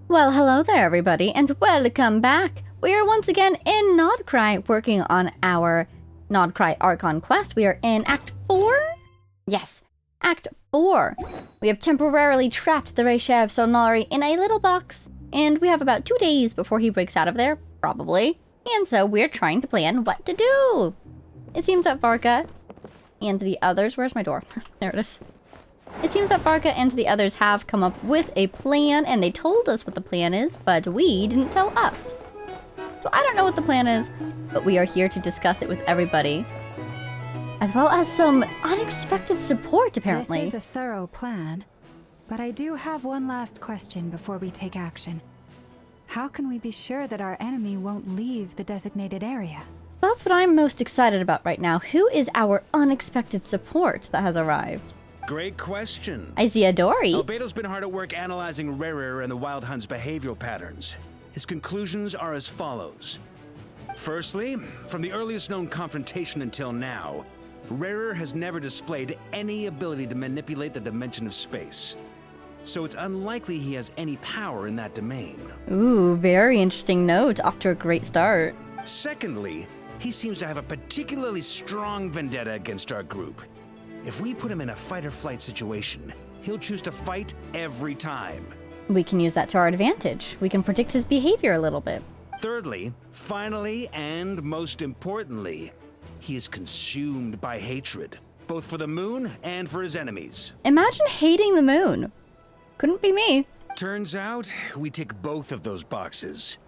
Well, hello there, everybody, and welcome back. We are once again in Nodcry, working on our Nodcry Archon quest. We are in Act 4? Yes, Act 4. We have temporarily trapped the Rerir of Solnari in a little box, and we have about 2 days before he breaks out of there, probably. And so we're trying to plan what to do. It seems that Varka and the others... Where's my door? There it is. It seems that Varka and the others have come up with a plan, and they told us what the plan is, but we didn't tell us. So I don't know what the plan is, but we are here to discuss it with everybody. As well as some unexpected support, apparently. This is a thorough plan, but I do have one last question before we take action. How can we be sure that our enemy won't leave the designated area? That's what I'm most excited about right now. Who is our unexpected support that has arrived? Great question. I see a Dory. Albedo's been hard at work analyzing Rerir and the Wild Hunt's behavioral patterns. His conclusions are as follows. Firstly, from the earliest known confrontation until now, Rerir has never displayed any ability to manipulate the dimension of space. So it's unlikely he has any power in that domain. Ooh, very interesting note. Off to a great start. Secondly, he seems to have a particularly strong vendetta against our group. If we put him in a fight-or-flight situation, he'll choose to fight every time. We can use that to our advantage. We can predict his behavior a little bit. Thirdly, finally, and most importantly, he is consumed by hatred, both for the moon and for his enemies. Imagine hating the moon. Couldn't be me. Turns out, we tick both of those boxes.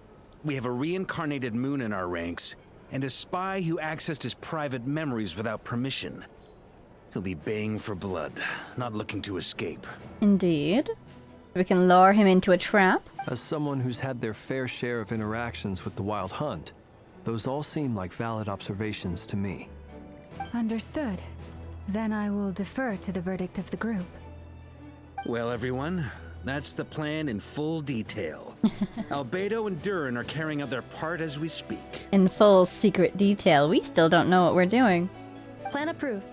We have a reincarnated moon in our ranks, and a spy who accessed his private memories without permission. He'll be baying for blood, not looking to escape. Indeed. We can lure him into a trap. As someone who's had their fair share of interactions with the Wild Hunt, those all seem like valid observations to me. Understood. Then I will defer to the verdict of the group. Well, everyone, that's the plan in full detail. Albedo and Durin are carrying out their part as we speak. In full secret detail. We still don't know what we're doing. Plan approved.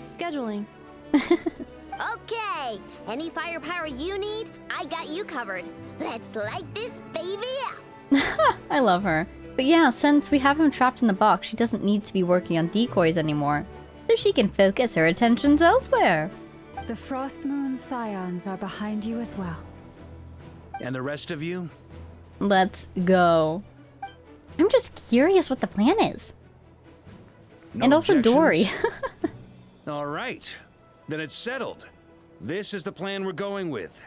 Scheduling. Okay, any firepower you need, I got you covered. Let's light this baby up. I love her. But yeah, since we have him trapped in the box, she doesn't need to be working on decoys anymore. So she can focus her attentions elsewhere. The Frost Moon Scions are behind you as well. And the rest of you? Let's go. I'm just curious what the plan is. No And also objections? Dory. All right, then it's settled. This is the plan we're going with.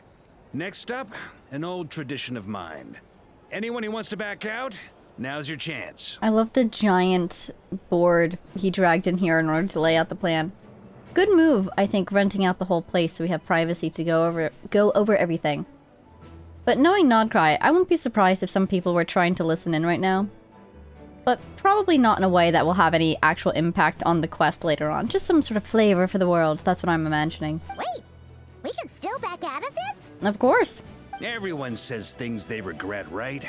Next up, an old tradition of mine. Anyone who wants to back out, now's your chance. I love the giant board he dragged in here in order to lay out the plan. Good move, I think, renting out the whole place so we have privacy to go over everything. But knowing Nodcry, I wouldn't be surprised if some people were trying to listen in right now. But probably not in a way that will have any actual impact on the quest later on. Just some sort of flavor for the world, that's what I'm imagining. Wait, we can still back out of this? Of course. Everyone says things they regret, right?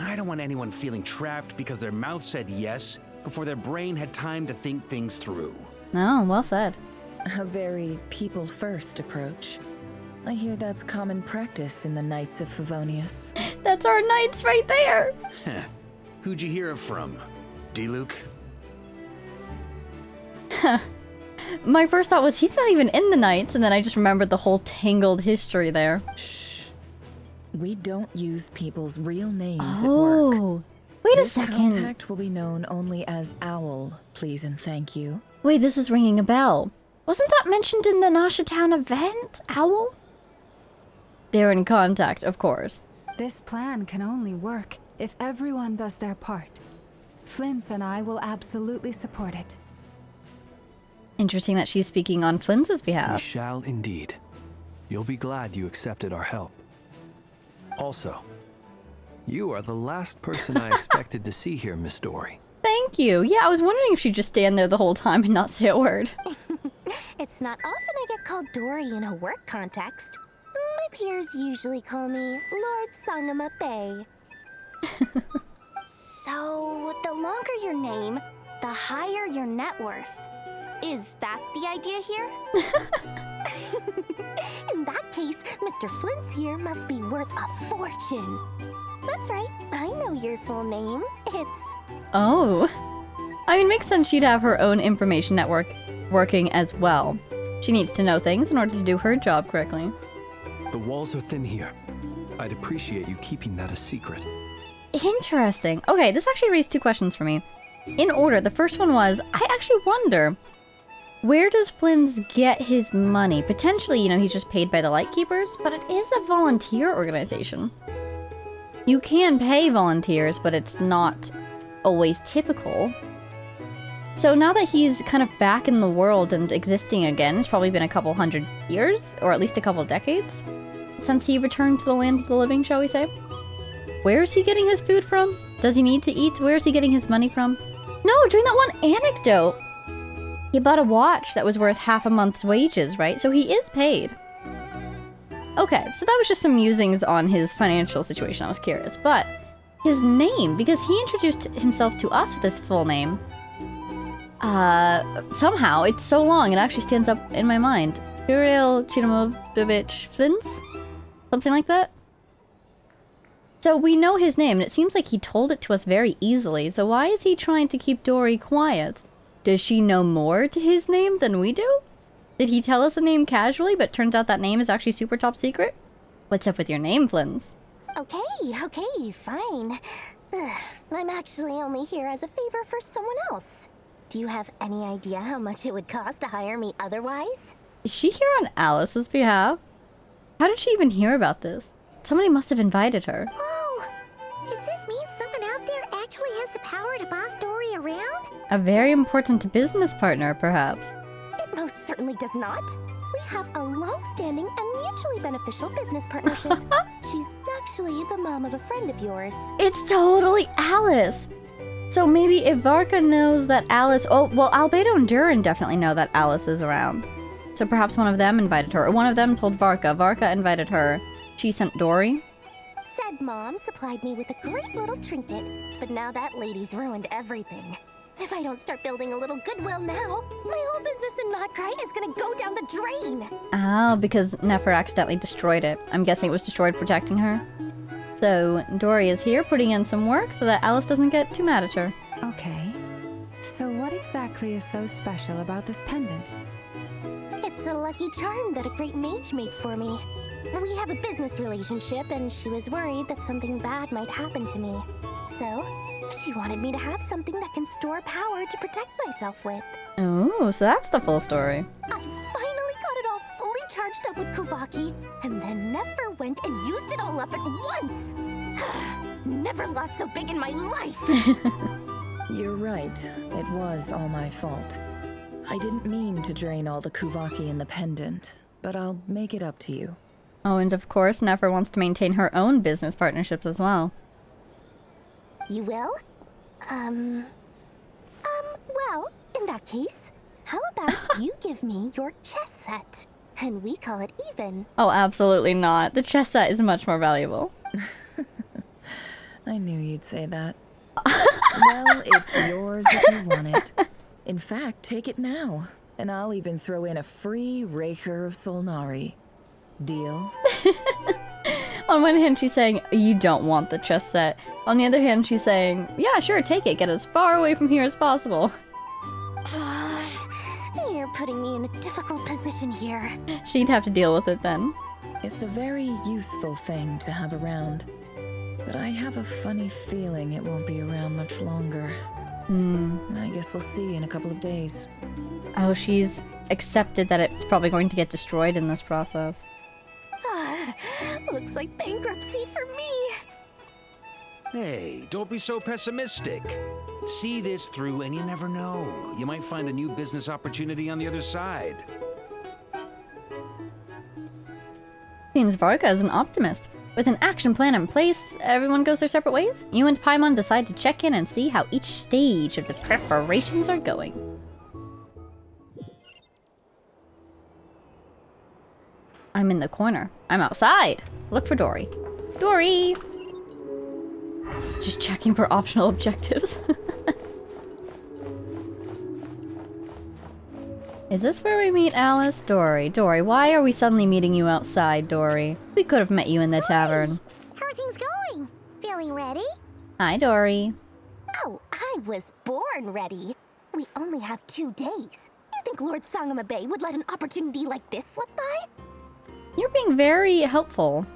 I don't want anyone feeling trapped because their mouth said yes before their brain had time to think things through. Oh, well said. A very people-first approach. I hear that's common practice in the Knights of Favonius. That's our knights right there! Heh. Who'd you hear it from? D-Luke? My first thought was, he's not even in the knights, and then I just remembered the whole tangled history there. Shh. We don't use people's real names at work. Oh, wait a This second. contact will be known only as Owl, please and thank you. Wait, this is ringing a bell. Wasn't that mentioned in the Nasha Town event, Owl? They're in contact, of course. This plan can only work if everyone does their part. Flint's and I will absolutely support it. Interesting that she's speaking on Flynn's We behalf. shall indeed. You'll be glad you accepted our help. Also, you are the last person I expected to see here, Miss Dory. Thank you. Yeah, I was wondering if she'd just stand there the whole time and not say a word. It's not often I get called Dory in a work context. My peers usually call me Lord Sangama Bay. So, the longer your name, the higher your net worth. Is that the idea here? In that case, Mr. Flint's here must be worth a fortune. That's right, I know your full name. It's... Oh. I mean, makes sense she'd have her own information network working as well. She needs to know things in order to do her job correctly. The walls are thin here. I'd appreciate you keeping that a secret. Interesting. Okay, this actually raised two questions for me. In order, the first one was, I actually wonder, where does Flynn's get his money? Potentially, you know, he's just paid by the Lightkeepers, but it is a volunteer organization. You can pay volunteers, but it's not always typical. So now that he's kind of back in the world and existing again, it's probably been a couple hundred years, or at least a couple decades, since he returned to the land of the living, shall we say. Where's he getting his food from? Does he need to eat? Where's he getting his money from? No, during that one anecdote, he bought a watch that was worth half a month's wages, right? So he is paid. Okay, so that was just some musings on his financial situation. I was curious. But his name, because he introduced himself to us with his full name, somehow, it's so long, it actually stands up in my mind. Kirill Chinamovich Flins? Something like that? So we know his name, and it seems like he told it to us very easily, so why is he trying to keep Dory quiet? Does she know more to his name than we do? Did he tell us a name casually, but turns out that name is actually super top secret? What's up with your name, Flins? Okay, fine. Ugh, I'm actually only here as a favor for someone else. Do you have any idea how much it would cost to hire me otherwise? Is she here on Alice's behalf? How did she even hear about this? Somebody must have invited her. Oh! Does this mean someone out there actually has the power to boss Dory around? A very important business partner, perhaps. It most certainly does not. We have a long-standing and mutually beneficial business partnership. She's actually the mom of a friend of yours. It's totally Alice! So maybe if Varka knows that Alice... Oh, well, Albedo and Durin definitely know that Alice is around. So perhaps one of them invited her, or one of them told Varka. Varka invited her. She sent Dory. Said mom supplied me with a great little trinket, but now that lady's ruined everything. If I don't start building a little goodwill now, my whole business in Notcry is gonna go down the drain. Oh, because Nefer accidentally destroyed it. I'm guessing it was destroyed protecting her. So Dory is here putting in some work so that Alice doesn't get too mad at her. Okay. So what exactly is so special about this pendant? It's a lucky charm that a great mage made for me. We have a business relationship, and she was worried that something bad might happen to me. So, she wanted me to have something that can store power to protect myself with. Oh, so that's the full story. I finally got it all fully charged up with Kuvaki, and then Nefer went and used it all up at once. Never lost so big in my life. You're right. It was all my fault. I didn't mean to drain all the Kuvaki in the pendant, but I'll make it up to you. Oh, and of course, Nefer wants to maintain her own business partnerships as well. You will? Well, in that case, how about you give me your chess set? And we call it even. Oh, absolutely not. The chess set is much more valuable. I knew you'd say that. Well, it's yours if you want it. In fact, take it now, and I'll even throw in a free Rerir of Solnari. Deal? On one hand, she's saying, you don't want the chess set. On the other hand, she's saying, yeah, sure, take it. Get as far away from here as possible. You're putting me in a difficult position here. She'd have to deal with it then. It's a very useful thing to have around. But I have a funny feeling it won't be around much longer. I guess we'll see in a couple of days. Oh, she's accepted that it's probably going to get destroyed in this process. Looks like bankruptcy for me. Hey, don't be so pessimistic. See this through and you never know. You might find a new business opportunity on the other side. Seems Varka is an optimist. With an action plan in place, everyone goes their separate ways. You and Paimon decide to check in and see how each stage of the preparations are going. I'm in the corner. I'm outside. Look for Dory. Dory! Just checking for optional objectives. Is this where we meet Alice? Dory. Dory, why are we suddenly meeting you outside, Dory? We could have met you in the tavern. How are things going? Feeling ready? Hi, Dory. Oh, I was born ready. We only have 2 days. You think Lord Sangamabe would let an opportunity like this slip by? You're being very helpful.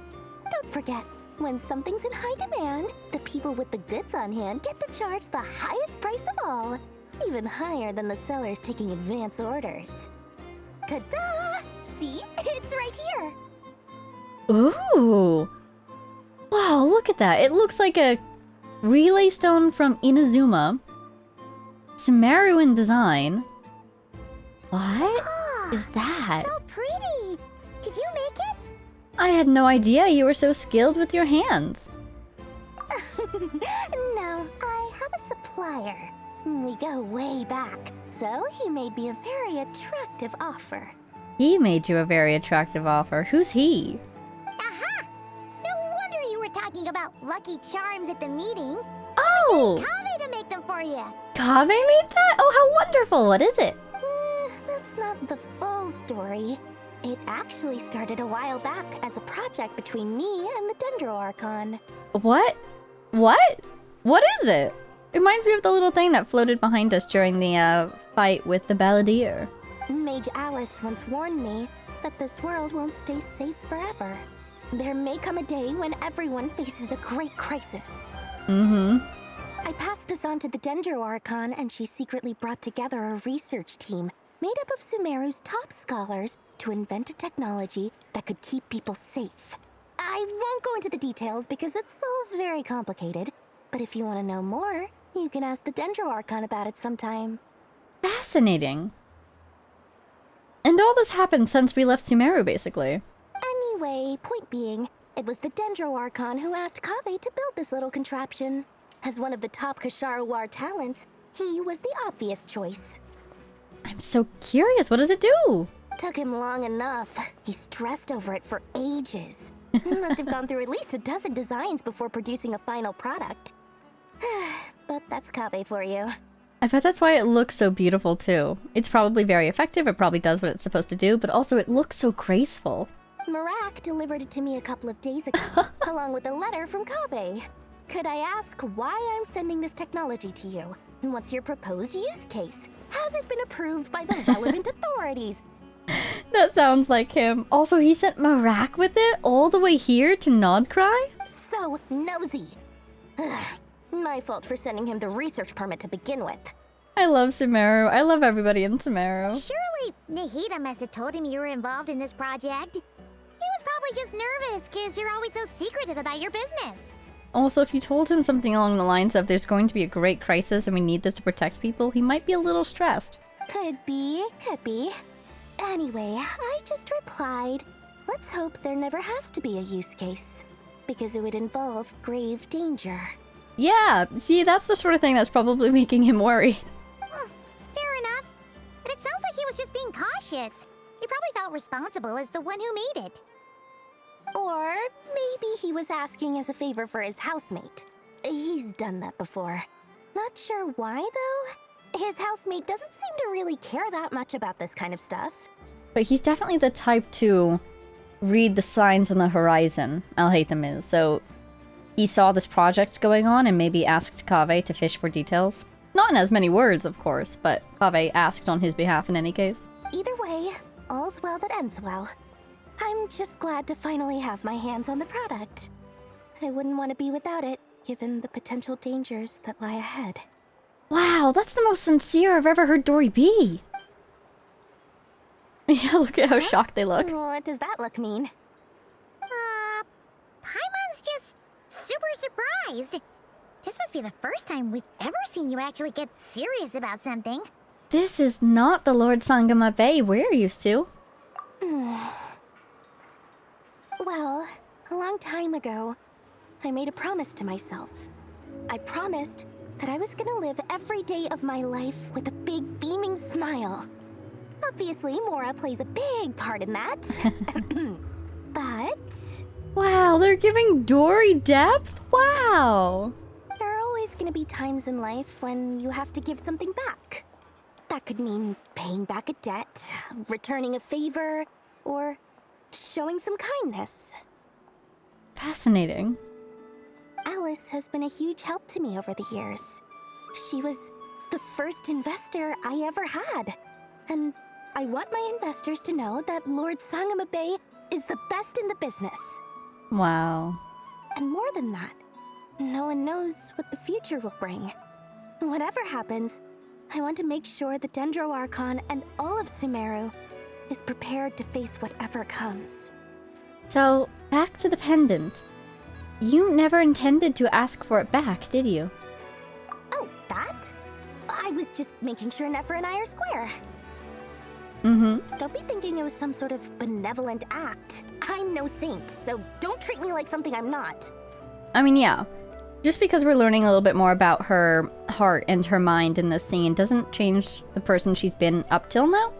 Don't forget, when something's in high demand, the people with the goods on hand get to charge the highest price of all. Even higher than the sellers taking advance orders. Ta-da! See? It's right here! Ooh! Wow, look at that. It looks like a relay stone from Inazuma. Sumeru in design. What is that? So pretty! Did you make it? I had no idea you were so skilled with your hands. No, I have a supplier. We go way back, so he made me a very attractive offer. He made you a very attractive offer. Who's he? Aha! No wonder you were talking about lucky charms at the meeting. Oh! Kave to make them for you. Kave made that? Oh, how wonderful. What is it? That's not the full story. It actually started a while back as a project between me and the Dendro Archon. What? What? What is it? It reminds me of the little thing that floated behind us during the fight with the Balladeer. Mage Alice once warned me that this world won't stay safe forever. There may come a day when everyone faces a great crisis. Mm-hmm. I passed this on to the Dendro Archon, and she secretly brought together a research team made up of Sumeru's top scholars to invent a technology that could keep people safe. I won't go into the details because it's all very complicated, but if you want to know more, you can ask the Dendro Archon about it sometime. Fascinating. And all this happened since we left Sumeru, basically. Anyway, point being, it was the Dendro Archon who asked Kave to build this little contraption. As one of the top Kasharawar talents, he was the obvious choice. I'm so curious. What does it do? Took him long enough. He stressed over it for ages. Must have gone through at least a dozen designs before producing a final product. But that's Kave for you. I bet that's why it looks so beautiful, too. It's probably very effective. It probably does what it's supposed to do, but also it looks so graceful. Marak delivered it to me a couple of days ago, along with a letter from Kave. Could I ask why I'm sending this technology to you? And what's your proposed use case? Has it been approved by the relevant authorities? That sounds like him. Also, he sent Marak with it all the way here to Nodcry? So nosy. My fault for sending him the research permit to begin with. I love Sumeru. I love everybody in Sumeru. Surely Nahida must have told him you were involved in this project. He was probably just nervous because you're always so secretive about your business. Also, if you told him something along the lines of there's going to be a great crisis and we need this to protect people, he might be a little stressed. Could be, could be. Anyway, I just replied, let's hope there never has to be a use case. Because it would involve grave danger. Yeah, see, that's the sort of thing that's probably making him worried. Fair enough. But it sounds like he was just being cautious. He probably felt responsible as the one who made it. Or maybe he was asking as a favor for his housemate. He's done that before. Not sure why, though. His housemate doesn't seem to really care that much about this kind of stuff. But he's definitely the type to read the signs on the horizon, Alhaitham is. So he saw this project going on and maybe asked Kave to fish for details. Not in as many words, of course, but Kave asked on his behalf in any case. Either way, all's well that ends well. I'm just glad to finally have my hands on the product. I wouldn't want to be without it, given the potential dangers that lie ahead. Wow, that's the most sincere I've ever heard Dory be. Yeah, look at how shocked they look. What does that look mean? Paimon's just super surprised. This must be the first time we've ever seen you actually get serious about something. This is not the Lord Sangamabe we're used to. Well, a long time ago, I made a promise to myself. I promised that I was gonna live every day of my life with a big beaming smile. Obviously, Mora plays a big part in that. But Wow, they're giving Dory depth? Wow. there are always gonna be times in life when you have to give something back. That could mean paying back a debt, returning a favor, or showing some kindness. Fascinating. Alice has been a huge help to me over the years. She was the first investor I ever had. And I want my investors to know that Lord Sangama Bay is the best in the business. Wow. And more than that, no one knows what the future will bring. Whatever happens, I want to make sure the Dendro Archon and all of Sumeru is prepared to face whatever comes. So, back to the pendant. You never intended to ask for it back, did you? Oh, that? I was just making sure Nefer and I are square. Mm-hmm. Don't be thinking it was some sort of benevolent act. I'm no saint, so don't treat me like something I'm not. I mean, yeah. Just because we're learning a little bit more about her heart and her mind in this scene doesn't change the person she's been up till now.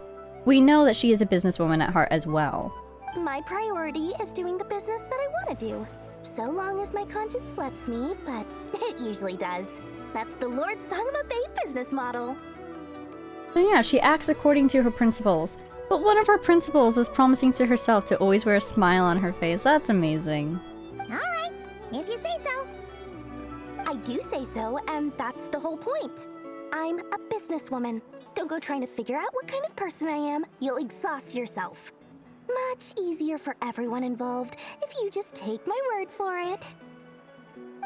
We know that she is a businesswoman at heart as well. My priority is doing the business that I want to do. So long as my conscience lets me, but it usually does. That's the Lord Sangama Bay business model. So yeah, she acts according to her principles. But one of her principles is promising to herself to always wear a smile on her face. That's amazing. Alright, if you say so. I do say so, and that's the whole point. I'm a businesswoman. Don't go trying to figure out what kind of person I am. You'll exhaust yourself. Much easier for everyone involved if you just take my word for it.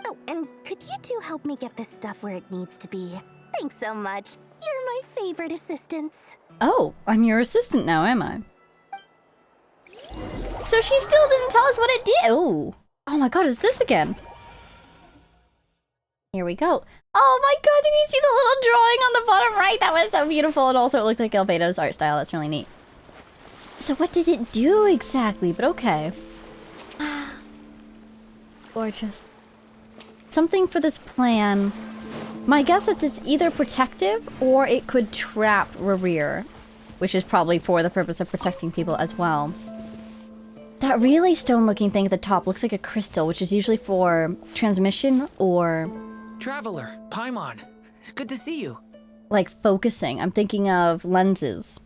Oh, and could you two help me get this stuff where it needs to be? Thanks so much. You're my favorite assistants. Oh, I'm your assistant now, am I? So she still didn't tell us what it did. Oh my god, is this again? Here we go. Oh my god, did you see the little drawing on the bottom right? That was so beautiful. And also it looked like Albedo's art style. That's really neat. So what does it do exactly? But okay. Gorgeous. Something for this plan. My guess is it's either protective or it could trap Rerir, which is probably for the purpose of protecting people as well. That relay stone looking thing at the top looks like a crystal, which is usually for transmission or... Traveler, Paimon, it's good to see you. like focusing. I'm thinking of lenses.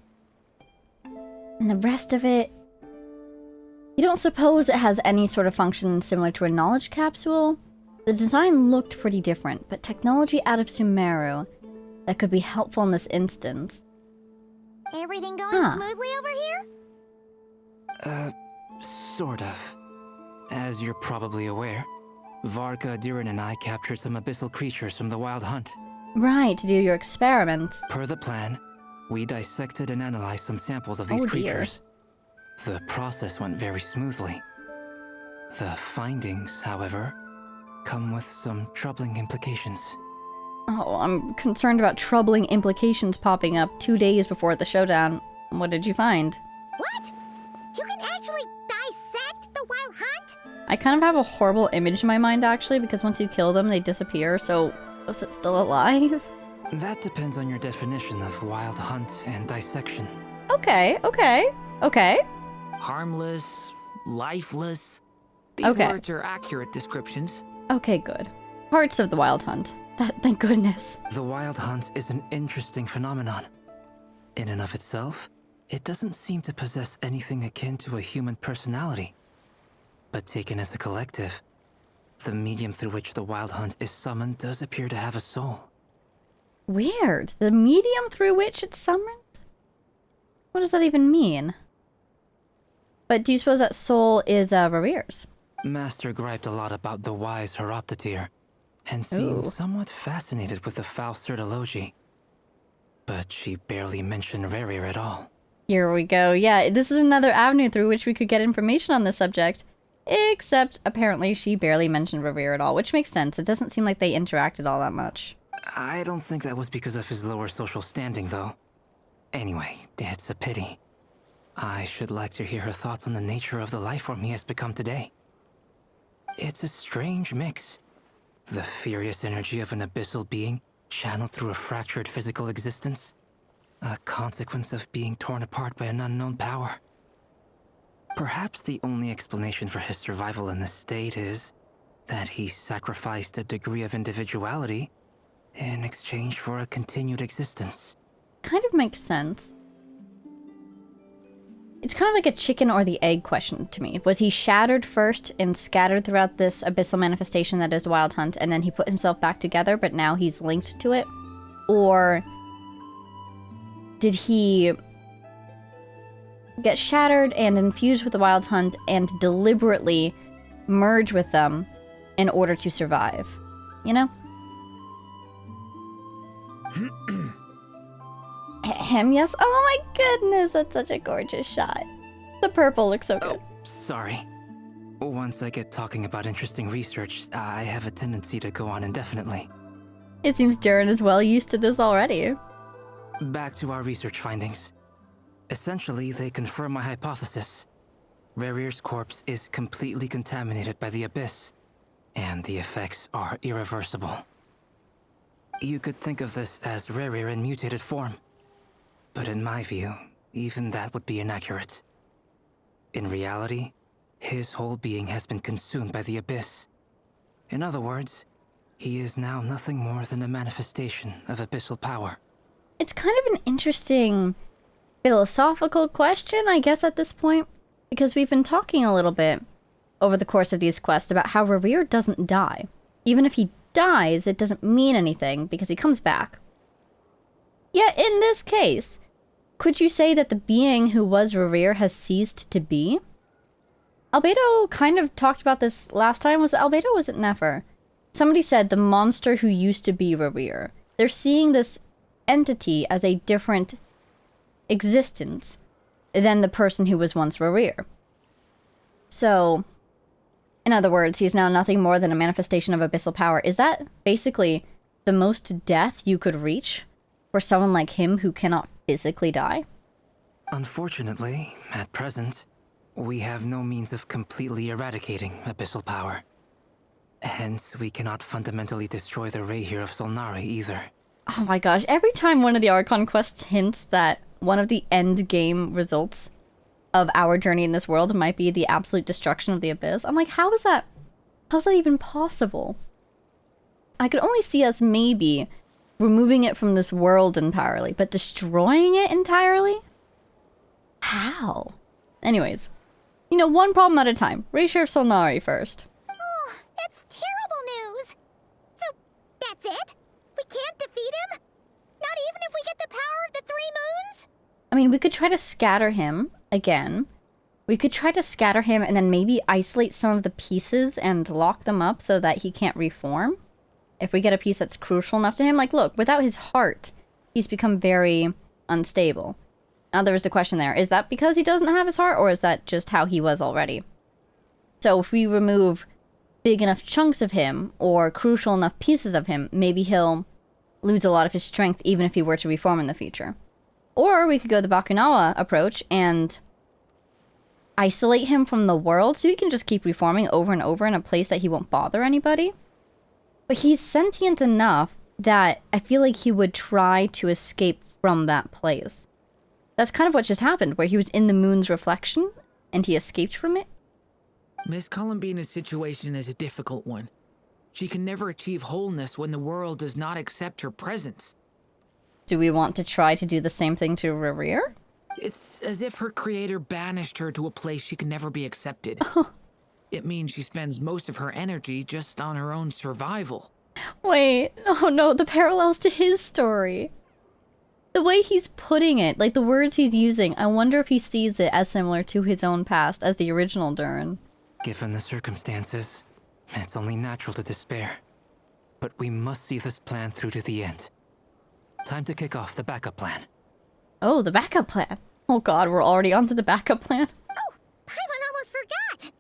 And the rest of it... You don't suppose it has any sort of function similar to a knowledge capsule? The design looked pretty different, but technology out of Sumeru that could be helpful in this instance. Everything going smoothly over here? Sort of. As you're probably aware, Varka, Diren, and I captured some abyssal creatures from the Wild Hunt. Right, to do your experiments. Per the plan, we dissected and analyzed some samples of these creatures. The process went very smoothly. The findings, however, come with some troubling implications. Oh, I'm concerned about troubling implications popping up 2 days before the showdown. What did you find? What? You can actually dissect the Wild Hunt? I kind of have a horrible image in my mind, actually, because once you kill them, they disappear, so was it still alive? That depends on your definition of Wild Hunt and dissection. Okay. Harmless, lifeless. These words are accurate descriptions. Okay, good. Parts of the Wild Hunt. Thank goodness. The Wild Hunt is an interesting phenomenon. In and of itself, it doesn't seem to possess anything akin to a human personality. But taken as a collective, the medium through which the Wild Hunt is summoned does appear to have a soul. Weird. The medium through which it's summoned? What does that even mean? But do you suppose that soul is Rerir's? Master griped a lot about the wise Horoptetyr, and seemed somewhat fascinated with the foul certology. But she barely mentioned Rerir at all. Here we go. Yeah, this is another avenue through which we could get information on this subject. Except, apparently, she barely mentioned Rerir at all, which makes sense. It doesn't seem like they interacted all that much. I don't think that was because of his lower social standing, though. Anyway, it's a pity. I should like to hear her thoughts on the nature of the life form he has become today. It's a strange mix. The furious energy of an abyssal being channeled through a fractured physical existence. A consequence of being torn apart by an unknown power. Perhaps the only explanation for his survival in this state is that he sacrificed a degree of individuality in exchange for a continued existence. kind of makes sense. It's kind of like a chicken or the egg question to me. Was he shattered first and scattered throughout this abyssal manifestation that is Wild Hunt, and then he put himself back together, but now he's linked to it? Or did he get shattered and infused with the Wild Hunt and deliberately merge with them in order to survive? You know? Him, yes? Oh my goodness, that's such a gorgeous shot. The purple looks so good. Oh, sorry. Once I get talking about interesting research, I have a tendency to go on indefinitely. It seems Durin is well used to this already. Back to our research findings. Essentially, they confirm my hypothesis. Rerir's corpse is completely contaminated by the Abyss, and the effects are irreversible. You could think of this as Rerir in mutated form. But in my view, even that would be inaccurate. In reality, his whole being has been consumed by the Abyss. In other words, he is now nothing more than a manifestation of abyssal power. It's kind of an interesting philosophical question, I guess, at this point, because we've been talking a little bit over the course of these quests about how Rerir doesn't die. Even if he dies, it doesn't mean anything because he comes back. Yet in this case, could you say that the being who was Rerir has ceased to be? Albedo kind of talked about this last time. Was it Albedo or was it Nefer? Somebody said the monster who used to be Rerir. They're seeing this entity as a different existence than the person who was once Rerir. So, in other words, he's now nothing more than a manifestation of abyssal power. Is that basically the most death you could reach for someone like him who cannot physically die? Unfortunately, at present, we have no means of completely eradicating abyssal power. Hence, we cannot fundamentally destroy the Rerir of Solnari either. Oh my gosh, every time one of the Archon quests hints that one of the end game results of our journey in this world might be the absolute destruction of the Abyss, I'm like, how's that even possible? I could only see us maybe removing it from this world entirely, but destroying it entirely? How? Anyways, you know, one problem at a time. Rerir of Solnari first. Oh, that's terrible news. So, that's it? We can't defeat him? Not even if we get the power of the Three Moons? I mean, we could try to scatter him again. We could try to scatter him and then maybe isolate some of the pieces and lock them up so that he can't reform. If we get a piece that's crucial enough to him. Like, look, without his heart, he's become very unstable. Now, there was the question there. Is that because he doesn't have his heart, or is that just how he was already? So if we remove big enough chunks of him, or crucial enough pieces of him, maybe he'll lose a lot of his strength even if he were to reform in the future. Or we could go the Bakunawa approach and isolate him from the world so he can just keep reforming over and over in a place that he won't bother anybody. But he's sentient enough that I feel like he would try to escape from that place. That's kind of what just happened, where he was in the moon's reflection and he escaped from it. Miss Columbina's situation is a difficult one. She can never achieve wholeness when the world does not accept her presence. Do we want to try to do the same thing to Rerir? It's as if her creator banished her to a place she can never be accepted. It means she spends most of her energy just on her own survival. Wait, oh no, the parallels to his story. The way he's putting it, like the words he's using, I wonder if he sees it as similar to his own past as the original Durin. Given the circumstances, it's only natural to despair. But we must see this plan through to the end. Time to kick off the backup plan. Oh, the backup plan. Oh god, we're already onto the backup plan. Oh, Paimon almost forgot.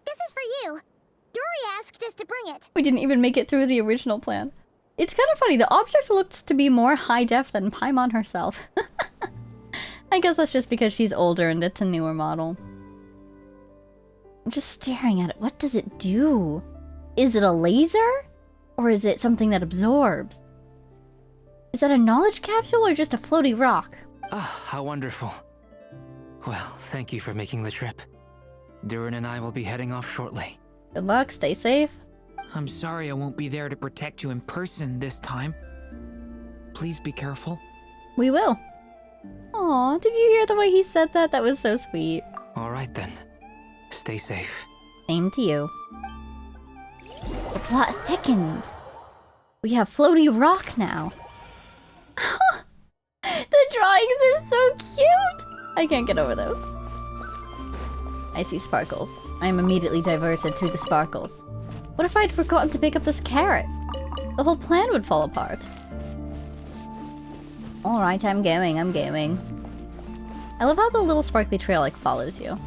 This is for you. Dory asked us to bring it. We didn't even make it through the original plan. It's kind of funny, the object looks to be more high def than Paimon herself. I guess that's just because she's older and it's a newer model. I'm just staring at it. What does it do? Is it a laser? Or is it something that absorbs? Is that a knowledge capsule or just a floaty rock? Ah, how wonderful. Well, thank you for making the trip. Durin and I will be heading off shortly. Good luck, stay safe. I'm sorry I won't be there to protect you in person this time. Please be careful. We will. Aw, did you hear the way he said that? That was so sweet. All right then. Stay safe. Same to you. The plot thickens. We have floaty rock now. The drawings are so cute! I can't get over those. I see sparkles. I am immediately diverted to the sparkles. What if I'd forgotten to pick up this carrot? The whole plan would fall apart. Alright, I'm going. I love how the little sparkly trail, like, follows you.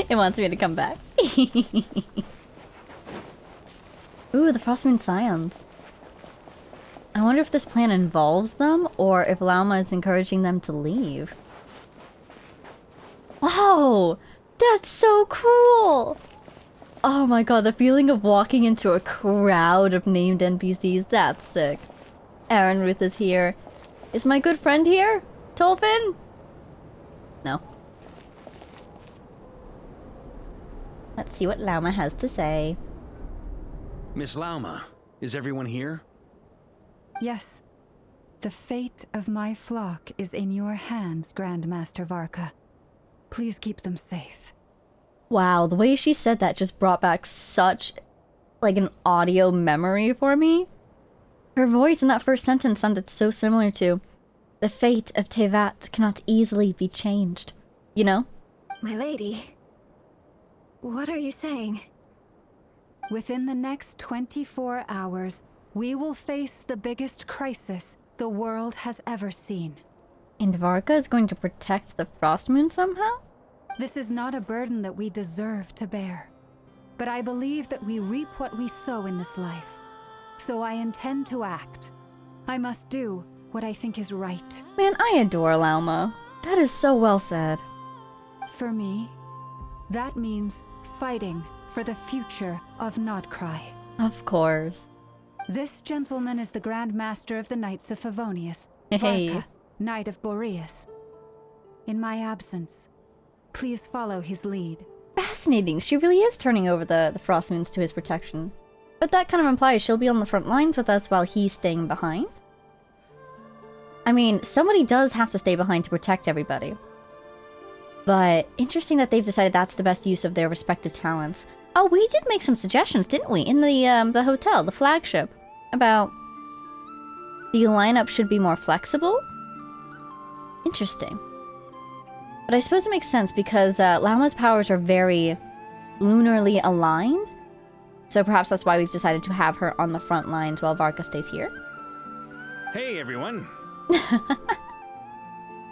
It wants me to come back. Ooh, the Frostmoon Scions. I wonder if this plan involves them, or if Lauma is encouraging them to leave. Wow! That's so cool! Oh my god, the feeling of walking into a crowd of named NPCs, that's sick. Aaron Ruth is here. Is my good friend here? Tolfin? No. Let's see what Lauma has to say. Miss Lauma, is everyone here? Yes. The fate of my flock is in your hands, Grandmaster Varka. Please keep them safe. Wow, the way she said that just brought back such, like, an audio memory for me. Her voice in that first sentence sounded so similar to, "The fate of Tevat cannot easily be changed." You know? My lady, what are you saying? Within the next 24 hours, we will face the biggest crisis the world has ever seen. And Varka is going to protect the Frostmoon somehow? This is not a burden that we deserve to bear. But I believe that we reap what we sow in this life. So I intend to act. I must do what I think is right. Man, I adore Lauma. That is so well said. For me, that means fighting for the future of Nodcry. Of course. This gentleman is the Grand Master of the Knights of Favonius, Hey. Varka, Knight of Boreas. In my absence, please follow his lead. Fascinating. She really is turning over the Frostmoons to his protection. But that kind of implies she'll be on the front lines with us while he's staying behind. I mean, somebody does have to stay behind to protect everybody. But interesting that they've decided that's the best use of their respective talents. Oh, we did make some suggestions, didn't we? In the hotel, the flagship. About the lineup should be more flexible? Interesting. But I suppose it makes sense because Lauma's powers are very lunarly aligned. So perhaps that's why we've decided to have her on the front lines while Varka stays here. Hey, everyone.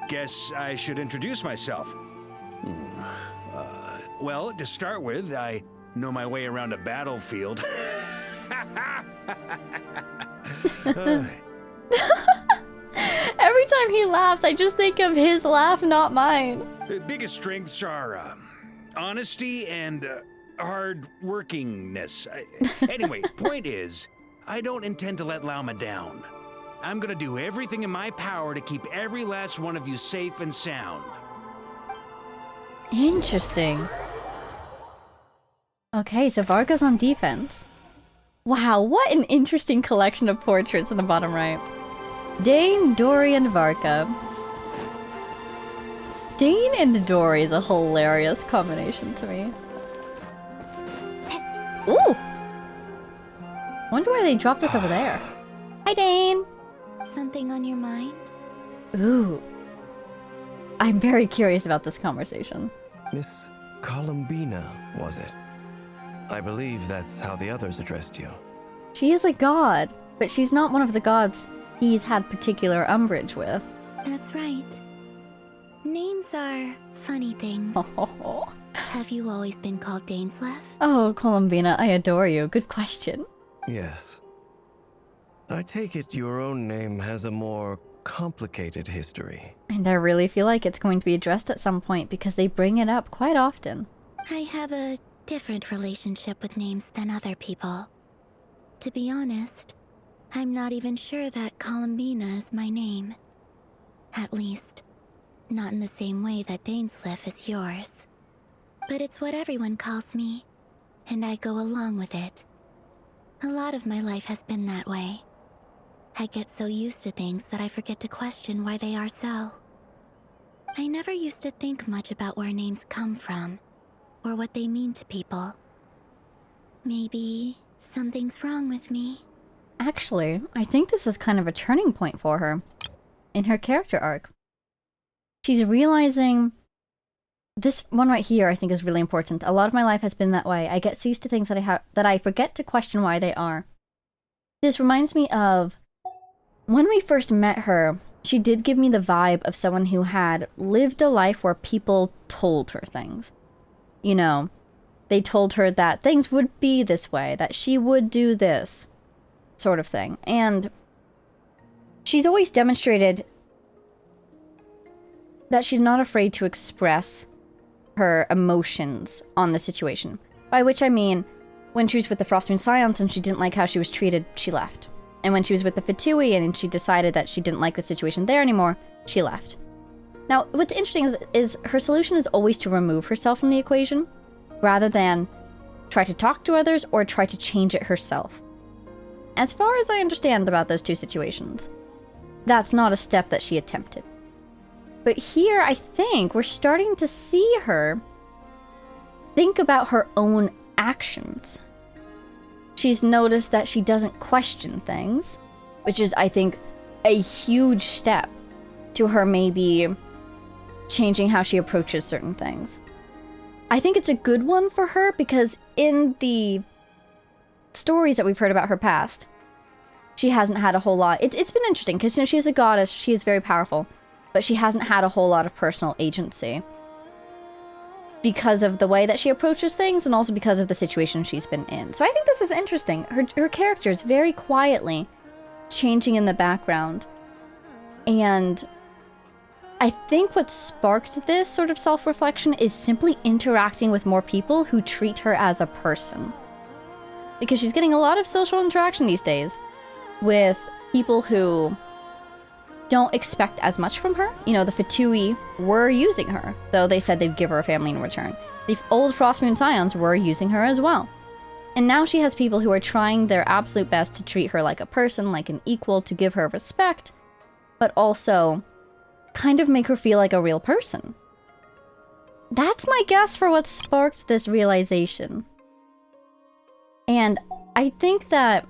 Guess I should introduce myself. Well, to start with, I know my way around a battlefield. Every time he laughs, I just think of his laugh, not mine. The biggest strengths are honesty and hard workingness. Anyway, point is, I don't intend to let Lauma down. I'm gonna do everything in my power to keep every last one of you safe and sound. Interesting. Okay, so Varka's on defense. Wow, what an interesting collection of portraits in the bottom right. Dane, Dory, and Varka. Dane and Dory is a hilarious combination to me. Ooh! Wonder why they dropped us over there. Hi, Dane! Something on your mind? Ooh. I'm very curious about this conversation. Miss Columbina, was it? I believe that's how the others addressed you. She is a god, but she's not one of the gods he's had particular umbrage with. That's right. Names are funny things. Have you always been called Dainsleif? Oh, Columbina, I adore you. Good question. Yes. I take it your own name has a more complicated history. And I really feel like it's going to be addressed at some point because they bring it up quite often. I have a different relationship with names than other people. To be honest, I'm not even sure that Columbina is my name. At least, not in the same way that Dainsleif is yours. But it's what everyone calls me, and I go along with it. A lot of my life has been that way. I get so used to things that I forget to question why they are so. I never used to think much about where names come from, or what they mean to people. Maybe something's wrong with me. Actually, I think this is kind of a turning point for her in her character arc. She's realizing this one right here, I think, is really important. A lot of my life has been that way. I get so used to things that I forget to question why they are. This reminds me of when we first met her. She did give me the vibe of someone who had lived a life where people told her things. You know, they told her that things would be this way, that she would do this sort of thing. And she's always demonstrated that she's not afraid to express her emotions on the situation. By which I mean, when she was with the Frostmoon Scions and she didn't like how she was treated, she left. And when she was with the Fatui and she decided that she didn't like the situation there anymore, she left. Now, what's interesting is her solution is always to remove herself from the equation, rather than try to talk to others or try to change it herself. As far as I understand about those two situations, that's not a step that she attempted. But here, I think, we're starting to see her think about her own actions. She's noticed that she doesn't question things, which is, I think, a huge step to her maybe changing how she approaches certain things. I think it's a good one for her because in the stories that we've heard about her past, she hasn't had a whole lot. It's been interesting because, you know, she's a goddess, she is very powerful, but she hasn't had a whole lot of personal agency because of the way that she approaches things and also because of the situation she's been in. So I think this is interesting. Her character is very quietly changing in the background. And I think what sparked this sort of self-reflection is simply interacting with more people who treat her as a person. Because she's getting a lot of social interaction these days with people who don't expect as much from her. You know, the Fatui were using her, though they said they'd give her a family in return. The old Frostmoon Scions were using her as well. And now she has people who are trying their absolute best to treat her like a person, like an equal, to give her respect, but also kind of make her feel like a real person. That's my guess for what sparked this realization. And I think that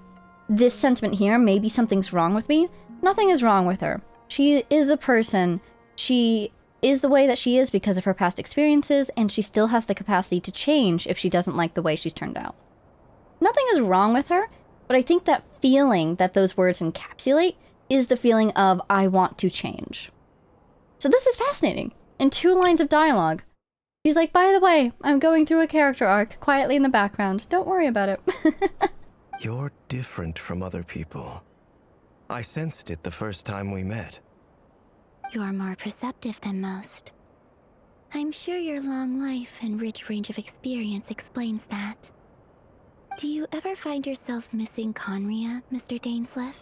this sentiment here, maybe something's wrong with me. Nothing is wrong with her. She is a person. She is the way that she is because of her past experiences, and she still has the capacity to change if she doesn't like the way she's turned out. Nothing is wrong with her, but I think that feeling that those words encapsulate is the feeling of, I want to change. So this is fascinating. In 2 lines of dialogue, she's like, by the way, I'm going through a character arc quietly in the background. Don't worry about it. You're different from other people. I sensed it the first time we met. You're more perceptive than most. I'm sure your long life and rich range of experience explains that. Do you ever find yourself missing Conria, Mr. Dainsleif?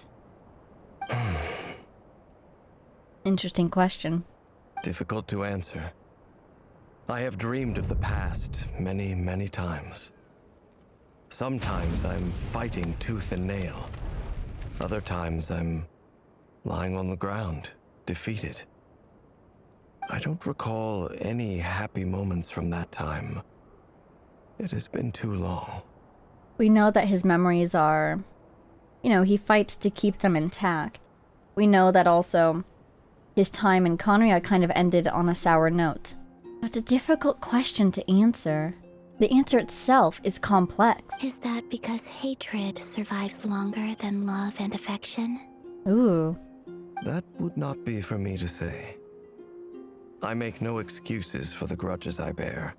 Interesting question. Difficult to answer. I have dreamed of the past many, many times. Sometimes I'm fighting tooth and nail. Other times I'm lying on the ground, defeated. I don't recall any happy moments from that time. It has been too long. We know that his memories are, you know, he fights to keep them intact. We know that also his time in Conria kind of ended on a sour note. It's a difficult question to answer. The answer itself is complex. Is that because hatred survives longer than love and affection? Ooh. That would not be for me to say. I make no excuses for the grudges I bear.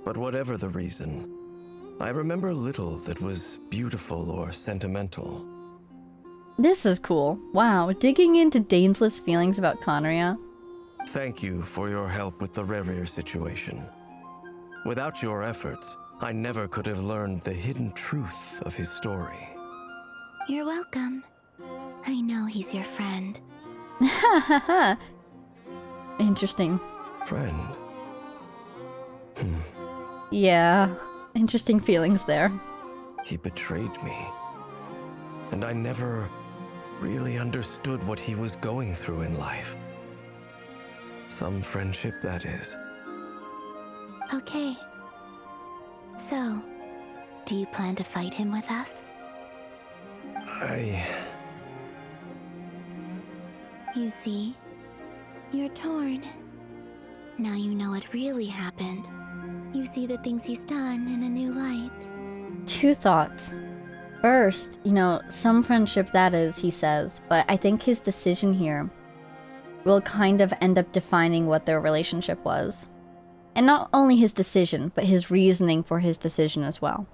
But whatever the reason, I remember little that was beautiful or sentimental. This is cool. Wow, digging into Dainsleif's feelings about Conria. Thank you for your help with the Rerir situation. Without your efforts, I never could have learned the hidden truth of his story. You're welcome. I know he's your friend. Ha ha ha. Interesting. Friend? Yeah, interesting feelings there. He betrayed me. And I never really understood what he was going through in life. Some friendship, that is. Okay. So, do you plan to fight him with us? You see? You're torn. Now you know what really happened. You see the things he's done in a new light. Two thoughts. First, some friendship that is, he says, but I think his decision here will kind of end up defining what their relationship was. And not only his decision, but his reasoning for his decision as well.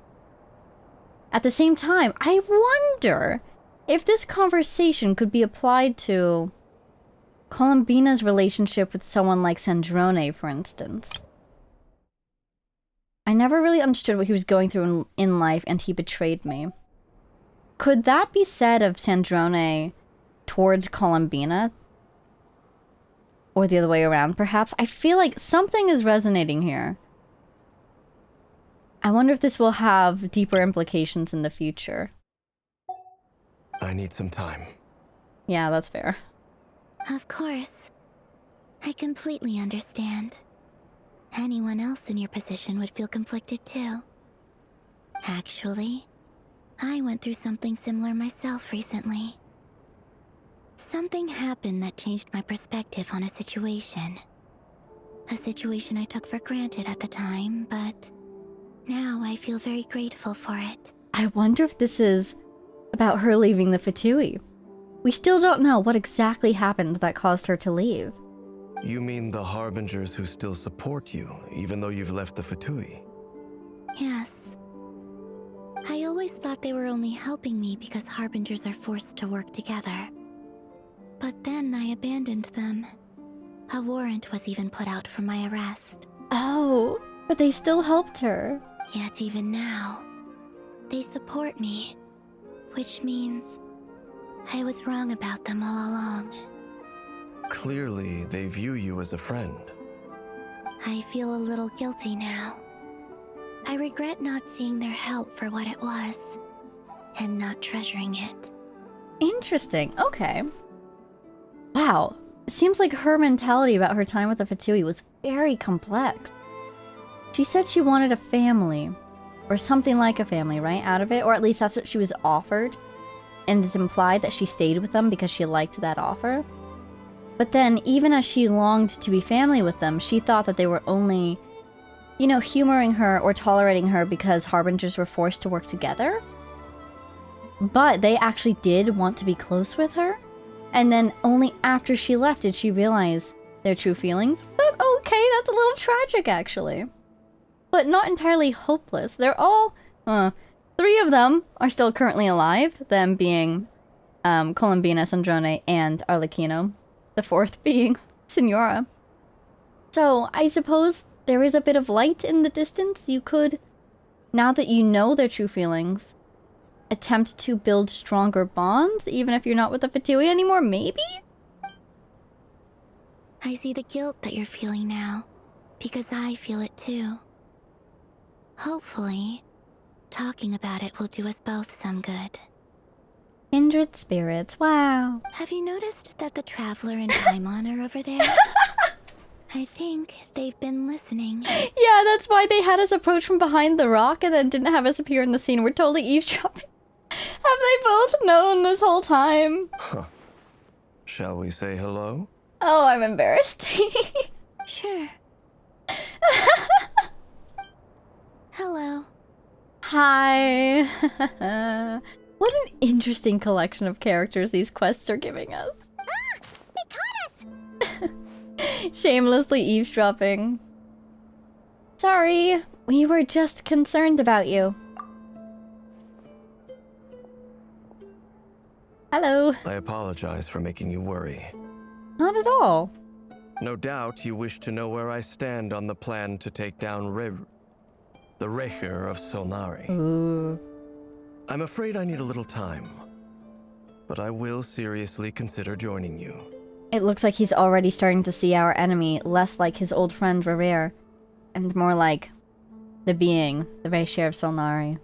At the same time, I wonder if this conversation could be applied to Columbina's relationship with someone like Sandrone, for instance. I never really understood what he was going through in life, and he betrayed me. Could that be said of Sandrone towards Columbina? Or the other way around, perhaps? I feel like something is resonating here. I wonder if this will have deeper implications in the future. I need some time. Yeah, that's fair. Of course. I completely understand. Anyone else in your position would feel conflicted too. Actually, I went through something similar myself recently. Something happened that changed my perspective on a situation. A situation I took for granted at the time, but now I feel very grateful for it. I wonder if this is about her leaving the Fatui. We still don't know what exactly happened that caused her to leave. You mean the Harbingers who still support you, even though you've left the Fatui? Yes. I always thought they were only helping me because Harbingers are forced to work together. But then I abandoned them. A warrant was even put out for my arrest. Oh, but they still helped her. Yet even now, they support me. Which means I was wrong about them all along. Clearly, they view you as a friend. I feel a little guilty now. I regret not seeing their help for what it was, and not treasuring it. Interesting, okay. Wow, it seems like her mentality about her time with the Fatui was very complex. She said she wanted a family, or something like a family, right, out of it? Or at least that's what she was offered. And it's implied that she stayed with them because she liked that offer. But then, even as she longed to be family with them, she thought that they were only, humoring her or tolerating her because Harbingers were forced to work together. But they actually did want to be close with her. And then only after she left did she realize their true feelings. But okay, that's a little tragic, actually. But not entirely hopeless. They're all, 3 of them are still currently alive, them being Columbina, Sandrone, and Arlecchino. The 4th being Signora. So I suppose there is a bit of light in the distance. You could, now that you know their true feelings, attempt to build stronger bonds, even if you're not with the Fatui anymore, maybe? I see the guilt that you're feeling now, because I feel it too. Hopefully, talking about it will do us both some good. Kindred spirits, wow. Have you noticed that the Traveler and Paimon are over there? I think they've been listening. Yeah, that's why they had us approach from behind the rock and then didn't have us appear in the scene. We're totally eavesdropping. Have they both known this whole time? Huh. Shall we say hello? Oh, I'm embarrassed. Sure. Hello. Hi. What an interesting collection of characters these quests are giving us. Ah! They caught us! Shamelessly eavesdropping. Sorry, we were just concerned about you. Hello. I apologize for making you worry. Not at all. No doubt you wish to know where I stand on the plan to take down the Rerir of Solnari. Ooh. I'm afraid I need a little time, but I will seriously consider joining you. It looks like he's already starting to see our enemy less like his old friend Rerir, and more like the being, the Rerir of Solnari.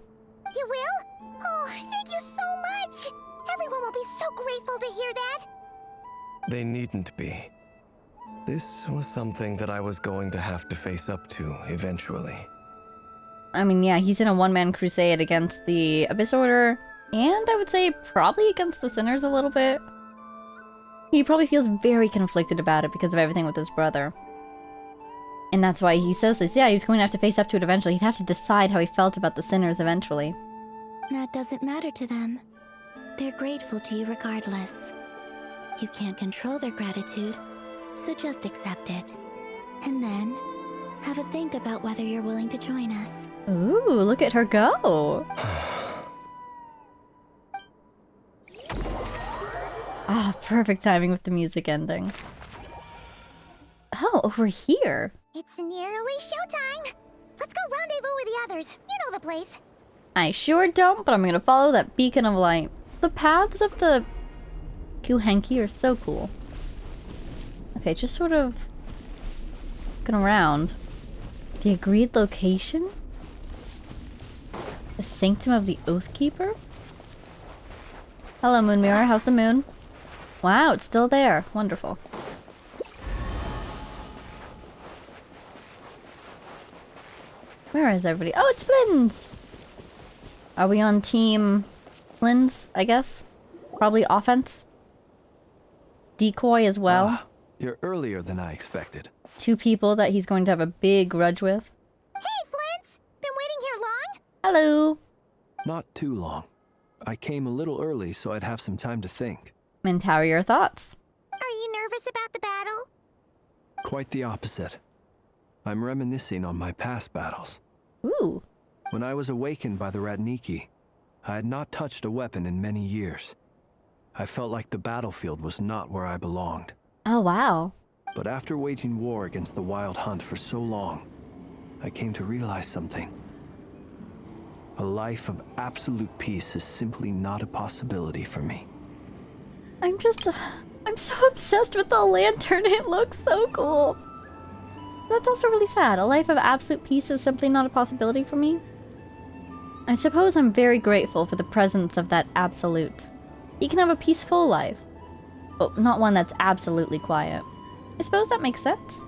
You will? Oh, thank you so much! Everyone will be so grateful to hear that. They needn't be. This was something that I was going to have to face up to eventually. I mean, yeah, he's in a one-man crusade against the Abyss Order, and I would say probably against the Sinners a little bit. He probably feels very conflicted about it because of everything with his brother. And that's why he says this. Yeah, he was going to have to face up to it eventually. He'd have to decide how he felt about the Sinners eventually. That doesn't matter to them. They're grateful to you regardless. You can't control their gratitude, so just accept it. And then, have a think about whether you're willing to join us. Ooh, look at her go! Ah, perfect timing with the music ending. Oh, over here! It's nearly showtime. Let's go rendezvous with the others. You know the place. I sure don't, but I'm gonna follow that beacon of light. The paths of the Kuhenki are so cool. Okay, just sort of looking around. The agreed location? The Sanctum of the Oathkeeper? Hello, Moon Mirror. How's the moon? Wow, it's still there. Wonderful. Where is everybody? Oh, it's Flynn's! Are we on team Flynn's, I guess? Probably offense? Decoy as well. You're earlier than I expected. 2 people that he's going to have a big grudge with. Hey, Flint's! Been waiting here long? Hello! Not too long. I came a little early so I'd have some time to think. And how are your thoughts? Are you nervous about the battle? Quite the opposite. I'm reminiscing on my past battles. Ooh. When I was awakened by the Radniki, I had not touched a weapon in many years. I felt like the battlefield was not where I belonged. Oh, wow. But after waging war against the Wild Hunt for so long, I came to realize something. A life of absolute peace is simply not a possibility for me. I'm so obsessed with the lantern. It looks so cool. That's also really sad. A life of absolute peace is simply not a possibility for me. I suppose I'm very grateful for the presence of that absolute. He can have a peaceful life, but not one that's absolutely quiet. I suppose that makes sense.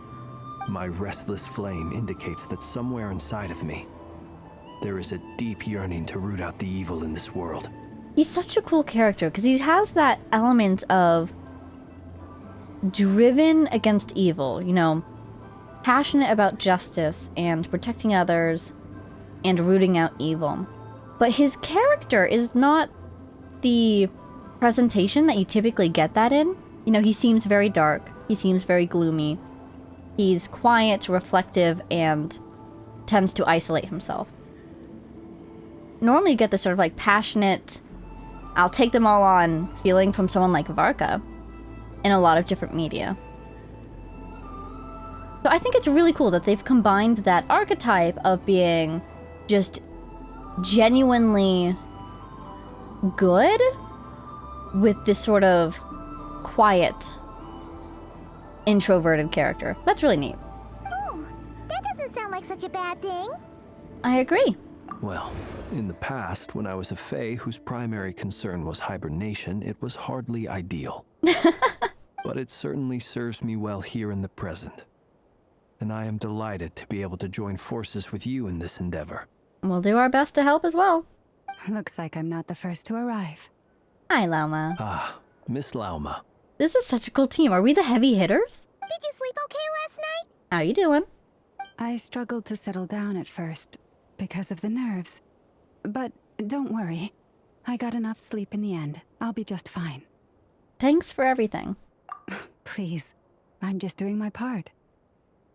My restless flame indicates that somewhere inside of me, there is a deep yearning to root out the evil in this world. He's such a cool character because he has that element of driven against evil, you know, passionate about justice and protecting others and rooting out evil. But his character is not the presentation that you typically get that in. You know, he seems very dark. He seems very gloomy. He's quiet, reflective, and tends to isolate himself. Normally you get this sort of like passionate, I'll take them all on feeling from someone like Varka in a lot of different media. So I think it's really cool that they've combined that archetype of being just genuinely good with this sort of quiet, introverted character. That's really neat. Oh, that doesn't sound like such a bad thing. I agree. Well, in the past, when I was a Fae whose primary concern was hibernation, it was hardly ideal. But it certainly serves me well here in the present. And I am delighted to be able to join forces with you in this endeavor. We'll do our best to help as well. Looks like I'm not the first to arrive. Hi, Lauma. Ah, Miss Lauma. This is such a cool team. Are we the heavy hitters? Did you sleep okay last night? How you doing? I struggled to settle down at first because of the nerves. But don't worry. I got enough sleep in the end. I'll be just fine. Thanks for everything. Please. I'm just doing my part.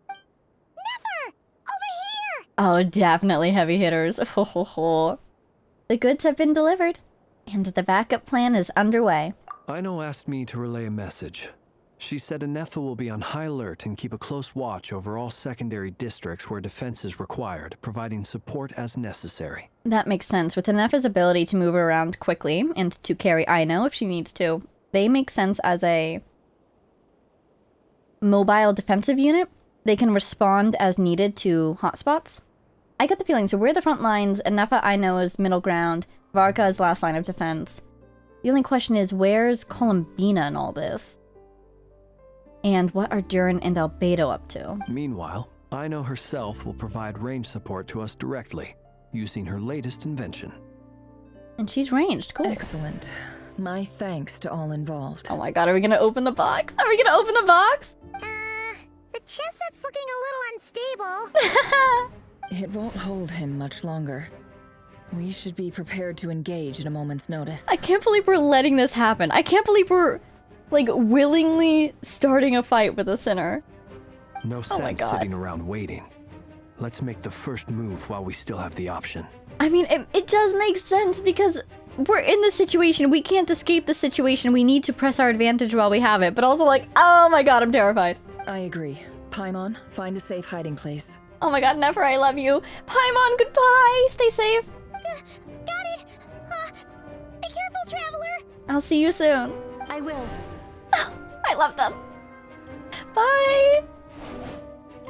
Never! Over here! Oh, definitely heavy hitters. Ho ho ho. The goods have been delivered, and the backup plan is underway. Aino asked me to relay a message. She said Anefa will be on high alert and keep a close watch over all secondary districts where defense is required, providing support as necessary. That makes sense. With Anefa's ability to move around quickly and to carry Aino if she needs to, they make sense as a mobile defensive unit. They can respond as needed to hotspots. I get the feeling, so we're the front lines, Anefa Aino is middle ground, Varka is last line of defense. The only question is, where's Columbina in all this? And what are Durin and Albedo up to? Meanwhile, Ino herself will provide range support to us directly, using her latest invention. And she's ranged, cool. Excellent. My thanks to all involved. Oh my god, are we gonna open the box? Are we gonna open the box? The chess set's looking a little unstable. It won't hold him much longer. We should be prepared to engage at a moment's notice. I can't believe we're letting this happen. I can't believe we're, like, willingly starting a fight with a sinner. No Oh my sense God. sitting around waiting. Let's make the first move while we still have the option. I mean, it does make sense because we're in the situation. We can't escape the situation. We need to press our advantage while we have it. But also, like, oh my god, I'm terrified. I agree. Paimon, find a safe hiding place. Oh my god, Nefer, I love you. Paimon, goodbye. Stay safe. Got it. Be careful, traveler. I'll see you soon. I will. I love them. Bye.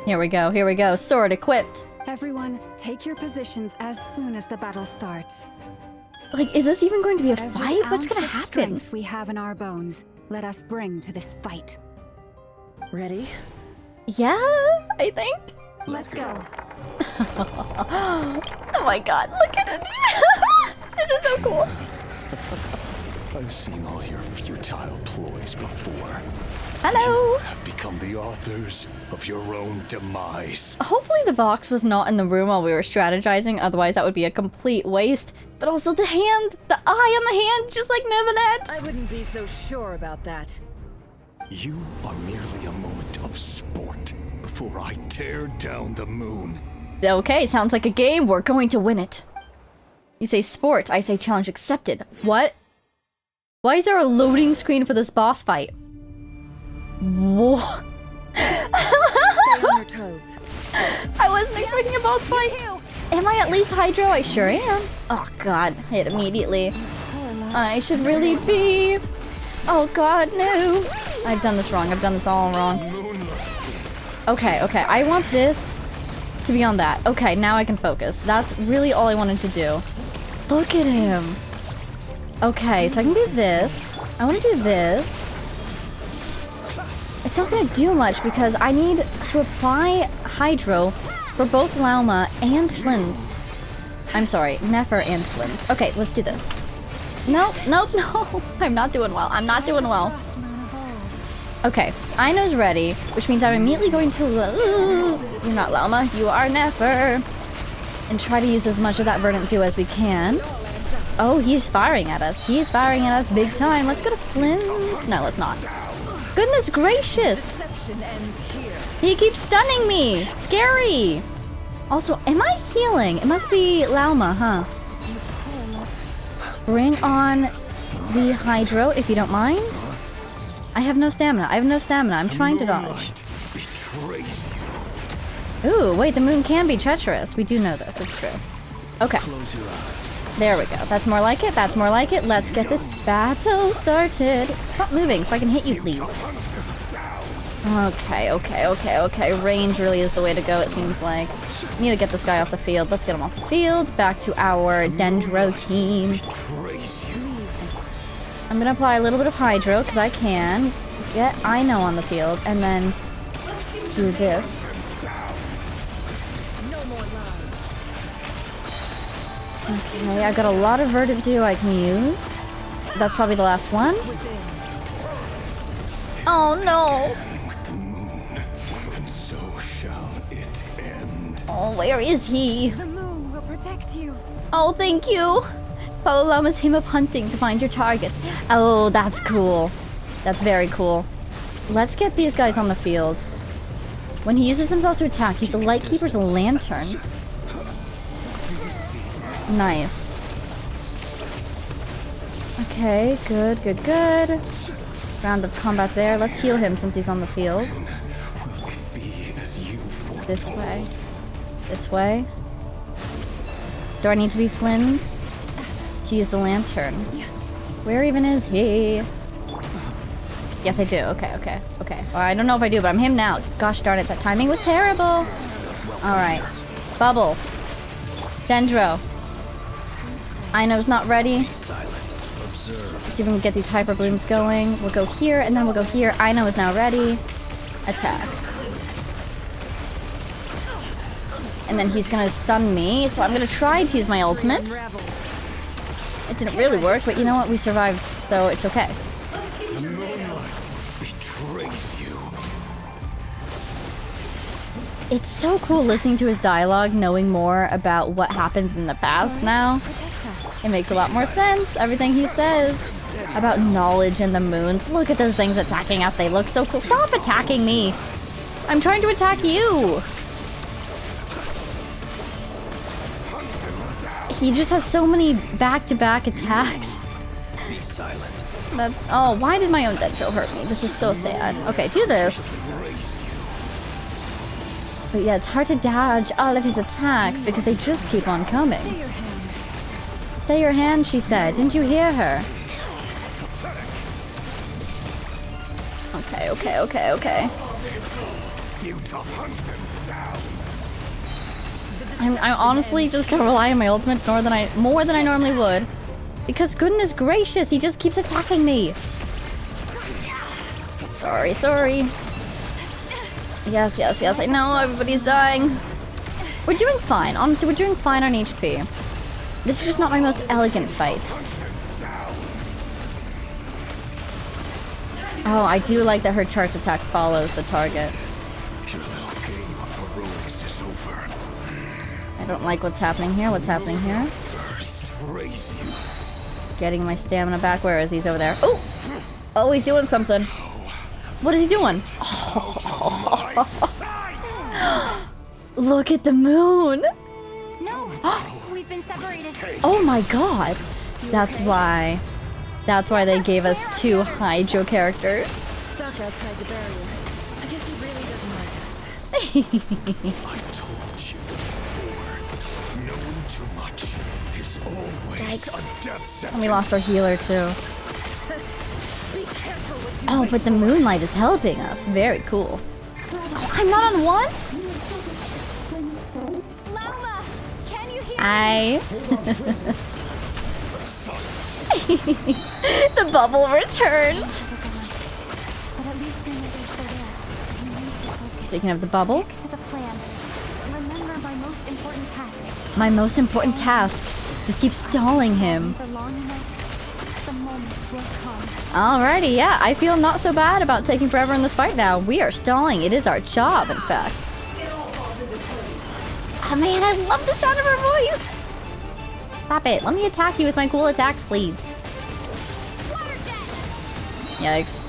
Here we go, here we go. Sword equipped. Everyone, take your positions as soon as the battle starts. Like, is this even going to be a Every fight? What's ounce gonna of happen? strength we have in our bones, let us bring to this fight. Ready? Yeah, I think. Let's go. Oh my god, look at it. This is so cool. I've seen all your futile ploys before. Hello. You have become the authors of your own demise. Hopefully the box was not in the room while we were strategizing, otherwise that would be a complete waste. But also the hand, the eye on the hand, just like Nevenet. I wouldn't be so sure about that. You are merely a moment of sport before I tear down the moon. Okay, sounds like a game. We're going to win it. You say sport, I say challenge accepted. What? Why is there a loading screen for this boss fight? Whoa. Stay on your toes. I wasn't expecting a boss fight. Am I at least Hydro? I sure am. Oh god, hit immediately. I should really be. Oh god, no. I've done this wrong. I've done this all wrong. Okay, okay. I want this to be on that. Okay, now I can focus. That's really all I wanted to do. Look at him. Okay, so I can do this. I want to do this. It's not going to do much because I need to apply Hydro for both Lauma and Flint. I'm sorry, Nefer and Flint. Okay, let's do this. No, no, no. I'm not doing well. I'm not doing well. Okay, Ino's ready, which means I'm immediately going to... you're not Lauma, you are Nefer. And try to use as much of that Verdant Dew as we can. Oh, he's firing at us. He's firing at us big time. Let's go to Flint. No, let's not. Goodness gracious. He keeps stunning me. Scary. Also, am I healing? It must be Lauma, huh? Bring on the Hydro, if you don't mind. I have no stamina. I have no stamina. I'm trying to dodge. Ooh, wait, the moon can be treacherous. We do know this. It's true. Okay. There we go. That's more like it. That's more like it. Let's get this battle started. Stop moving so I can hit you, please. Okay, okay, okay, okay. Range really is the way to go, it seems like. Need to get this guy off the field. Let's get him off the field. Back to our Dendro team. I'm gonna apply a little bit of Hydro, because I can. Get Ino on the field, and then do this. Okay, I've got a lot of Verdant Dew I can use. That's probably the last one. Oh no! With the moon, and so shall it end. Oh, where is he? The moon will protect you. Oh, thank you! Follow Lauma's hymn of hunting to find your targets. Oh, that's cool. That's very cool. Let's get these guys on the field. When he uses himself to attack, use the Lightkeeper's lantern. Nice. Okay, good, good, good. Round of combat there. Let's heal him since he's on the field. This way. This way. Do I need to be Flynn's to use the lantern? Where even is he? Yes, I do. Okay, okay, okay. Or I don't know if I do, but I'm him now. Gosh darn it, that timing was terrible. Alright. Bubble. Dendro. Ino's not ready. see if we can get these hyper blooms going. We'll go here, and then we'll go here. Aino is now ready. Attack. And then he's gonna stun me, so I'm gonna try to use my ultimate. It didn't really work, but you know what? We survived, so it's okay. It's so cool listening to his dialogue, knowing more about what happened in the past now. It makes a lot more sense, everything he says about knowledge and the moons. Look at those things attacking us, they look so cool. Stop attacking me! I'm trying to attack you! He just has so many back-to-back attacks. Be silent. Oh, why did my own dendro hurt me? This is so sad. Okay, do this. But yeah, it's hard to dodge all of his attacks because they just keep on coming. Stay your hand, she said. Didn't you hear her? Okay. I'm honestly just gonna rely on my ultimates more than I normally would. Because goodness gracious, he just keeps attacking me. Sorry. Yes, I know, everybody's dying. We're doing fine, honestly, we're doing fine on HP. This is just not my most elegant fight. Oh, I do like that her charge attack follows the target. Your little game of heroics is over. I don't like what's happening here. First, raise you. Getting my stamina back. Where is he? He's over there. Oh, he's doing something. What is he doing? Look at the moon. No, we've been separated. Oh my god. That's why they gave us 2 Hydro characters. Stuck outside the barrier. I guess he really doesn't like us. I told you before. Knowing too much is always a death sentence. And we lost our healer too. Oh, but the moonlight is helping us. Very cool. Oh, I'm not on 1? Larua, can you hear I... The bubble returned. But at least I know they're still there. You need to focus. Speaking of the bubble. Stick to the plan. Remember my most important task. My most important task. Just keep stalling him. For long enough, the moment will come. Alrighty, yeah, I feel not so bad about taking forever in this fight now. We are stalling. It is our job, in fact. Oh man, I love the sound of her voice. Stop it. Let me attack you with my cool attacks, please. Yikes.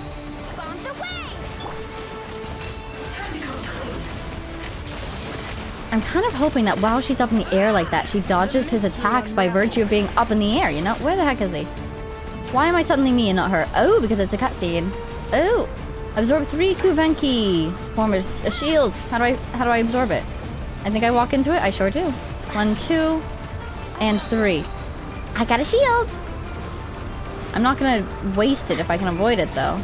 I'm kind of hoping that while she's up in the air like that, she dodges his attacks by virtue of being up in the air, you know? Where the heck is he? Why am I suddenly me and not her? Oh, because it's a cutscene. Oh! Absorb 3 Kuvenki. Form a shield. How do I absorb it? I think I walk into it. I sure do. 1, 2, and 3. I got a shield! I'm not gonna waste it if I can avoid it, though.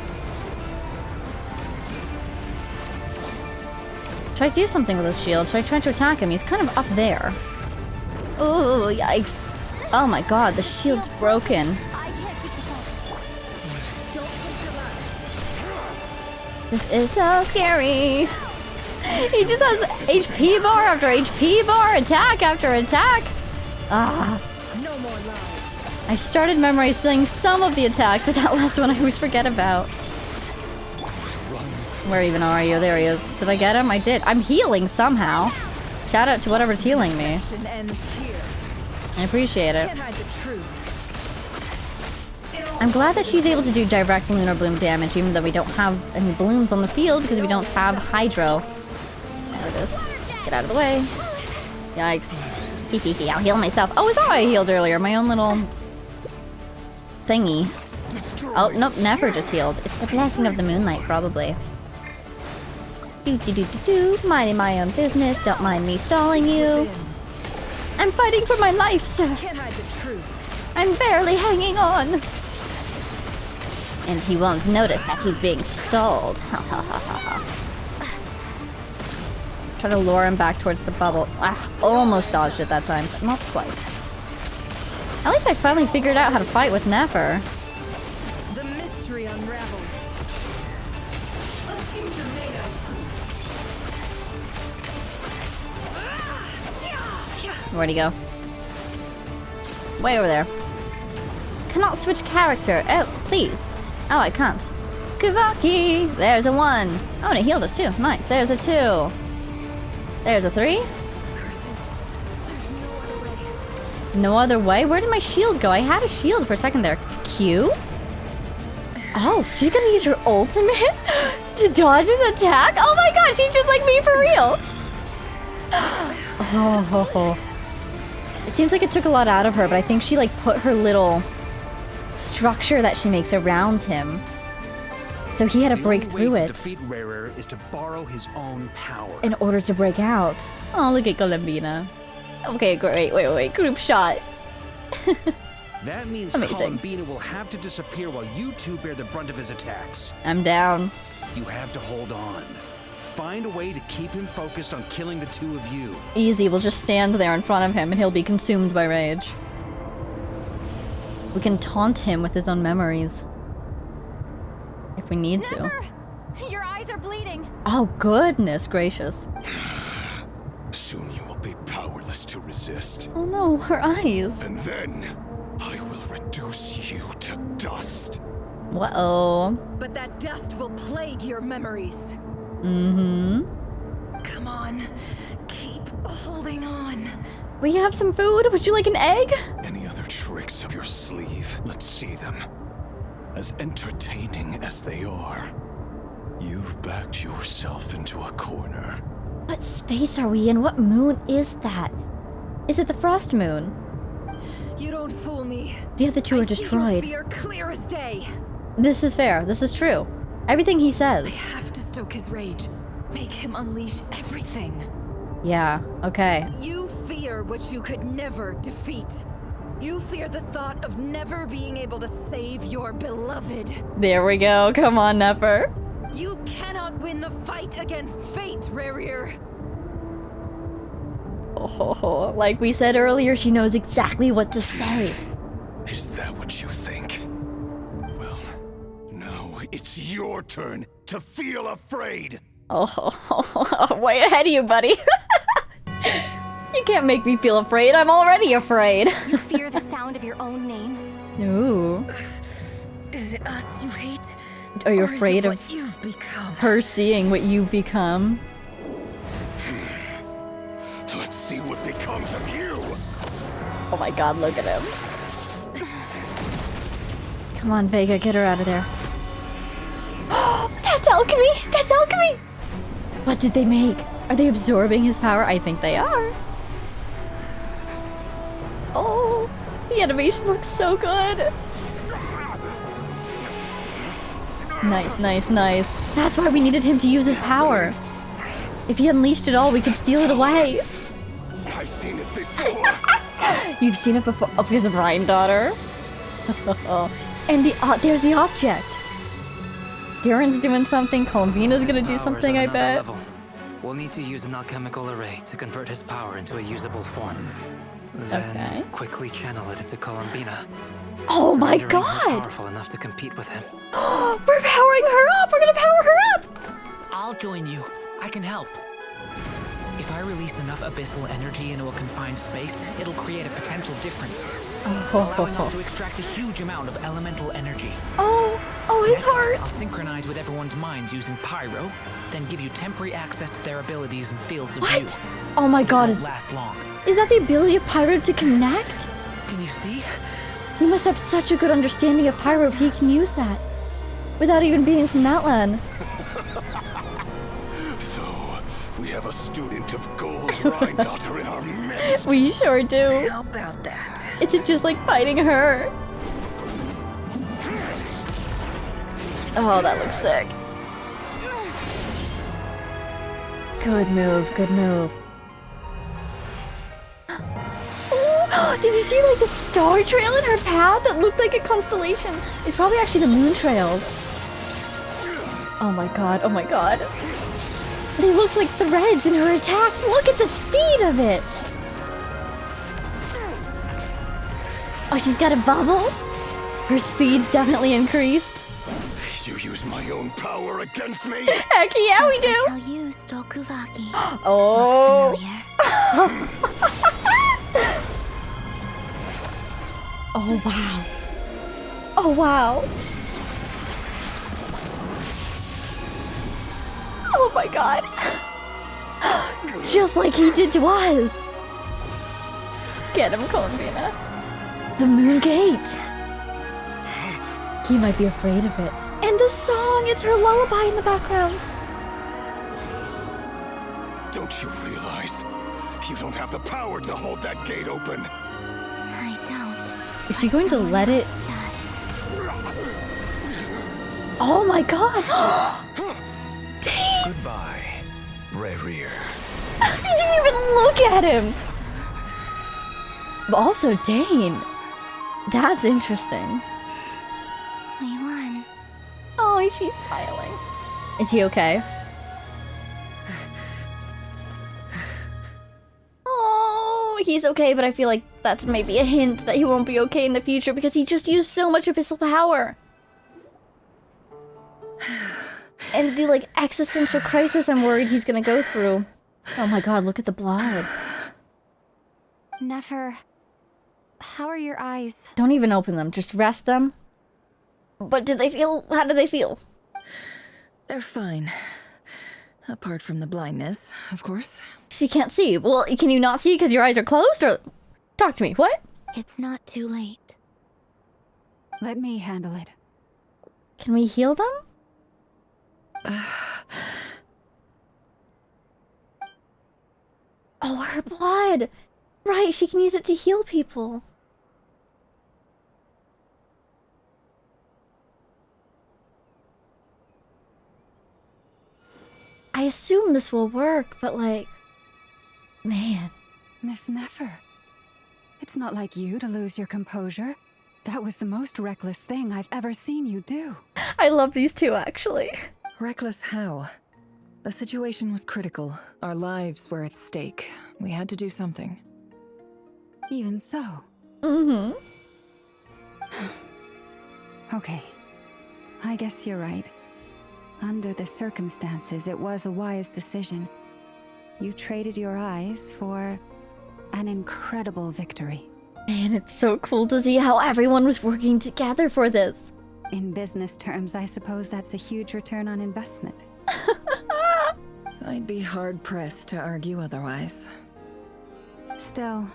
Should I do something with his shield? Should I try to attack him? He's kind of up there. Oh, yikes. Oh my god, the shield's broken. This is so scary. He just has HP bar after HP bar, attack after attack. Ah. No more lies. I started memorizing some of the attacks, but that last one I always forget about. Where even are you? There he is. Did I get him? I did. I'm healing somehow. Shout out to whatever's healing me. I appreciate it. I'm glad that she's able to do direct lunar bloom damage, even though we don't have any blooms on the field because we don't have hydro. There it is. Get out of the way. Yikes. Hehehe, I'll heal myself. Oh, I thought I healed earlier. My own little thingy. Oh, nope, never just healed. It's the blessing of the moonlight, probably. Do. Minding my own business. Don't mind me stalling you. I'm fighting for my life, sir. I'm barely hanging on. And he won't notice that he's being stalled. Try to lure him back towards the bubble. Ah, almost dodged it that time, but not quite. At least I finally figured out how to fight with Nefer. mystery unravels. Let's see what you're made of. Where'd he go? Way over there. Cannot switch character. Oh, please. Oh, I can't. Kuvaki! There's a 1. Oh, and it healed us too. Nice. There's a 2. There's a 3. No other way? Where did my shield go? I had a shield for a second there. Q? Oh, she's gonna use her ultimate to dodge his attack? Oh my god, she's just like me for real! Oh. It seems like it took a lot out of her, but I think she like put her little structure that she makes around him. So he had to break through it. To defeat Rerir is to borrow his own power. In order to break out. Oh, look at Columbina. Okay, great. Wait. Group shot. That means Amazing. Columbina will have to disappear while you two bear the brunt of his attacks. I'm down. You have to hold on. Find a way to keep him focused on killing the two of you. Easy, we'll just stand there in front of him and he'll be consumed by rage. We can taunt him with his own memories. If we need to. Your eyes are bleeding. Oh, goodness gracious. Soon you will be powerless to resist. Oh no, her eyes. And then I will reduce you to dust. Uh-oh. But that dust will plague your memories. Mm-hmm. Come on. Keep holding on. We have some food. Would you like an egg? Any other tricks up your sleeve? Let's see them. As entertaining as they are, you've backed yourself into a corner. What space are we in? What moon is that? Is it the Frost Moon? You don't fool me. The other two are destroyed. See your fear clear as day. This is fair. This is true. Everything he says. I have to stoke his rage. Make him unleash everything. Yeah, okay. You fear what you could never defeat. You fear the thought of never being able to save your beloved. There we go. Come on, Nefer. You cannot win the fight against fate, Rerir. Oh, like we said earlier, she knows exactly what to say. Is that what you think? Well, now it's your turn to feel afraid. Oh, way ahead of you, buddy. You can't make me feel afraid. I'm already afraid. You fear the sound of your own name? Ooh. Is it us you hate? Are you or afraid is it of what you've become? her seeing what you've become? Let's see what becomes of you. Oh my god, look at him. Come on, Vega, get her out of there. That's alchemy! That's alchemy! What did they make? Are they absorbing his power? I think they are. Oh, the animation looks so good. Nice, nice, nice. That's why we needed him to use his power. If he unleashed it all, we could steal it away. I've seen it before. You've seen it before? Oh, because of Ryan, daughter. And there's the object. Durin's doing something. Columbina's gonna do something, I bet. Level. We'll need to use an alchemical array to convert his power into a usable form. Then quickly channel it into Columbina. Oh my rendering her god! Powerful enough to compete with him. We're powering her up! We're gonna power her up! I'll join you. I can help. If I release enough abyssal energy into a confined space, it'll create a potential difference, allowing us to extract a huge amount of elemental energy. Oh, his heart! I'll synchronize with everyone's minds using pyro, then give you temporary access to their abilities and fields of view. Oh my god, It won't last long. Is that the ability of Pyro to connect? Can you see? He must have such a good understanding of Pyro if he can use that. Without even being from that land. So, we have a student of Gold's Rhine-daughter in our midst. We sure do. How about that? It's just like fighting her. Oh, that looks sick. Good move, good move. Oh, did you see like the star trail in her path that looked like a constellation? It's probably actually the moon trail. Oh my god, oh my god. They look like threads in her attacks. Look at the speed of it. Oh, she's got a bubble? Her speed's definitely increased. You use my own power against me? Heck yeah, we do! How you stole Kuvaki. Oh. Looks familiar. Oh, wow. Oh, wow. Oh my god. Just like he did to us. Get him, Columbina. The Moon Gate. He might be afraid of it. And the song, it's her lullaby in the background. Don't you realize? You don't have the power to hold that gate open. I don't. Is she going to let it? Oh my god! Dang! Goodbye, Rerir. I didn't even look at him! But also, Dane. That's interesting. We won. Oh, she's smiling. Is he okay? Oh, he's okay, but I feel like that's maybe a hint that he won't be okay in the future because he just used so much abyssal power. And the, like, existential crisis I'm worried he's gonna go through. Oh my god, look at the blood. Nefer, how are your eyes? Don't even open them, just rest them. But did they feel... how did they feel? They're fine. Apart from the blindness, of course. She can't see. Well, can you not see because your eyes are closed? Or... talk to me, what? It's not too late. Let me handle it. Can we heal them? Oh, her blood! Right, she can use it to heal people. I assume this will work, but like... man. Miss Nefer, it's not like you to lose your composure. That was the most reckless thing I've ever seen you do. I love these two, actually. Reckless how? The situation was critical. Our lives were at stake. We had to do something. Even so. Mm-hmm. Okay. I guess you're right. Under the circumstances, it was a wise decision. You traded your eyes for an incredible victory. Man, it's so cool to see how everyone was working together for this. In business terms, I suppose that's a huge return on investment. I'd be hard-pressed to argue otherwise. Still,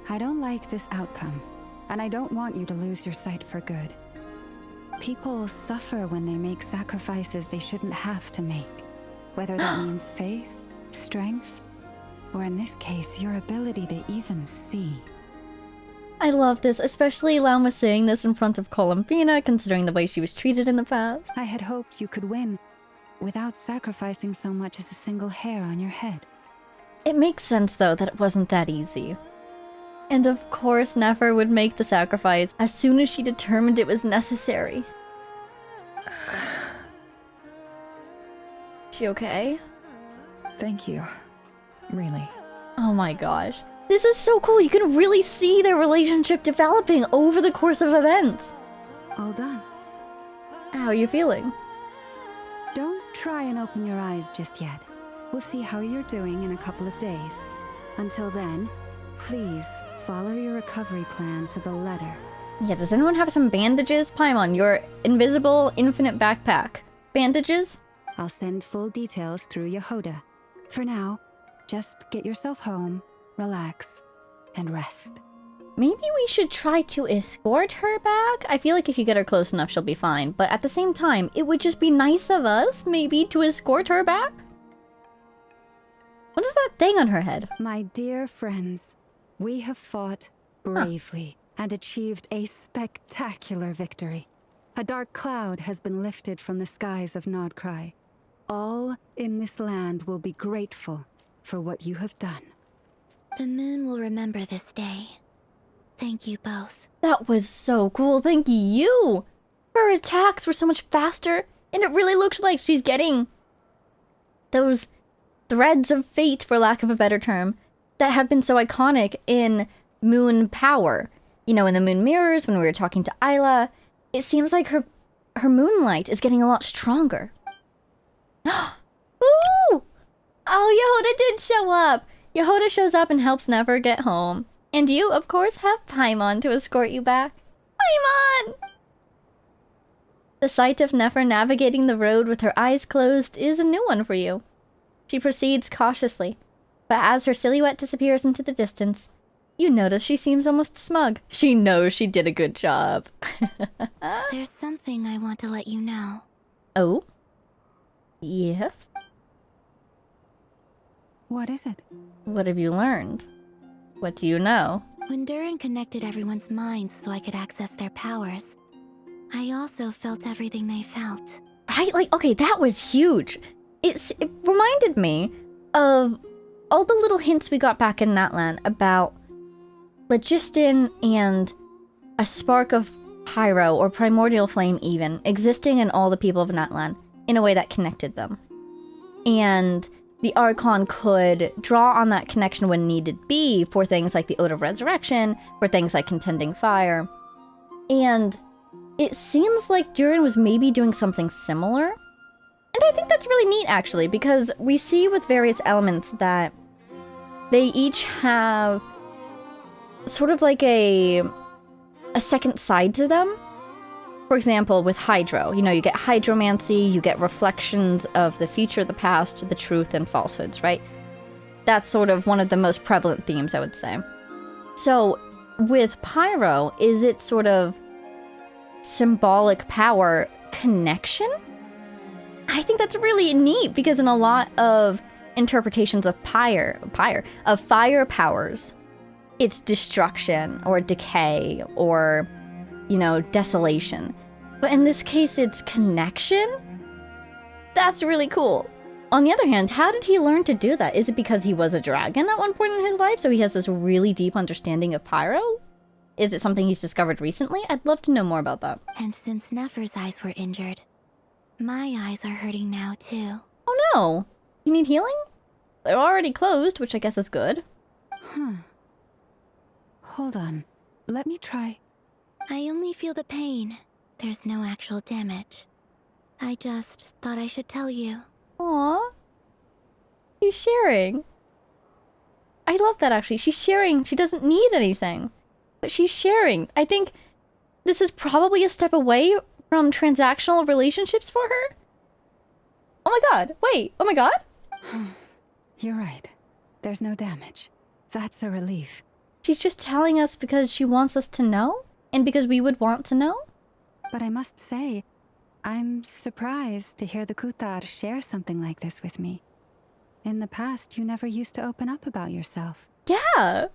I don't like this outcome, and I don't want you to lose your sight for good. People suffer when they make sacrifices they shouldn't have to make, whether that means faith, strength, or in this case, your ability to even see. I love this, especially Lam was saying this in front of Columbina, considering the way she was treated in the past. I had hoped you could win without sacrificing so much as a single hair on your head. It makes sense, though, that it wasn't that easy. And of course, Nefer would make the sacrifice as soon as she determined it was necessary. She okay? Thank you. Really. Oh my gosh. This is so cool. You can really see their relationship developing over the course of events. All done. How are you feeling? Don't try and open your eyes just yet. We'll see how you're doing in a couple of days. Until then, please follow your recovery plan to the letter. Yeah, does anyone have some bandages? Paimon, your invisible infinite backpack. Bandages? I'll send full details through Yehoda. For now, just get yourself home, relax, and rest. Maybe we should try to escort her back? I feel like if you get her close enough, she'll be fine. But at the same time, it would just be nice of us, maybe, to escort her back? What is that thing on her head? My dear friends, we have fought bravely and achieved a spectacular victory. A dark cloud has been lifted from the skies of Nodcry. All in this land will be grateful for what you have done. The moon will remember this day. Thank you both. That was so cool, thank you! Her attacks were so much faster, and it really looks like she's getting those threads of fate, for lack of a better term, that have been so iconic in Moon Power. You know, in the Moon Mirrors, when we were talking to Isla, it seems like her her moonlight is getting a lot stronger. Ooh! Oh, Yehoda did show up! Yehoda shows up and helps Nefer get home. And you, of course, have Paimon to escort you back. Paimon! The sight of Nefer navigating the road with her eyes closed is a new one for you. She proceeds cautiously, but as her silhouette disappears into the distance, you notice she seems almost smug. She knows she did a good job. There's something I want to let you know. Oh? Yes? What is it? What have you learned? What do you know? When Durin connected everyone's minds so I could access their powers, I also felt everything they felt. Right? Like, okay, that was huge. It reminded me of all the little hints we got back in Natlan about Logistin and a spark of pyro or primordial flame even existing in all the people of Natlan in a way that connected them. And the Archon could draw on that connection when needed be for things like the Ode of Resurrection, for things like Contending Fire. And it seems like Durin was maybe doing something similar. And I think that's really neat, actually, because we see with various elements that they each have sort of like a second side to them. For example, with Hydro, you know, you get hydromancy, you get reflections of the future, the past, the truth, and falsehoods, right? That's sort of one of the most prevalent themes, I would say. So, with Pyro, is it sort of symbolic power connection? I think that's really neat, because in a lot of interpretations of fire powers, it's destruction, or decay, or, you know, desolation. But in this case, it's connection? That's really cool. On the other hand, how did he learn to do that? Is it because he was a dragon at one point in his life, so he has this really deep understanding of pyro? Is it something he's discovered recently? I'd love to know more about that. And since Nefer's eyes were injured, my eyes are hurting now too. Oh no! You need healing? They're already closed, which I guess is good. Huh. Hold on. Let me try. I only feel the pain. There's no actual damage. I just thought I should tell you. Aww. She's sharing. I love that, actually. She's sharing. She doesn't need anything. But she's sharing. I think this is probably a step away from transactional relationships for her. Oh my god. Wait. Oh my god? You're right. There's no damage. That's a relief. She's just telling us because she wants us to know? And because we would want to know? But I must say, I'm surprised to hear the Kutar share something like this with me. In the past, you never used to open up about yourself. Yeah!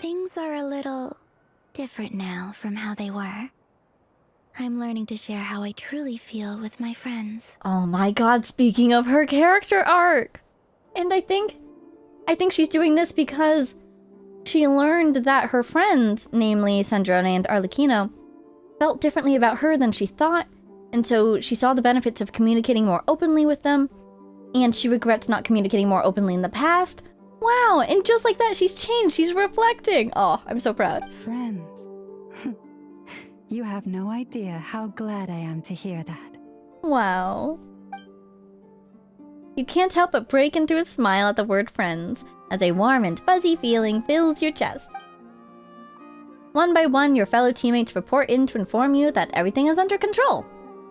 Things are a little different now from how they were. I'm learning to share how I truly feel with my friends. Oh my god, speaking of her character arc! And I think she's doing this because she learned that her friends, namely Sandrone and Arlecchino, felt differently about her than she thought, and so she saw the benefits of communicating more openly with them, and she regrets not communicating more openly in the past. Wow, and just like that, she's changed, she's reflecting! Oh, I'm so proud. Friends. You have no idea how glad I am to hear that. Wow. You can't help but break into a smile at the word friends, as a warm and fuzzy feeling fills your chest. One by one, your fellow teammates report in to inform you that everything is under control.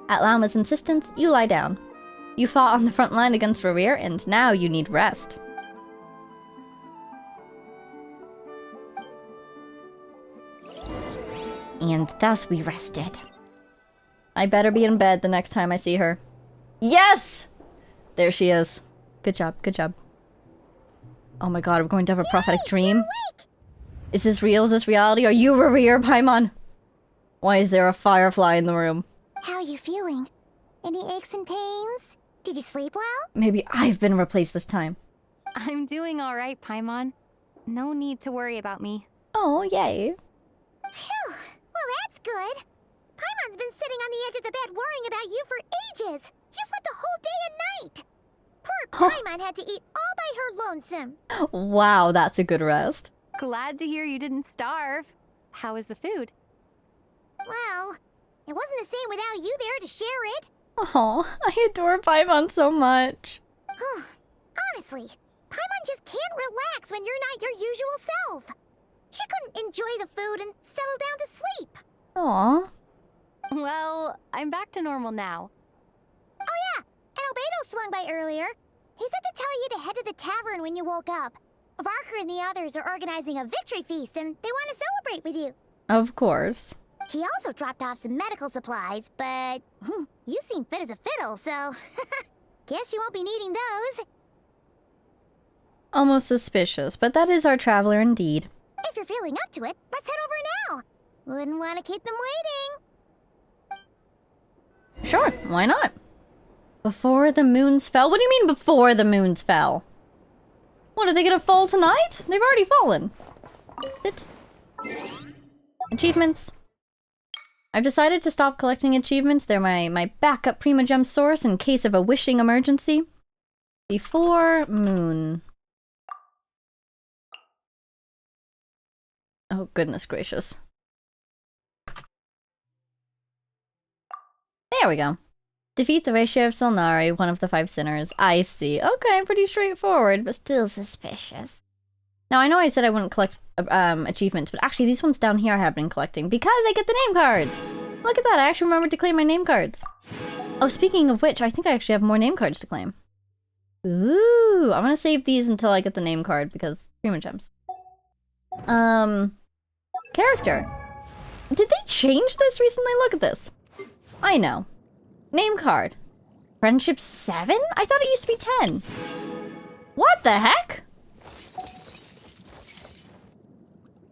At Lauma's insistence, you lie down. You fought on the front line against Rerir, and now you need rest. And thus we rested. I better be in bed the next time I see her. Yes! There she is. Good job, good job. Oh my god, we're going to have a prophetic dream? Is this real? Is this reality? Are you Rerir, Paimon? Why is there a firefly in the room? How are you feeling? Any aches and pains? Did you sleep well? Maybe I've been replaced this time. I'm doing alright, Paimon. No need to worry about me. Oh, yay. Phew! Well, that's good. Paimon's been sitting on the edge of the bed worrying about you for ages. You slept a whole day and night. Poor Paimon had to eat all by her lonesome. Wow, that's a good rest. Glad to hear you didn't starve. How is the food? Well, it wasn't the same without you there to share it. Oh, I adore Paimon so much. Honestly, Paimon just can't relax when you're not your usual self. She couldn't enjoy the food and settle down to sleep. Aw. Well, I'm back to normal now. Oh yeah, and Albedo swung by earlier. He said to tell you to head to the tavern when you woke up. Varker and the others are organizing a victory feast and they want to celebrate with you. Of course. He also dropped off some medical supplies, but you seem fit as a fiddle, so guess you won't be needing those. Almost suspicious, but that is our traveler indeed. If you're feeling up to it, let's head over now. Wouldn't want to keep them waiting. Sure, why not? Before the moons fell? What do you mean before the moons fell? What, are they gonna fall tonight? They've already fallen. It. Achievements. I've decided to stop collecting achievements. They're my backup Primogem source in case of a wishing emergency. Before moon. Oh, goodness gracious. There we go. Defeat the ratio of Solnari, one of the 5 sinners. I see. Okay, pretty straightforward, but still suspicious. Now, I know I said I wouldn't collect achievements, but actually these ones down here I have been collecting because I get the name cards! Look at that, I actually remembered to claim my name cards. Oh, speaking of which, I think I actually have more name cards to claim. Ooh, I'm gonna save these until I get the name card because Primogems. Character. Did they change this recently? Look at this. I know. Name card. Friendship 7? I thought it used to be 10. What the heck?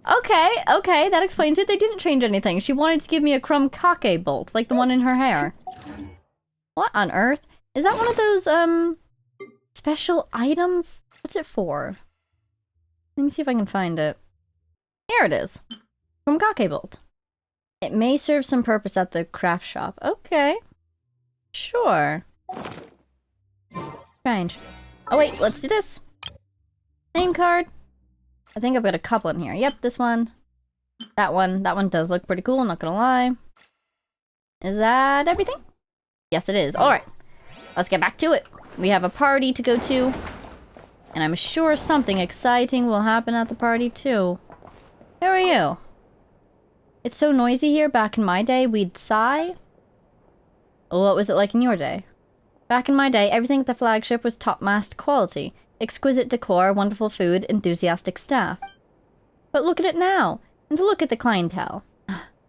Okay, that explains it. They didn't change anything. She wanted to give me a crumb kake bolt, like the one in her hair. What on earth? Is that one of those, special items? What's it for? Let me see if I can find it. Here it is. Crumb kake bolt. It may serve some purpose at the craft shop. Okay. Sure. Strange. Oh wait, let's do this. Name card. I think I've got a couple in here. Yep, this one. That one. That one does look pretty cool, not gonna lie. Is that everything? Yes, it is. Alright. Let's get back to it. We have a party to go to. And I'm sure something exciting will happen at the party too. Who are you? It's so noisy here. Back in my day, we'd sigh. What was it like in your day? Back in my day, everything at the flagship was top-mast quality. Exquisite decor, wonderful food, enthusiastic staff. But look at it now. And look at the clientele.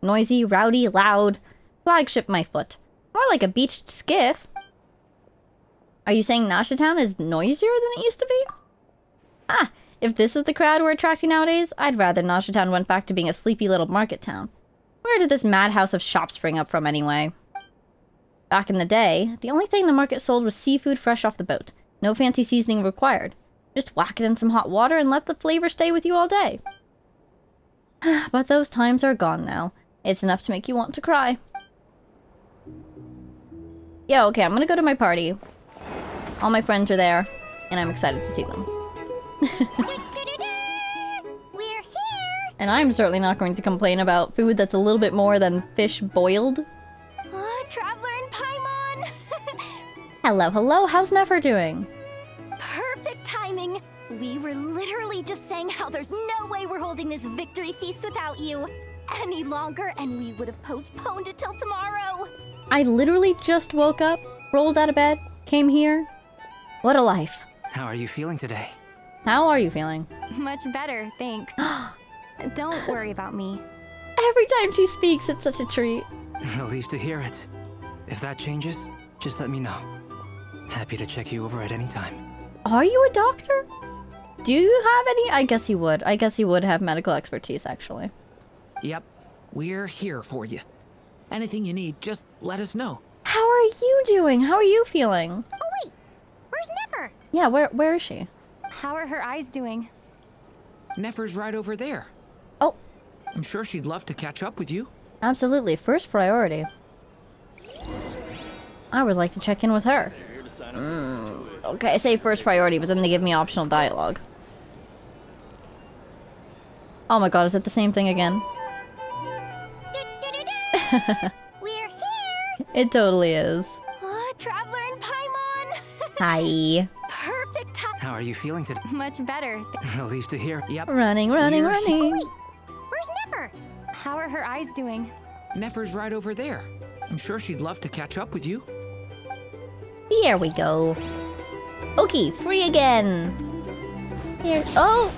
Noisy, rowdy, loud. Flagship my foot. More like a beached skiff. Are you saying Nasha Town is noisier than it used to be? Ah, if this is the crowd we're attracting nowadays, I'd rather Nasha Town went back to being a sleepy little market town. Where did this madhouse of shops spring up from anyway? Back in the day, the only thing the market sold was seafood fresh off the boat. No fancy seasoning required. Just whack it in some hot water and let the flavor stay with you all day. But those times are gone now. It's enough to make you want to cry. Yeah, okay, I'm gonna go to my party. All my friends are there, and I'm excited to see them. We're here! And I'm certainly not going to complain about food that's a little bit more than fish boiled. Traveler and Paimon! Hello, hello, how's Nefer doing? Perfect timing! We were literally just saying how there's no way we're holding this victory feast without you any longer, and we would have postponed it till tomorrow. I literally just woke up, rolled out of bed, came here. What a life. How are you feeling today? How are you feeling? Much better, thanks. Don't worry about me. Every time she speaks, it's such a treat. Relieved to hear it. If that changes, just let me know. Happy to check you over at any time. Are you a doctor? Do you have any? I guess he would. I guess he would have medical expertise, actually. Yep, we're here for you. Anything you need, just let us know. How are you doing? How are you feeling? Oh wait, where's Nefer? Yeah, where is she? How are her eyes doing? Nefer's right over there. Oh. I'm sure she'd love to catch up with you. Absolutely, first priority. I would like to check in with her. Okay, I say first priority, but then they give me optional dialogue. Oh my god, is it the same thing again? We're here! It totally is. Traveler and Paimon! Hi. Perfect time. How are you feeling today? Much better. Relieved to hear. Yep. Running. Wait, where's Nefer? How are her eyes doing? Nefer's right over there. I'm sure she'd love to catch up with you. Here we go. Okay, free again. Here. Oh!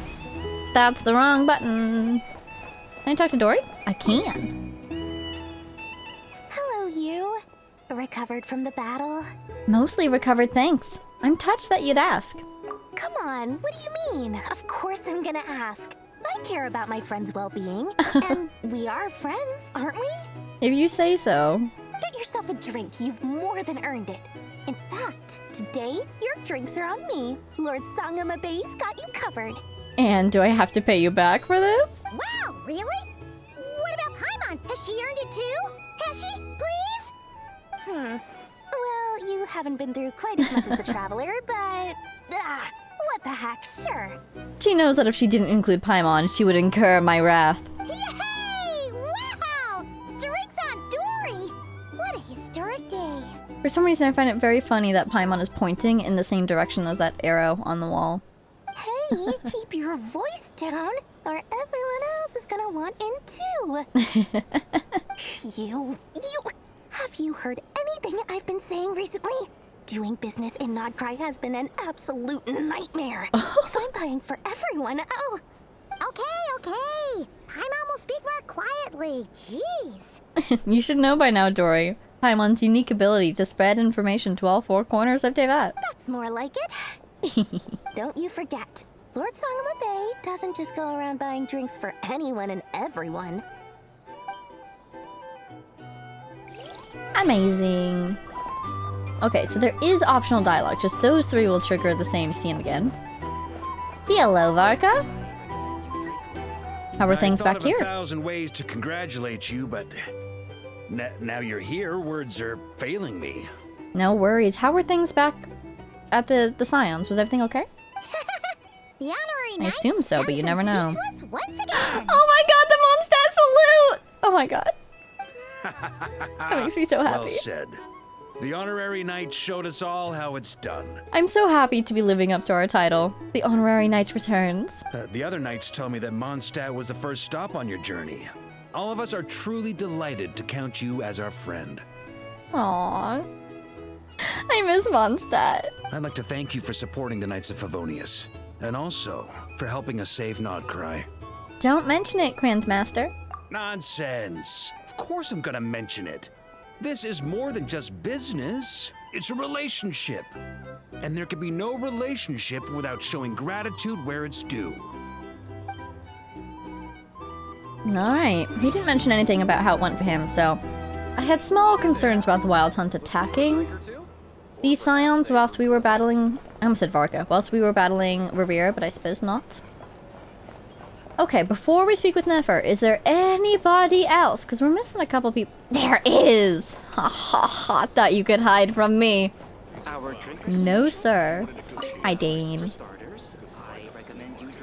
That's the wrong button. Can I talk to Dory? I can. Hello, you. Recovered from the battle? Mostly recovered, thanks. I'm touched that you'd ask. Come on, what do you mean? Of course I'm gonna ask. I care about my friend's well-being. And we are friends, aren't we? If you say so. Get yourself a drink. You've more than earned it. In fact, today, your drinks are on me. Lord Sangama Base got you covered. And do I have to pay you back for this? Wow, really? What about Paimon? Has she earned it too? Has she? Please? Well, you haven't been through quite as much as the Traveler, but... what the heck, sure. She knows that if she didn't include Paimon, she would incur my wrath. Yay! Wow! Drinks on Dory! What a historic day. For some reason, I find it very funny that Paimon is pointing in the same direction as that arrow on the wall. Hey, keep your voice down, or everyone else is gonna want in too. You... Have you heard anything I've been saying recently? Doing business in Nodcry has been an absolute nightmare. If I'm buying for everyone, oh... Okay. Paimon will speak more quietly. Jeez. You should know by now, Dory. Paimon's unique ability to spread information to all four corners of Tevat. That's more like it. Don't you forget, Lord Sangama Bay doesn't just go around buying drinks for anyone and everyone. Amazing. Okay, so there is optional dialogue. Just those three will trigger the same scene again. Hello, Varka. How are things back here? I thought of 1,000 ways to congratulate you, but now you're here, words are failing me. No worries. How were things back at the Scions? Was everything okay? The honorary I assume so, but you never know. Once again. Oh my god, the Mondstadt salute! Oh my god. That makes me so happy. Well said. The honorary knight showed us all how it's done. I'm so happy to be living up to our title. The honorary knight returns. The other knights tell me that Mondstadt was the first stop on your journey. All of us are truly delighted to count you as our friend. Aww. I miss Mondstadt. I'd like to thank you for supporting the Knights of Favonius, and also for helping us save Nodcry. Don't mention it, Grandmaster. Nonsense. Of course I'm gonna mention it. This is more than just business. It's a relationship. And there can be no relationship without showing gratitude where it's due. Alright, he didn't mention anything about how it went for him, so... I had small concerns about the Wild Hunt attacking the Scions whilst we were battling... I almost said Varka. Whilst we were battling Rerir, but I suppose not. Okay, before we speak with Nefer, is there anybody else? Because we're missing a couple people. There is! Ha ha ha, thought you could hide from me. No, sir. Hi, Dane.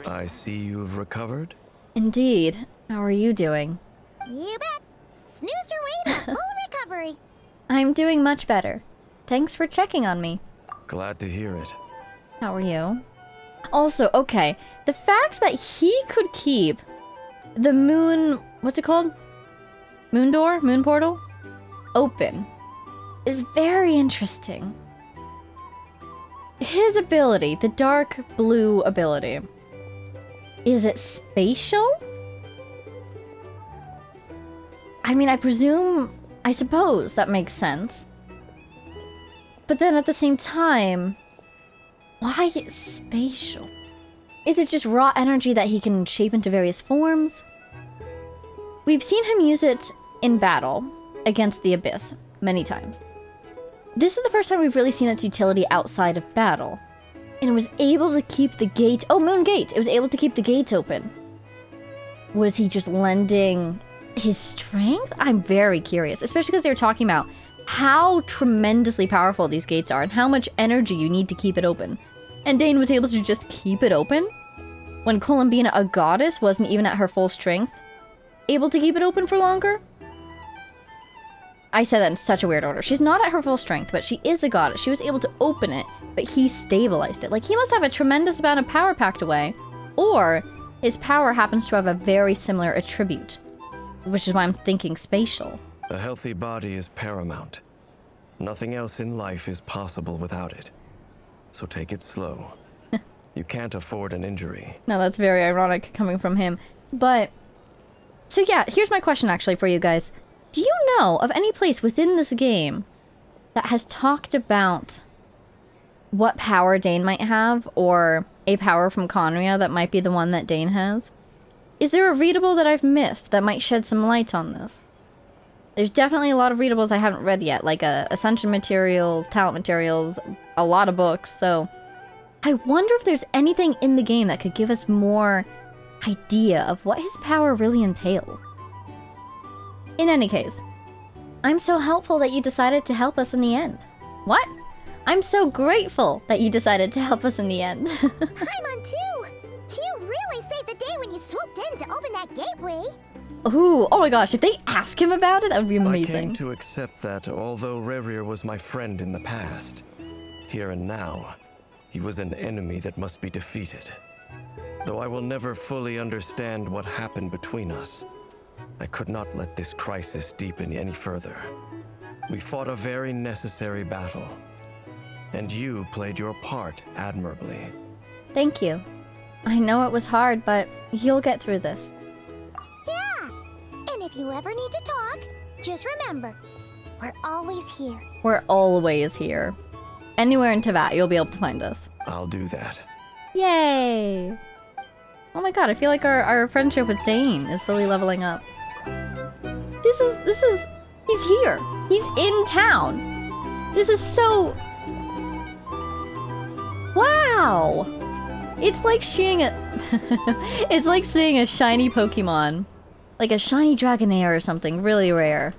I see you've recovered. Indeed. How are you doing? You bet. Snooze your way to full recovery. I'm doing much better. Thanks for checking on me. Glad to hear it. How are you? Also, okay, the fact that he could keep the moon... What's it called? Moon door? Moon portal? Open is very interesting. His ability, the dark blue ability, is it spatial? I mean, I suppose that makes sense. But then at the same time, why spatial? Is it just raw energy that he can shape into various forms? We've seen him use it in battle against the Abyss many times. This is the first time we've really seen its utility outside of battle. And it was able to keep the gate... Oh, Moon Gate! It was able to keep the gate open. Was he just lending his strength? I'm very curious, especially because they were talking about how tremendously powerful these gates are and how much energy you need to keep it open. And Dane was able to just keep it open? When Columbina, a goddess, wasn't even at her full strength? Able to keep it open for longer? I said that in such a weird order. She's not at her full strength, but she is a goddess. She was able to open it, but he stabilized it. Like, he must have a tremendous amount of power packed away. Or his power happens to have a very similar attribute, which is why I'm thinking spatial. A healthy body is paramount. Nothing else in life is possible without it. So take it slow. You can't afford an injury. No, that's very ironic coming from him. But, so yeah, here's my question actually for you guys. Do you know of any place within this game that has talked about what power Dane might have, or a power from Conria that might be the one that Dane has? Is there a readable that I've missed that might shed some light on this? There's definitely a lot of readables I haven't read yet, like Ascension materials, talent materials, a lot of books, so I wonder if there's anything in the game that could give us more idea of what his power really entails. In any case, I'm so helpful that you decided to help us in the end. What? I'm so grateful that you decided to help us in the end. Paimon too! You really saved the day when you swooped in to open that gateway. Ooh, oh my gosh, if they ask him about it, that would be I amazing. came to accept that although Rerir was my friend in the past, here and now, he was an enemy that must be defeated. Though I will never fully understand what happened between us, I could not let this crisis deepen any further. We fought a very necessary battle, and you played your part admirably. Thank you. I know it was hard, but you'll get through this. Yeah! And if you ever need to talk, just remember, we're always here. We're always here. Anywhere in Teyvat, you'll be able to find us. I'll do that. Yay! Oh my god, I feel like our friendship with Dane is slowly leveling up. He's here. He's in town. This is so... Wow! It's like seeing a... it's like seeing a shiny Pokemon. Like a shiny Dragonair or something really rare.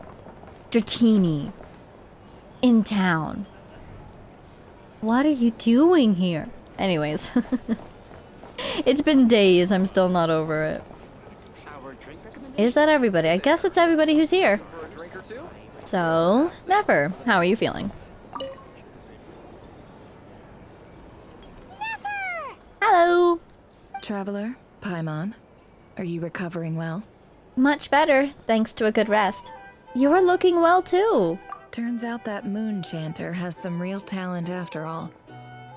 Dratini. In town. What are you doing here? Anyways. It's been days, I'm still not over it. Is that everybody? I guess it's everybody who's here. So, Never, how are you feeling? Never! Hello! Traveler, Paimon, are you recovering well? Much better, thanks to a good rest. You're looking well too. Turns out that moon chanter has some real talent after all.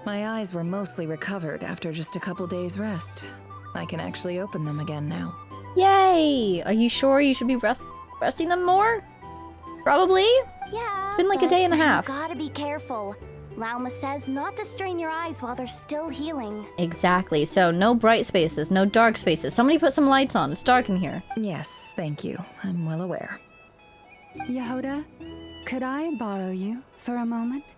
My eyes were mostly recovered after just a couple days rest. I can actually open them again now. Yay! Are you sure you should be resting them more? Probably? Yeah, it's been like a day and a half. You gotta be careful. Lauma says not to strain your eyes while they're still healing. Exactly, so no bright spaces, no dark spaces. Somebody put some lights on, it's dark in here. Yes, thank you. I'm well aware. Yehoda, could I borrow you for a moment?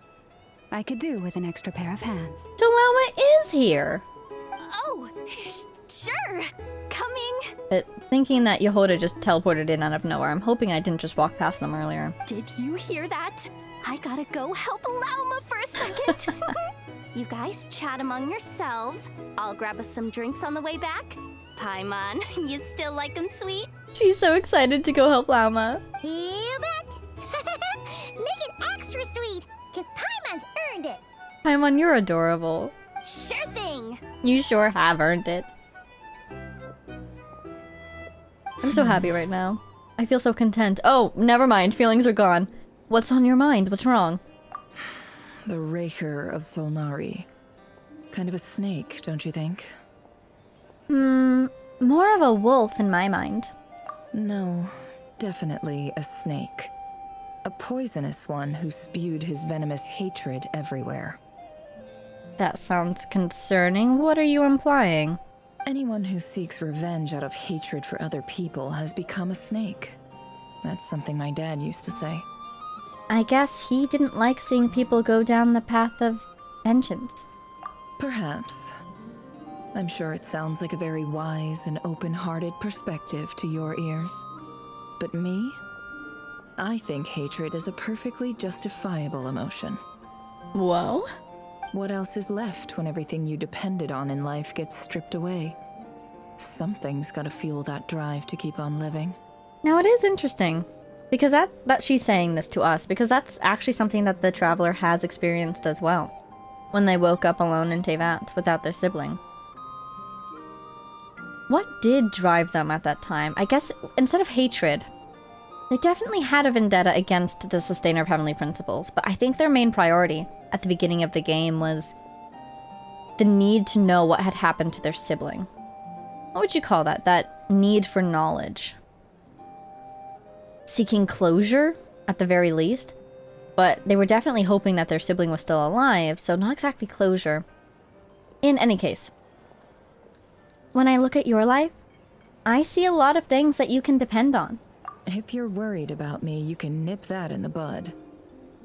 I could do with an extra pair of hands. So Lauma is here! Oh, sure. Coming. But thinking that Yehoda just teleported in out of nowhere, I'm hoping I didn't just walk past them earlier. Did you hear that? I gotta go help Lauma for a second. You guys chat among yourselves. I'll grab us some drinks on the way back. Paimon, you still like them sweet? She's so excited to go help Lauma. You bet. Make it extra sweet, because Paimon's earned it. Paimon, you're adorable. Sure thing. You sure have earned it. I'm so happy right now. I feel so content. Oh, never mind. Feelings are gone. What's on your mind? What's wrong? The Rerir of Solnari. Kind of a snake, don't you think? More of a wolf in my mind. No, definitely a snake. A poisonous one who spewed his venomous hatred everywhere. That sounds concerning. What are you implying? Anyone who seeks revenge out of hatred for other people has become a snake. That's something my dad used to say. I guess he didn't like seeing people go down the path of vengeance. Perhaps. I'm sure it sounds like a very wise and open-hearted perspective to your ears. But me? I think hatred is a perfectly justifiable emotion. Whoa. What else is left when everything you depended on in life gets stripped away? Something's gotta fuel that drive to keep on living. Now it is interesting. Because that she's saying this to us, because that's actually something that the Traveler has experienced as well. When they woke up alone in Tevat without their sibling. What did drive them at that time? I guess instead of hatred, they definitely had a vendetta against the Sustainer of Heavenly Principles, but I think their main priority at the beginning of the game was the need to know what had happened to their sibling. What would you call that? That need for knowledge. Seeking closure, at the very least. But they were definitely hoping that their sibling was still alive, so not exactly closure. In any case, when I look at your life, I see a lot of things that you can depend on. If you're worried about me, you can nip that in the bud.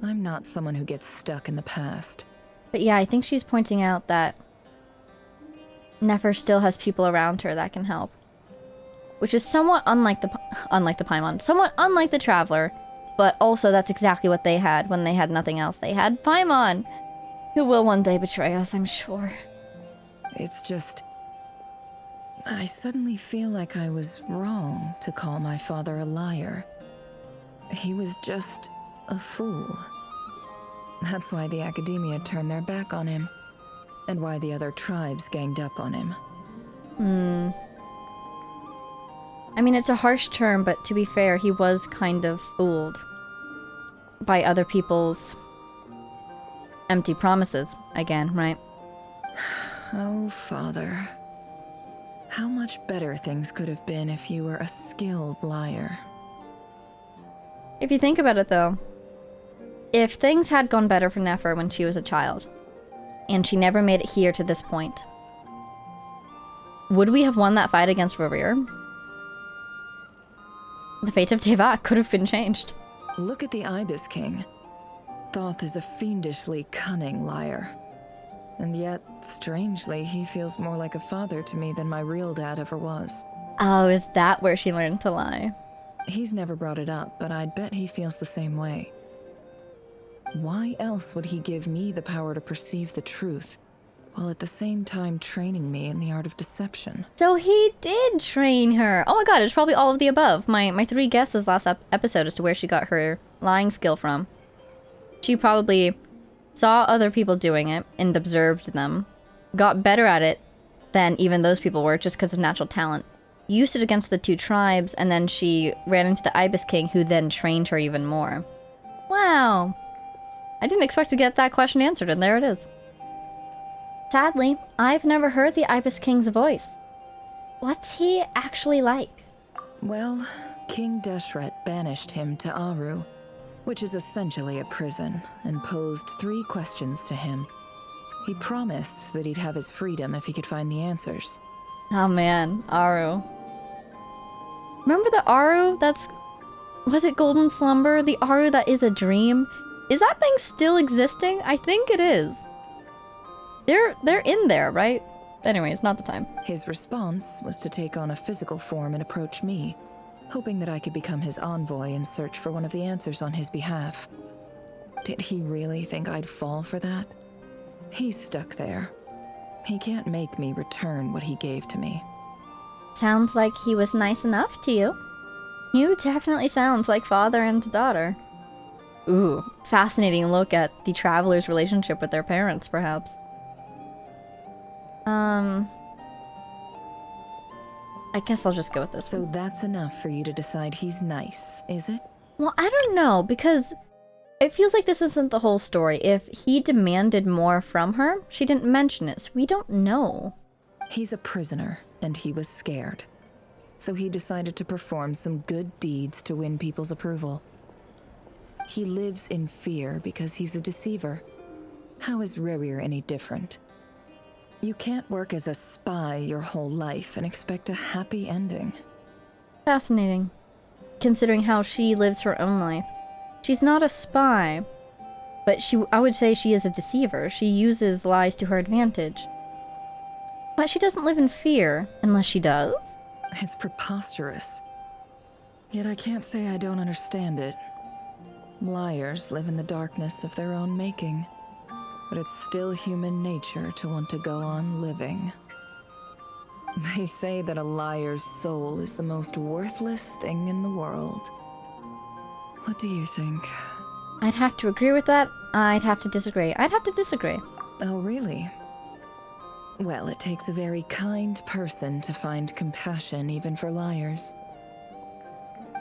I'm not someone who gets stuck in the past. But yeah, I think she's pointing out that Nefer still has people around her that can help. Which is somewhat unlike the Paimon. Somewhat unlike the Traveler. But also, that's exactly what they had when they had nothing else. They had Paimon, who will one day betray us, I'm sure. It's just... I suddenly feel like I was wrong to call my father a liar. He was just a fool. That's why the Academia turned their back on him, and why the other tribes ganged up on him. I mean, it's a harsh term, but to be fair, he was kind of fooled by other people's empty promises again, right? Oh, Father. How much better things could have been if you were a skilled liar. If you think about it, though, if things had gone better for Nefer when she was a child, and she never made it here to this point, would we have won that fight against Rerir? The fate of Tevat could have been changed. Look at the Ibis King. Thoth is a fiendishly cunning liar. And yet, strangely, he feels more like a father to me than my real dad ever was. Oh, is that where she learned to lie? He's never brought it up, but I'd bet he feels the same way. Why else would he give me the power to perceive the truth, while at the same time training me in the art of deception? So he did train her. Oh my god, it's probably all of the above. My three guesses last episode as to where she got her lying skill from. She probably saw other people doing it and observed them, got better at it than even those people were just because of natural talent, used it against the two tribes, and then she ran into the Ibis King, who then trained her even more. Wow. I didn't expect to get that question answered, and there it is. Sadly, I've never heard the Ibis King's voice. What's he actually like? Well, King Deshret banished him to Aru, which is essentially a prison, and posed 3 questions to him. He promised that he'd have his freedom if he could find the answers. Oh man, Aru. Remember the Aru that's... Was it Golden Slumber? The Aru that is a dream? Is that thing still existing? I think it is. They're in there, right? Anyways, not the time. His response was to take on a physical form and approach me, hoping that I could become his envoy and search for one of the answers on his behalf. Did he really think I'd fall for that? He's stuck there. He can't make me return what he gave to me. Sounds like he was nice enough to you. You definitely sounds like father and daughter. Ooh, fascinating look at the traveler's relationship with their parents, perhaps. I guess I'll just go with this. So that's enough for you to decide he's nice, is it? Well, I don't know, because it feels like this isn't the whole story. If he demanded more from her, she didn't mention it, so we don't know. He's a prisoner, and he was scared. So he decided to perform some good deeds to win people's approval. He lives in fear because he's a deceiver. How is Rerir any different? You can't work as a spy your whole life and expect a happy ending. Fascinating. Considering how she lives her own life. She's not a spy, but I would say she is a deceiver. She uses lies to her advantage. But she doesn't live in fear, unless she does? It's preposterous. Yet I can't say I don't understand it. Liars live in the darkness of their own making. But it's still human nature to want to go on living. They say that a liar's soul is the most worthless thing in the world. What do you think? I'd have to agree with that. I'd have to disagree. I'd have to disagree. Oh, really? Well, it takes a very kind person to find compassion even for liars.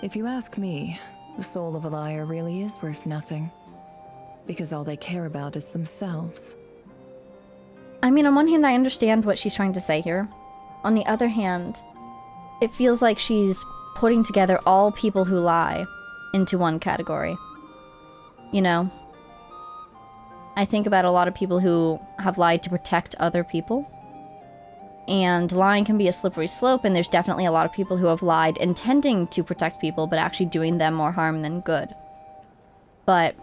If you ask me, the soul of a liar really is worth nothing. Because all they care about is themselves. I mean, on one hand, I understand what she's trying to say here. On the other hand, it feels like she's putting together all people who lie into one category. You know? I think about a lot of people who have lied to protect other people. And lying can be a slippery slope, and there's definitely a lot of people who have lied intending to protect people, but actually doing them more harm than good. But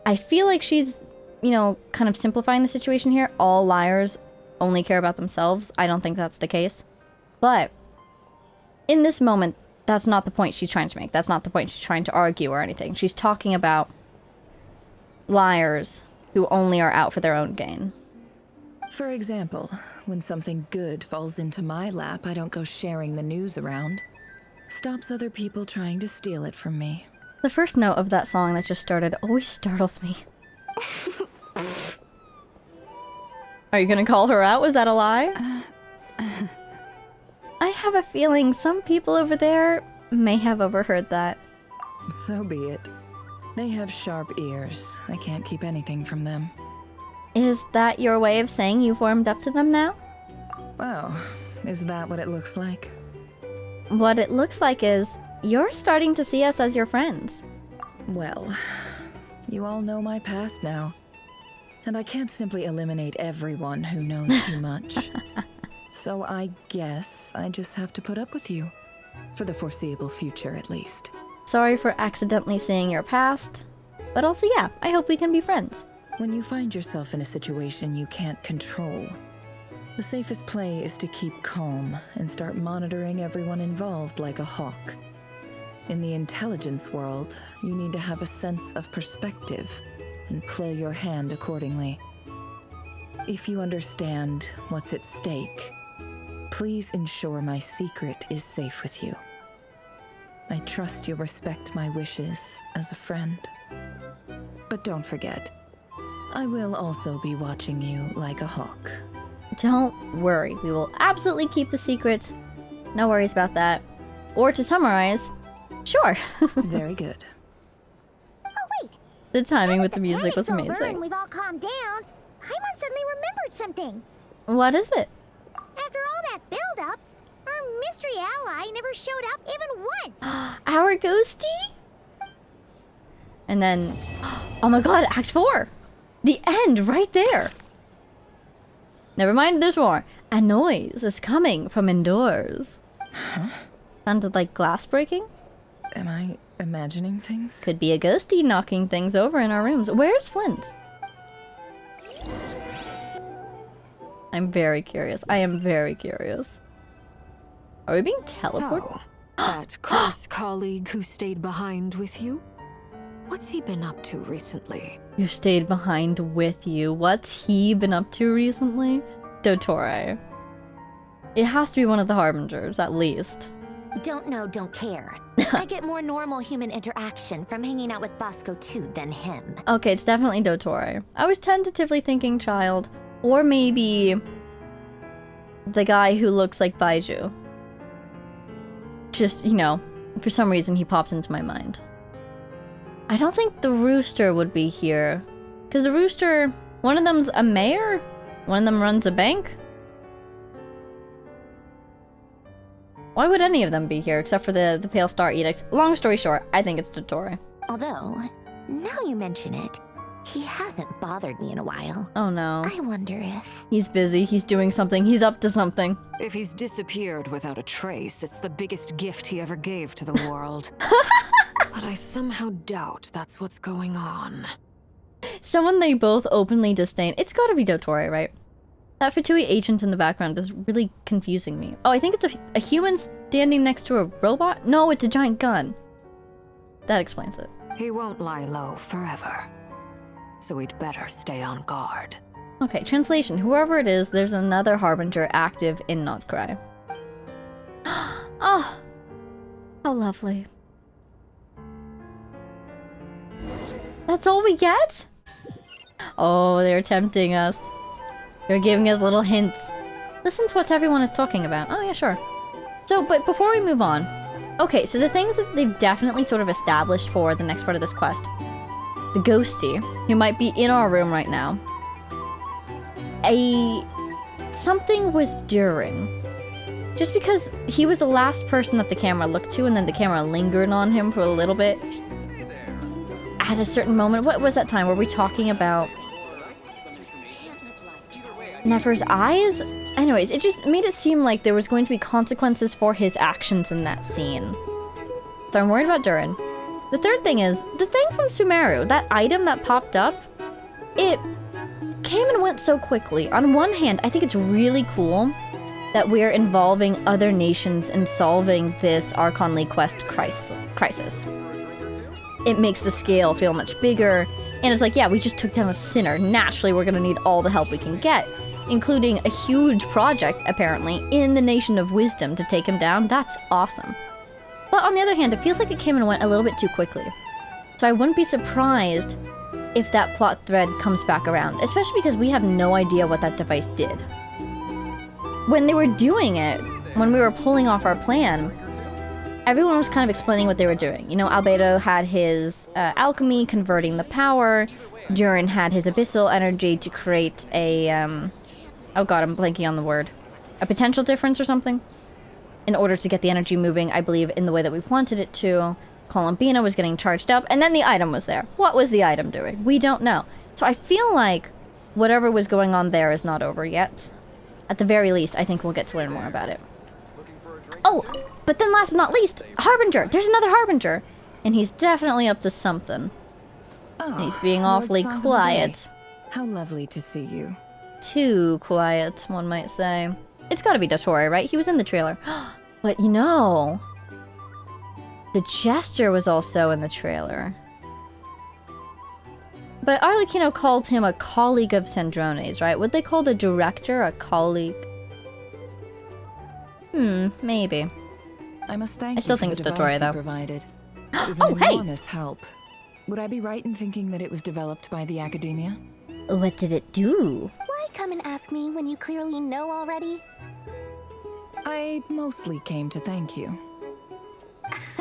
I feel like she's, you know, kind of simplifying the situation here. All liars only care about themselves. I don't think that's the case. But in this moment, that's not the point she's trying to make. That's not the point she's trying to argue or anything. She's talking about liars who only are out for their own gain. For example, when something good falls into my lap, I don't go sharing the news around. Stops other people trying to steal it from me. The first note of that song that just started always startles me. Are you gonna call her out? Was that a lie? I have a feeling some people over there may have overheard that. So be it. They have sharp ears. I can't keep anything from them. Is that your way of saying you've warmed up to them now? Oh, is that what it looks like? What it looks like is you're starting to see us as your friends. Well, you all know my past now. And I can't simply eliminate everyone who knows too much. So I guess I just have to put up with you. For the foreseeable future, at least. Sorry for accidentally seeing your past. But also, yeah, I hope we can be friends. When you find yourself in a situation you can't control, the safest play is to keep calm and start monitoring everyone involved like a hawk. In the intelligence world, you need to have a sense of perspective and play your hand accordingly. If you understand what's at stake, please ensure my secret is safe with you. I trust you'll respect my wishes as a friend. But don't forget, I will also be watching you like a hawk. Don't worry, we will absolutely keep the secret. No worries about that. Or to summarize, sure. Very good. Oh wait! The timing with the music was Over and amazing. we've all calmed down. Paimon suddenly remembered something. What is it? After all that build-up, our mystery ally never showed up even once. Our ghostie? And then, oh my god, Act 4! The end, right there! Never mind, there's more. A noise is coming from indoors. Huh? Sounded like glass breaking? Am I imagining things? Could be a ghostie knocking things over in our rooms. Where's Flint? I'm very curious. I am very curious. Are we being teleported? So, that close colleague who stayed behind with you? What's he been up to recently? You stayed behind with you. What's he been up to recently? Dottore. It has to be one of the Harbingers, at least. Don't know, don't care. I get more normal human interaction from hanging out with Bosco too than him. Okay, it's definitely Dottore. I was tentatively thinking child, or maybe the guy who looks like Baiju. Just, you know, for some reason he popped into my mind. I don't think the rooster would be here. Because the rooster, one of them's a mayor? One of them runs a bank? Why would any of them be here except for the Pale Star Edicts? Long story short, I think it's Dottore. Although, now you mention it, he hasn't bothered me in a while. Oh no. I wonder if... He's busy, he's doing something, he's up to something. If he's disappeared without a trace, it's the biggest gift he ever gave to the world. But I somehow doubt that's what's going on. Someone they both openly disdain. It's gotta be Dottore, right? That Fatui agent in the background is really confusing me. Oh, I think it's a human standing next to a robot? No, it's a giant gun. That explains it. He won't lie low forever. So we'd better stay on guard. Okay, translation. Whoever it is, there's another Harbinger active in Notcry. Oh, how lovely. That's all we get? Oh, they're tempting us. They're giving us little hints. Listen to what everyone is talking about. Oh, yeah, sure. So, but before we move on... Okay, so the things that they've definitely sort of established for the next part of this quest. The ghosty, who might be in our room right now. Something with Durin. Just because he was the last person that the camera looked to, and then the camera lingered on him for a little bit. At a certain moment, what was that time? Were we talking about Nefer's eyes? Anyways, it just made it seem like there was going to be consequences for his actions in that scene. So I'm worried about Durin. The third thing is, the thing from Sumeru, that item that popped up, it came and went so quickly. On one hand, I think it's really cool that we're involving other nations in solving this Archon League quest crisis. It makes the scale feel much bigger, and it's like, yeah, we just took down a sinner. Naturally, we're gonna need all the help we can get, including a huge project, apparently, in the Nation of Wisdom to take him down. That's awesome. But on the other hand, it feels like it came and went a little bit too quickly. So I wouldn't be surprised if that plot thread comes back around, especially because we have no idea what that device did. When they were doing it, when we were pulling off our plan, everyone was kind of explaining what they were doing. You know, Albedo had his alchemy converting the power. Durin had his abyssal energy to create a, oh god, I'm blanking on the word. A potential difference or something? In order to get the energy moving, I believe, in the way that we wanted it to. Columbina was getting charged up, and then the item was there. What was the item doing? We don't know. So I feel like whatever was going on there is not over yet. At the very least, I think we'll get to learn more about it. Oh, but then last but not least, Harbinger! There's another Harbinger! And he's definitely up to something. Oh, he's being Lord awfully Sangha quiet. How lovely to see you. Too quiet, one might say. It's gotta be Dottore, right? He was in the trailer. But you know... the Jester was also in the trailer. But Arlecchino called him a colleague of Sandrone's, right? Would they call the director a colleague? Maybe. I must thank I still you think for it's the Dottore, device though. you provided. It was an enormous help. Would I be right in thinking that it was developed by the Academia? What did it do? Why come and ask me when you clearly know already? I mostly came to thank you.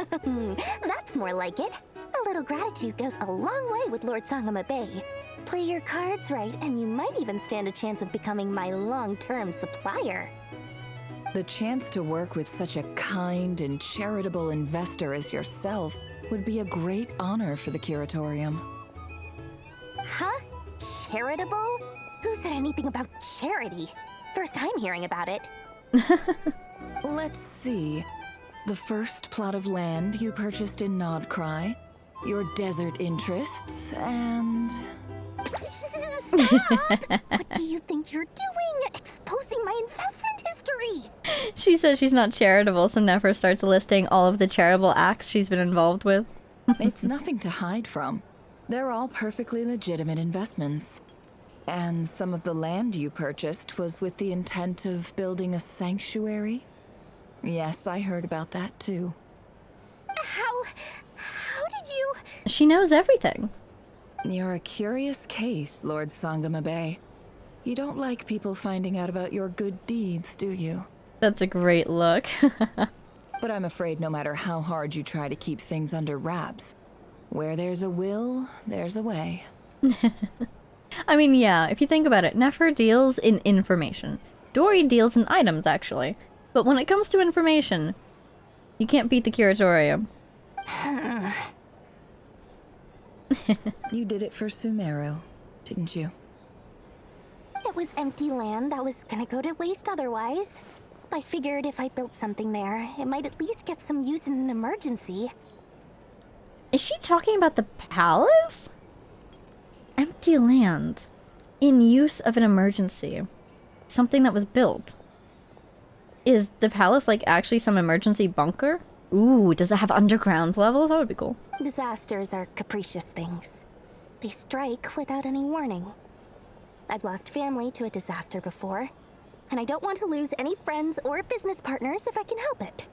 That's more like it. A little gratitude goes a long way with Lord Sangha Bay. Play your cards right, and you might even stand a chance of becoming my long-term supplier. The chance to work with such a kind and charitable investor as yourself would be a great honor for the Curatorium. Huh? Charitable? Who said anything about charity? First time hearing about it. Let's see. The first plot of land you purchased in Nodcry, your desert interests, and... Stop! What do you think you're doing? Exposing my investment history! She says she's not charitable, so Nefer starts listing all of the charitable acts she's been involved with. It's nothing to hide from. They're all perfectly legitimate investments. And some of the land you purchased was with the intent of building a sanctuary? Yes, I heard about that too. How did you... She knows everything. You're a curious case, Lord Sangamabe. You don't like people finding out about your good deeds, do you? That's a great look. But I'm afraid no matter how hard you try to keep things under wraps, where there's a will, there's a way. I mean, yeah, if you think about it, Nefer deals in information. Dory deals in items, actually. But when it comes to information, you can't beat the Curatorium. You did it for Sumeru, didn't you? It was empty land that was gonna go to waste otherwise. I figured if I built something there, it might at least get some use in an emergency. Is she talking about the palace? Empty land. In use of an emergency. Something that was built. Is the palace like actually some emergency bunker? Ooh, does it have underground levels? That would be cool. Disasters are capricious things. They strike without any warning. I've lost family to a disaster before, and I don't want to lose any friends or business partners if I can help it.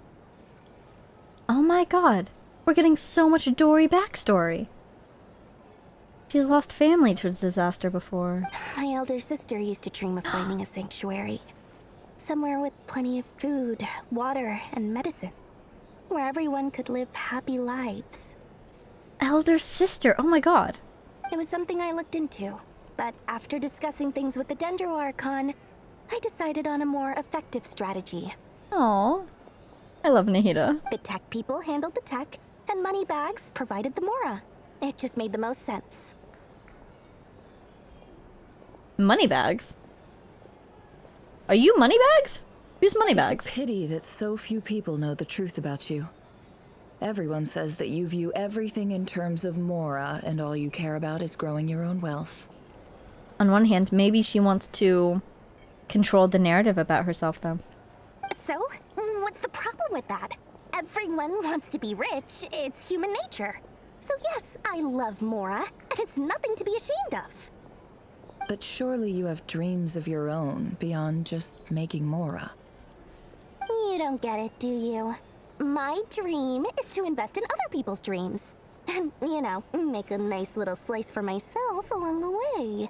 Oh my god. We're getting so much Dory backstory. She's lost family to a disaster before. My elder sister used to dream of finding a sanctuary. Somewhere with plenty of food, water, and medicine. Where everyone could live happy lives. Elder sister, oh my god. It was something I looked into. But after discussing things with the Dendro Archon, I decided on a more effective strategy. Aww. I love Nahida. The tech people handled the tech, and Moneybags provided the Mora. It just made the most sense. Moneybags? Are you Moneybags? Who's Moneybags? It's a pity that so few people know the truth about you. Everyone says that you view everything in terms of Mora, and all you care about is growing your own wealth. On one hand, maybe she wants to control the narrative about herself, though. So, what's the problem with that? Everyone wants to be rich. It's human nature. So yes, I love Mora, and it's nothing to be ashamed of. But surely you have dreams of your own beyond just making Mora. You don't get it, do you? My dream is to invest in other people's dreams. And, you know, make a nice little slice for myself along the way.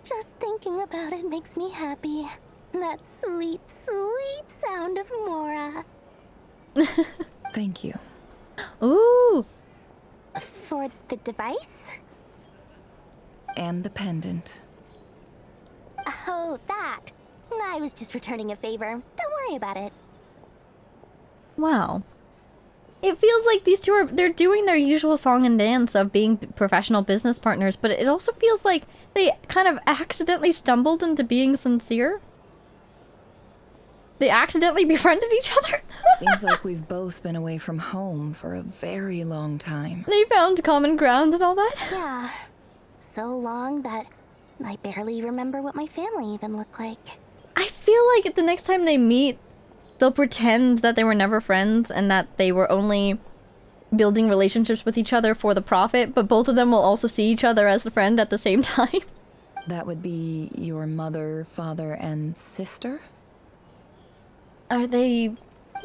Just thinking about it makes me happy. That sweet, sweet sound of Mora. Thank you. Ooh. For the device? And the pendant. Oh, that. I was just returning a favor. Don't worry about it. Wow. It feels like these two they're doing their usual song and dance of being professional business partners, but it also feels like they kind of accidentally stumbled into being sincere. They accidentally befriended each other. Seems like we've both been away from home for a very long time. They found common ground and all that? Yeah. So long that I barely remember what my family even looked like. I feel like the next time they meet, they'll pretend that they were never friends and that they were only building relationships with each other for the profit, but both of them will also see each other as a friend at the same time. That would be your mother, father, and sister? Are they...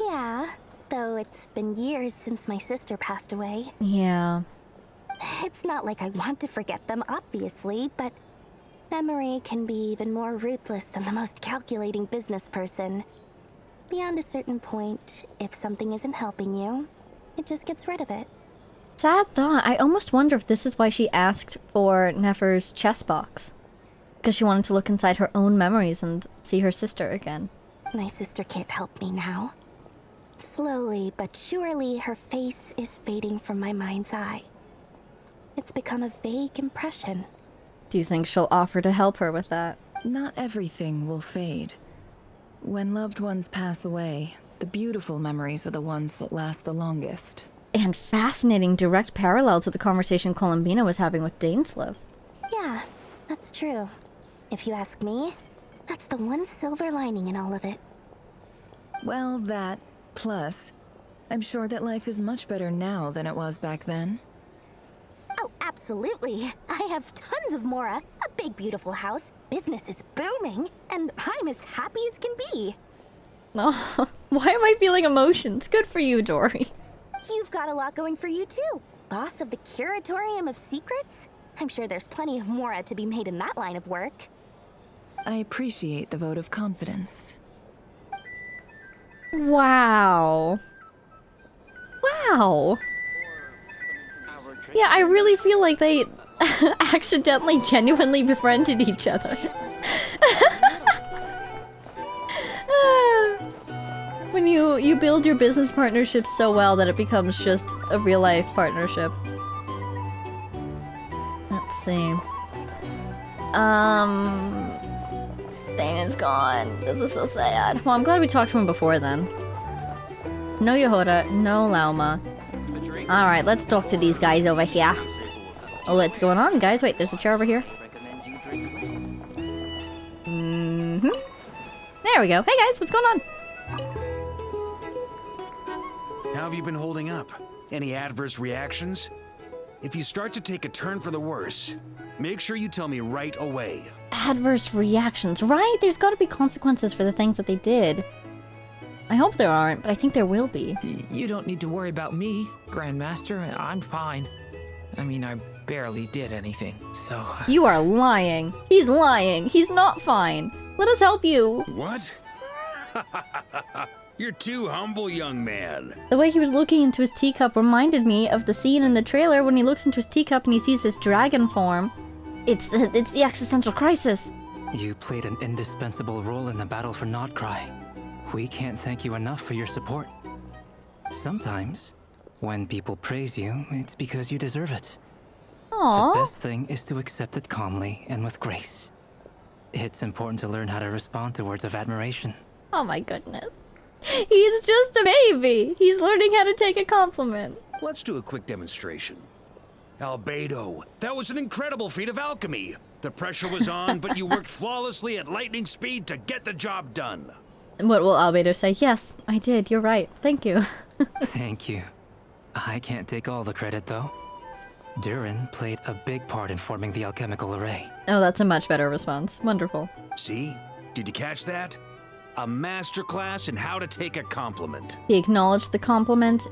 Yeah, though it's been years since my sister passed away. Yeah. It's not like I want to forget them, obviously, but memory can be even more ruthless than the most calculating business person. Beyond a certain point, if something isn't helping you, it just gets rid of it. Sad thought. I almost wonder if this is why she asked for Nefer's chess box. Because she wanted to look inside her own memories and see her sister again. My sister can't help me now. Slowly but surely, her face is fading from my mind's eye. It's become a vague impression. Do you think she'll offer to help her with that? Not everything will fade. When loved ones pass away, the beautiful memories are the ones that last the longest. And fascinating direct parallel to the conversation Columbina was having with Dainslev. Yeah, that's true. If you ask me, that's the one silver lining in all of it. Well, that, plus, I'm sure that life is much better now than it was back then. Oh, absolutely. I have tons of Mora, a big beautiful house, business is booming, and I'm as happy as can be. Oh, why am I feeling emotions? Good for you, Dory. You've got a lot going for you too. Boss of the Curatorium of Secrets? I'm sure there's plenty of Mora to be made in that line of work. I appreciate the vote of confidence. Wow. Wow. Yeah, I really feel like they accidentally, genuinely befriended each other. When you build your business partnership so well that it becomes just a real-life partnership. Let's see. Thane is gone. This is so sad. Well, I'm glad we talked to him before then. No Yehoda, no Lauma. Alright, let's talk to these guys over here. Oh, what's going on, guys? Wait, there's a chair over here. There we go. Hey guys, what's going on? How have you been holding up? Any adverse reactions? If you start to take a turn for the worse, make sure you tell me right away. Adverse reactions, right? There's gotta be consequences for the things that they did. I hope there aren't, but I think there will be. You don't need to worry about me, Grandmaster. I'm fine. I mean, I barely did anything, so... You are lying. He's lying. He's not fine. Let us help you. What? You're too humble, young man. The way he was looking into his teacup reminded me of the scene in the trailer when he looks into his teacup and he sees this dragon form. It's the existential crisis. You played an indispensable role in the battle for Notcry. We can't thank you enough for your support. Sometimes, when people praise you, it's because you deserve it. Aww. The best thing is to accept it calmly and with grace. It's important to learn how to respond to words of admiration. Oh my goodness. He's just a baby. He's learning how to take a compliment. Let's do a quick demonstration. Albedo, that was an incredible feat of alchemy. The pressure was on, but you worked flawlessly at lightning speed to get the job done. What will Albedo say? Yes, I did. You're right. Thank you. Thank you. I can't take all the credit, though. Durin played a big part in forming the alchemical array. Oh, that's a much better response. Wonderful. See? Did you catch that? A masterclass in how to take a compliment. He acknowledged the compliment,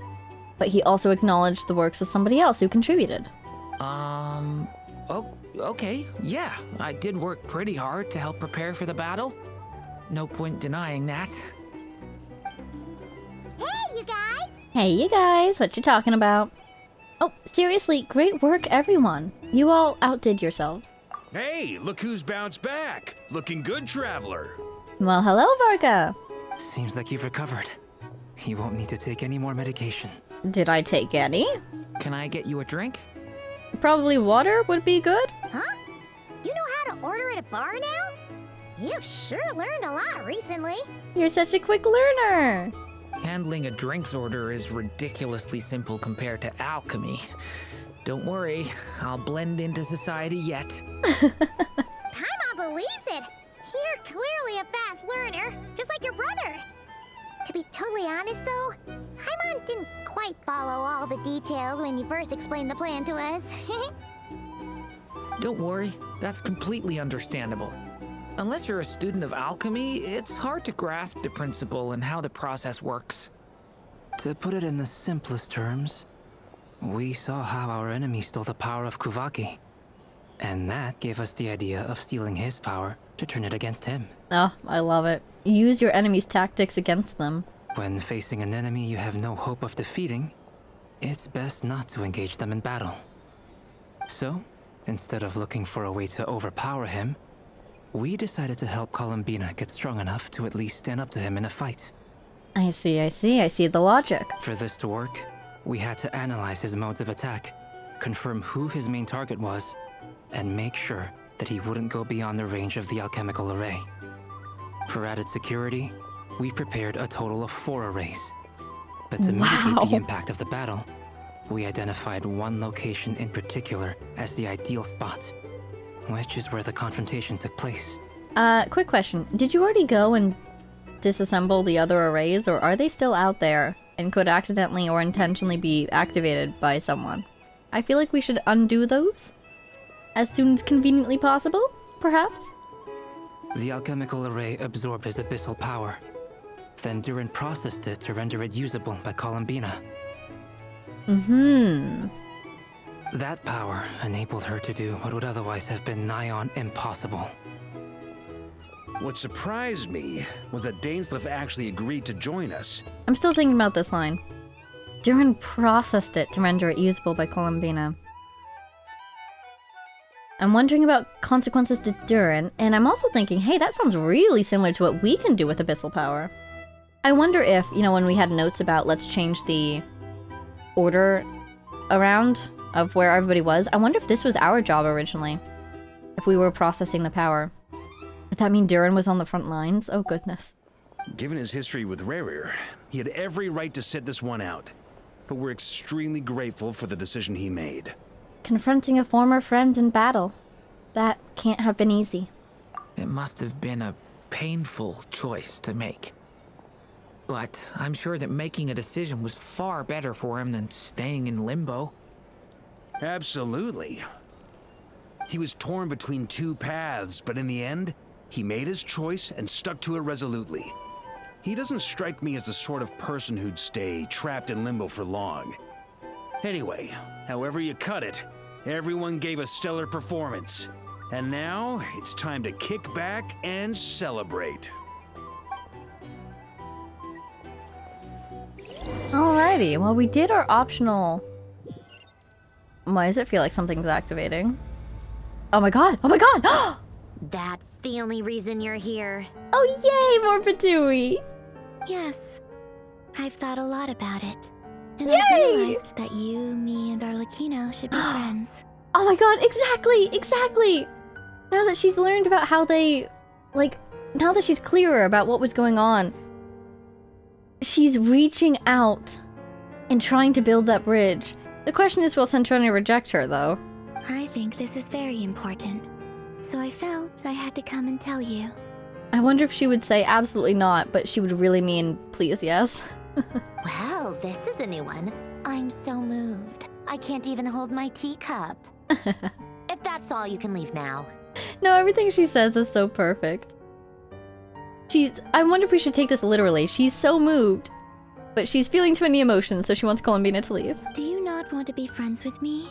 but he also acknowledged the works of somebody else who contributed. Oh, okay, yeah. I did work pretty hard to help prepare for the battle. No point denying that. Hey, you guys! Hey, you guys, what you talking about? Oh, seriously, great work, everyone. You all outdid yourselves. Hey, look who's bounced back. Looking good, traveler. Well, hello, Varga. Seems like you've recovered. You won't need to take any more medication. Did I take any? Can I get you a drink? Probably water would be good. Huh? You know how to order at a bar now? You've sure learned a lot recently. You're such a quick learner. Handling a drinks order is ridiculously simple compared to alchemy. Don't worry, I'll blend into society yet. Paimon believes it. You're clearly a fast learner, just like your brother. To be totally honest though, Paimon didn't quite follow all the details when you first explained the plan to us. Don't worry, that's completely understandable. Unless you're a student of alchemy, it's hard to grasp the principle and how the process works. To put it in the simplest terms, we saw how our enemy stole the power of Kuvaki. And that gave us the idea of stealing his power to turn it against him. Oh, I love it. Use your enemy's tactics against them. When facing an enemy you have no hope of defeating, it's best not to engage them in battle. So, instead of looking for a way to overpower him, we decided to help Columbina get strong enough to at least stand up to him in a fight. I see the logic. For this to work, we had to analyze his modes of attack, confirm who his main target was, and make sure that he wouldn't go beyond the range of the alchemical array. For added security, we prepared a total of 4 arrays. But to mitigate the impact of the battle, we identified one location in particular as the ideal spot, which is where the confrontation took place. Quick question. Did you already go and disassemble the other arrays, or are they still out there and could accidentally or intentionally be activated by someone? I feel like we should undo those as soon as conveniently possible, perhaps? The alchemical array absorbed his abyssal power. Then Durin processed it to render it usable by Columbina. That power enabled her to do what would otherwise have been nigh on impossible. What surprised me was that Dainsleif actually agreed to join us. I'm still thinking about this line. Durin processed it to render it usable by Columbina. I'm wondering about consequences to Durin, and I'm also thinking, hey, that sounds really similar to what we can do with abyssal power. I wonder if, you know, when we had notes about let's change the order around of where everybody was, I wonder if this was our job originally. If we were processing the power. Would that mean Durin was on the front lines? Oh, goodness. Given his history with Rerir, he had every right to sit this one out. But we're extremely grateful for the decision he made. Confronting a former friend in battle. That can't have been easy. It must have been a painful choice to make. But I'm sure that making a decision was far better for him than staying in limbo. Absolutely. He was torn between 2 paths, but in the end, he made his choice and stuck to it resolutely. He doesn't strike me as the sort of person who'd stay trapped in limbo for long. Anyway, however you cut it, everyone gave a stellar performance. And now, it's time to kick back and celebrate. Alrighty, well we did our optional... Why does it feel like something's activating? Oh my god! Oh my god! That's the only reason you're here. Oh yay, more Patooey! Yes, I've thought a lot about it. And Yay! I've realized that you, me, and Arlecchino should be friends. Oh my god, exactly! Now that she's learned about how they... Like, now that she's clearer about what was going on, she's reaching out and trying to build that bridge. The question is, will Centrone reject her, though? I think this is very important, so I felt I had to come and tell you. I wonder if she would say absolutely not, but she would really mean please yes. Well, this is a new one. I'm so moved. I can't even hold my teacup. If that's all, you can leave now. No, everything she says is so perfect. I wonder if we should take this literally. She's so moved, but she's feeling too many emotions, so she wants Columbina to leave. Do you not want to be friends with me?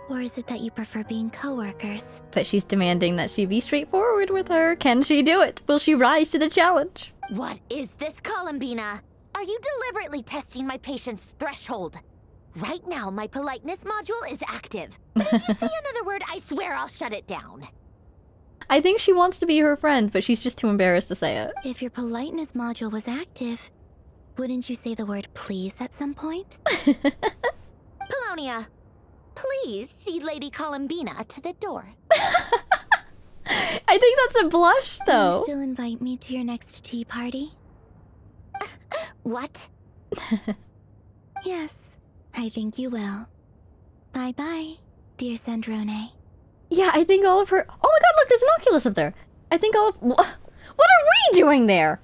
Or is it that you prefer being co-workers? But she's demanding that she be straightforward with her. Can she do it? Will she rise to the challenge? What is this, Columbina? Are you deliberately testing my patience threshold? Right now, my politeness module is active. But if you say another word, I swear I'll shut it down. I think she wants to be her friend, but she's just too embarrassed to say it. If your politeness module was active, wouldn't you say the word please at some point? Polonia, please see Lady Columbina to the door. I think that's a blush, though. Will you still invite me to your next tea party? What? Yes, I think you will. Bye-bye, dear Sandrone. Yeah, I think all of her... Oh my god, look, there's an Oculus up there. I think all of... What are we doing there?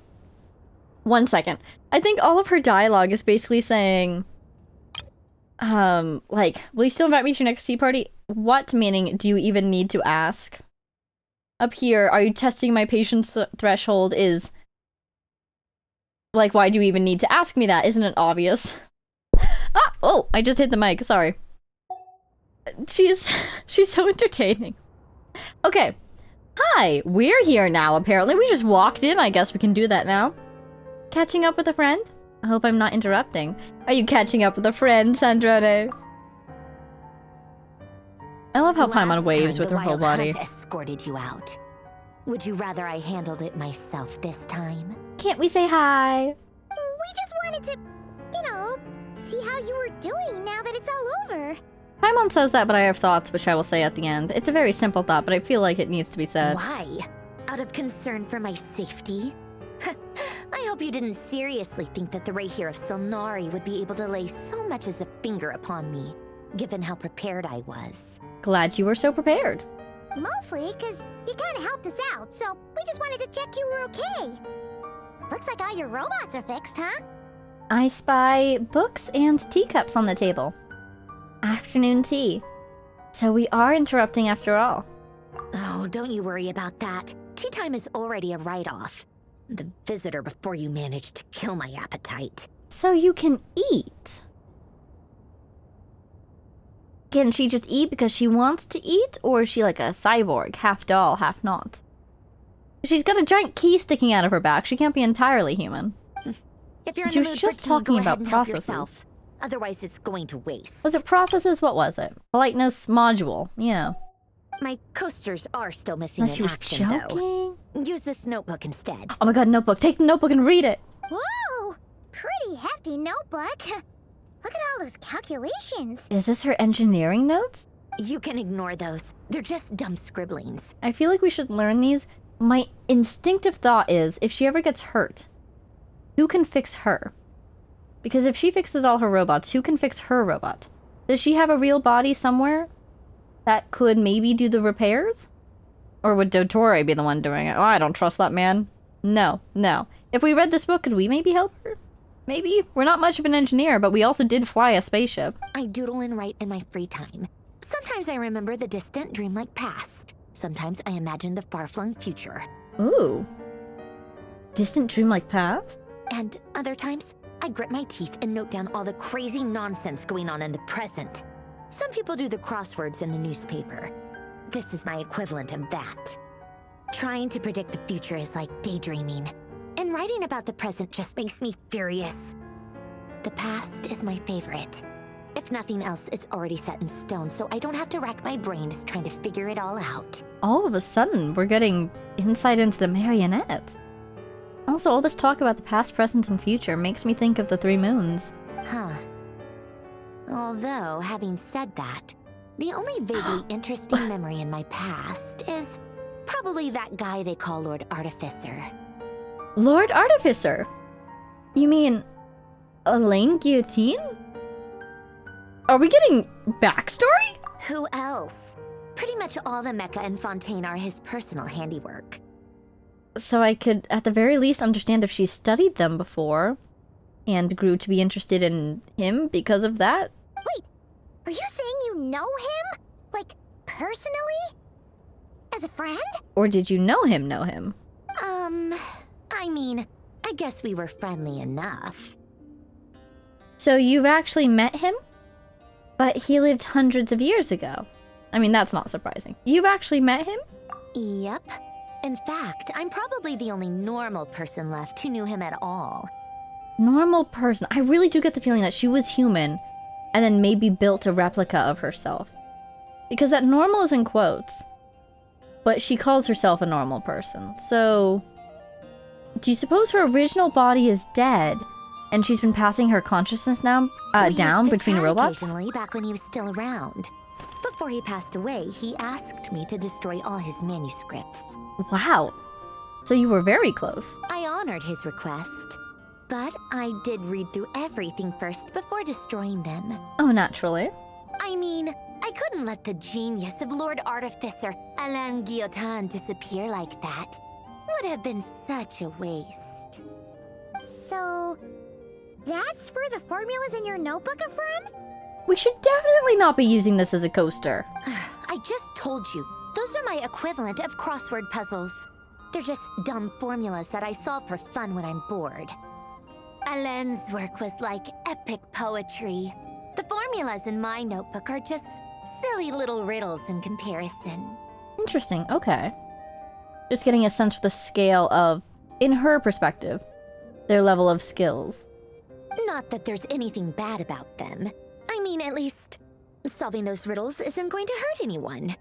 1 second. I think all of her dialogue is basically saying... like, will you still invite me to your next tea party? What meaning do you even need to ask? Up here, are you testing my patience threshold is... Like, why do you even need to ask me that? Isn't it obvious? Ah! Oh, I just hit the mic, sorry. She's so entertaining. Okay. Hi, we're here now, apparently. We just walked in. I guess we can do that now. Catching up with a friend? I hope I'm not interrupting. Are you catching up with a friend, Sandrone? I love how Paimon waves with her whole body. Hunt escorted you out. Would you rather I handled it myself this time? Can't we say hi? We just wanted to, you know, see how you were doing now that it's all over. Paimon says that, but I have thoughts, which I will say at the end. It's a very simple thought, but I feel like it needs to be said. Why? Out of concern for my safety? I hope you didn't seriously think that the Rerir of Silnari would be able to lay so much as a finger upon me, given how prepared I was. Glad you were so prepared. Mostly because you kind of helped us out, so we just wanted to check you were okay. Looks like all your robots are fixed, huh? I spy books and teacups on the table. Afternoon tea. So we are interrupting after all. Oh, don't you worry about that. Tea time is already a write-off. The visitor before you managed to kill my appetite. So you can eat. Can she just eat because she wants to eat? Or is she like a cyborg, half doll, half not? She's got a giant key sticking out of her back. She can't be entirely human. If you're in She the was mood just for tea, talking go about ahead and help processes. yourself. Otherwise, it's going to waste. Was it processes? What was it? Politeness module. Yeah. My coasters are still missing Unless in she was action, joking? though. Use this notebook instead. Oh my god, notebook. Take the notebook and read it. Whoa! Pretty hefty notebook. Look at all those calculations. Is this her engineering notes? You can ignore those. They're just dumb scribblings. I feel like we should learn these. My instinctive thought is, if she ever gets hurt, who can fix her? Because if she fixes all her robots, who can fix her robot? Does she have a real body somewhere that could maybe do the repairs? Or would Dottore be the one doing it? Oh, I don't trust that man. No, no. If we read this book, could we maybe help her? Maybe. We're not much of an engineer, but we also did fly a spaceship. I doodle and write in my free time. Sometimes I remember the distant dreamlike past. Sometimes I imagine the far-flung future. Ooh. Distant dreamlike past? And other times, I grit my teeth and note down all the crazy nonsense going on in the present. Some people do the crosswords in the newspaper. This is my equivalent of that. Trying to predict the future is like daydreaming, and writing about the present just makes me furious. The past is my favorite. If nothing else, it's already set in stone, so I don't have to rack my brains trying to figure it all out. All of a sudden, we're getting insight into the marionette. Also, all this talk about the past, present, and future makes me think of the 3 moons. Huh. Although, having said that, the only vaguely interesting memory in my past is probably that guy they call Lord Artificer. Lord Artificer? You mean Elaine Guillotine? Are we getting backstory? Who else? Pretty much all the mecha and Fontaine are his personal handiwork. So I could, at the very least, understand if she studied them before and grew to be interested in him because of that. Wait, are you saying you know him? Like, personally? As a friend? Or did you know him? I mean, I guess we were friendly enough. So you've actually met him? But he lived hundreds of years ago. I mean, that's not surprising. You've actually met him? Yep. In fact, I'm probably the only normal person left who knew him at all. Normal person. I really do get the feeling that she was human and then maybe built a replica of herself. Because that normal is in quotes. But she calls herself a normal person. So, do you suppose her original body is dead and she's been passing her consciousness now down between robots? Occasionally, back when he was still around. Before he passed away, he asked me to destroy all his manuscripts. Wow. So you were very close. I honored his request. But I did read through everything first before destroying them. Oh, naturally. I mean, I couldn't let the genius of Lord Artificer Alain Guillotin disappear like that. Would have been such a waste. So, that's where the formulas in your notebook are from? We should definitely not be using this as a coaster. I just told you, those are my equivalent of crossword puzzles. They're just dumb formulas that I solve for fun when I'm bored. Alain's work was like epic poetry. The formulas in my notebook are just silly little riddles in comparison. Interesting, okay. Just getting a sense for the scale of, in her perspective, their level of skills. Not that there's anything bad about them. I mean, at least, solving those riddles isn't going to hurt anyone.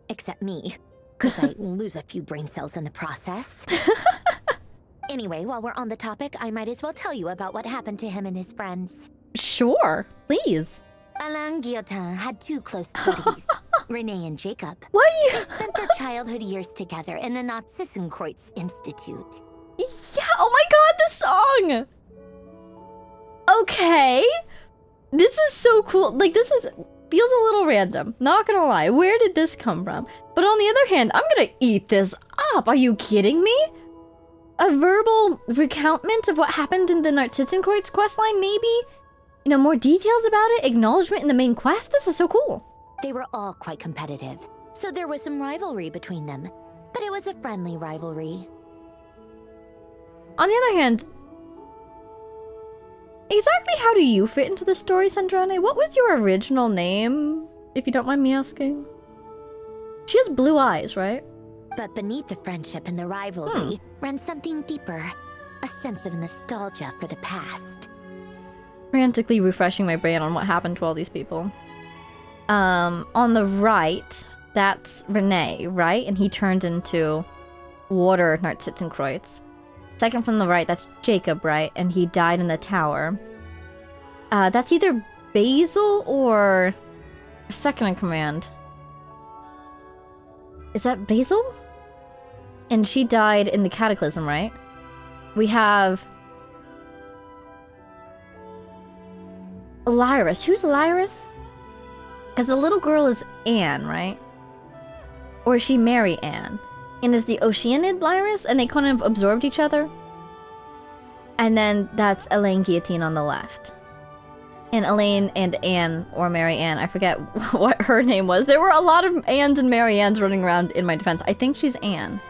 Except me, because I lose a few brain cells in the process. Anyway, while we're on the topic, I might as well tell you about what happened to him and his friends. Sure, please. Alain Guillotin had 2 close buddies, Renee and Jacob. What do you... They spent their childhood years together in the Narzissenkreuz Institute. Yeah, oh my god, the song! Okay. This is so cool. Like, this is... feels a little random. Not gonna lie. Where did this come from? But on the other hand, I'm gonna eat this up. Are you kidding me? A verbal recountment of what happened in the Narzissenkreuz questline, maybe? You know, more details about it? Acknowledgement in the main quest? This is so cool. They were all quite competitive, so there was some rivalry between them. But it was a friendly rivalry. On the other hand, exactly how do you fit into the story, Sandrane? What was your original name, if you don't mind me asking? She has blue eyes, right? But beneath the friendship and the rivalry ran something deeper. A sense of nostalgia for the past. Frantically refreshing my brain on what happened to all these people. On the right, that's Renee, right? And he turned into water Narzissenkreuz. Second from the right, that's Jacob, right? And he died in the tower. That's either Basil or second in command. Is that Basil? And she died in the Cataclysm, right? We have Lyris. Who's Lyris? Because the little girl is Anne, right? Or is she Mary Anne? And is the Oceanid Lyris? And they kind of absorbed each other? And then that's Elaine Guillotine on the left. And Elaine and Anne, or Mary Anne, I forget what her name was. There were a lot of Annes and Mary Annes running around in my defense. I think she's Anne.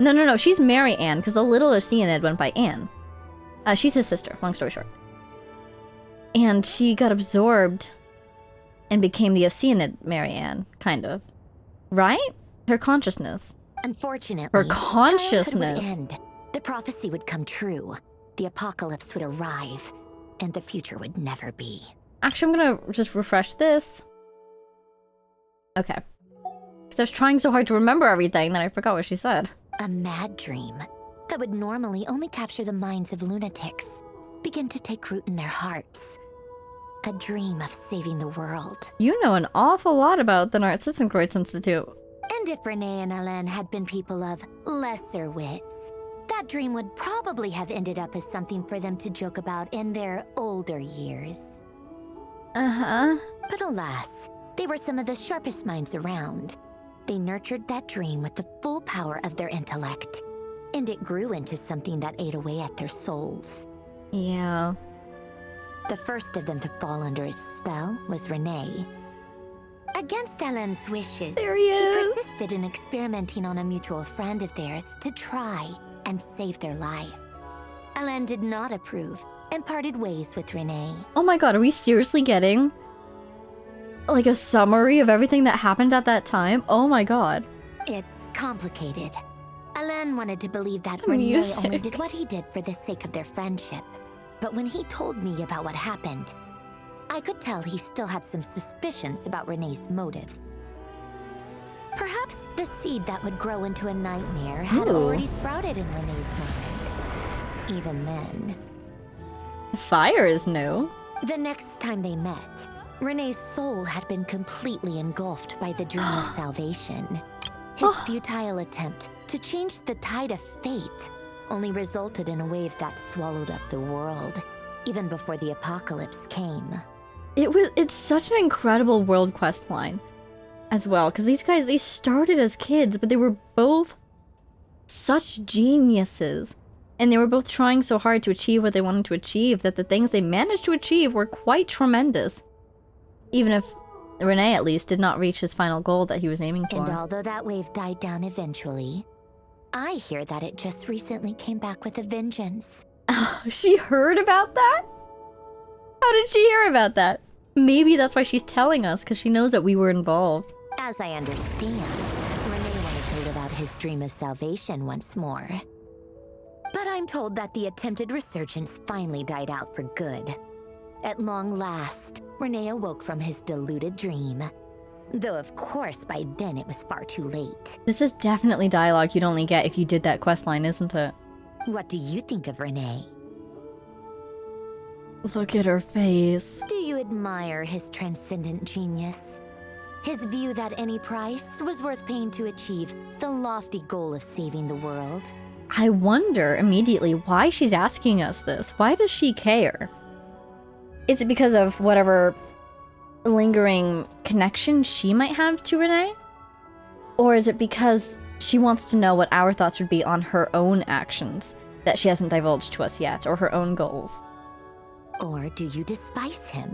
No, she's Mary Anne, because the little Oceanid went by Anne. She's his sister, long story short. And she got absorbed and became the Oceanid Marianne, kind of. Right? Her consciousness. Unfortunately, her childhood consciousness would end. The prophecy would come true. The apocalypse would arrive, and the future would never be. Actually, I'm gonna just refresh this. Okay. Because I was trying so hard to remember everything that I forgot what she said. A mad dream that would normally only capture the minds of lunatics begin to take root in their hearts. A dream of saving the world. You know an awful lot about the Narcissus Institute. And if Renee and Alain had been people of lesser wits, that dream would probably have ended up as something for them to joke about in their older years. Uh-huh. But alas, they were some of the sharpest minds around. They nurtured that dream with the full power of their intellect, and it grew into something that ate away at their souls. Yeah. The first of them to fall under its spell was Renee. Against Alain's wishes, he persisted in experimenting on a mutual friend of theirs to try and save their life. Alain did not approve and parted ways with Renee. Oh my god, are we seriously getting like a summary of everything that happened at that time? Oh my god. It's complicated. Alain wanted to believe that Renee only did what he did for the sake of their friendship. But when he told me about what happened, I could tell he still had some suspicions about Renee's motives. Perhaps the seed that would grow into a nightmare had already sprouted in Renee's mind. Even then. Fire is new. The next time they met, Renee's soul had been completely engulfed by the dream of salvation. His futile attempt to change the tide of fate only resulted in a wave that swallowed up the world, even before the apocalypse came. It's such an incredible world quest line as well, because these guys, they started as kids, but they were both such geniuses. And they were both trying so hard to achieve what they wanted to achieve that the things they managed to achieve were quite tremendous. Even if Renee, at least, did not reach his final goal that he was aiming for. And although that wave died down eventually, I hear that it just recently came back with a vengeance. She heard about that? How did she hear about that? Maybe that's why she's telling us, because she knows that we were involved. As I understand, Renee wanted to live out his dream of salvation once more. But I'm told that the attempted resurgence finally died out for good. At long last, Renee awoke from his deluded dream. Though of course by then it was far too late. This is definitely dialogue you'd only get if you did that questline, isn't it? What do you think of Renee? Look at her face. Do you admire his transcendent genius? His view that any price was worth paying to achieve the lofty goal of saving the world? I wonder immediately why she's asking us this. Why does she care? Is it because of whatever lingering connection she might have to Renee? Or is it because she wants to know what our thoughts would be on her own actions that she hasn't divulged to us yet, or her own goals? Or do you despise him?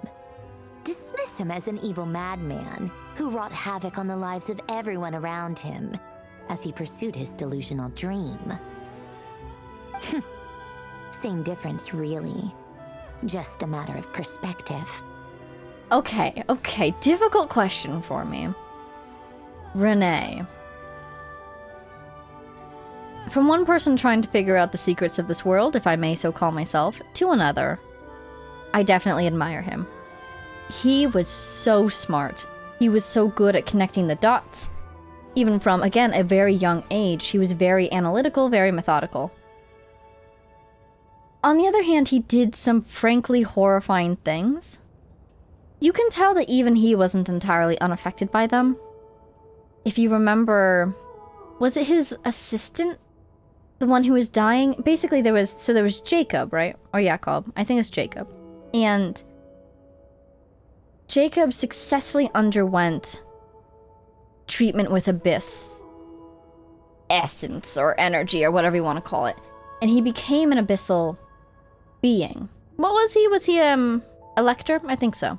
Dismiss him as an evil madman who wrought havoc on the lives of everyone around him as he pursued his delusional dream? Same difference, really. Just a matter of perspective. Okay, difficult question for me. Renee. From one person trying to figure out the secrets of this world, if I may so call myself, to another, I definitely admire him. He was so smart. He was so good at connecting the dots. Even from, again, a very young age, he was very analytical, very methodical. On the other hand, he did some frankly horrifying things. You can tell that even he wasn't entirely unaffected by them. If you remember, was it his assistant? The one who was dying? Basically, there was Jacob, right? Or Jacob. I think it's Jacob. And Jacob successfully underwent treatment with Abyss essence or energy or whatever you want to call it. And he became an abyssal being. What was he? Was he, Elector? I think so.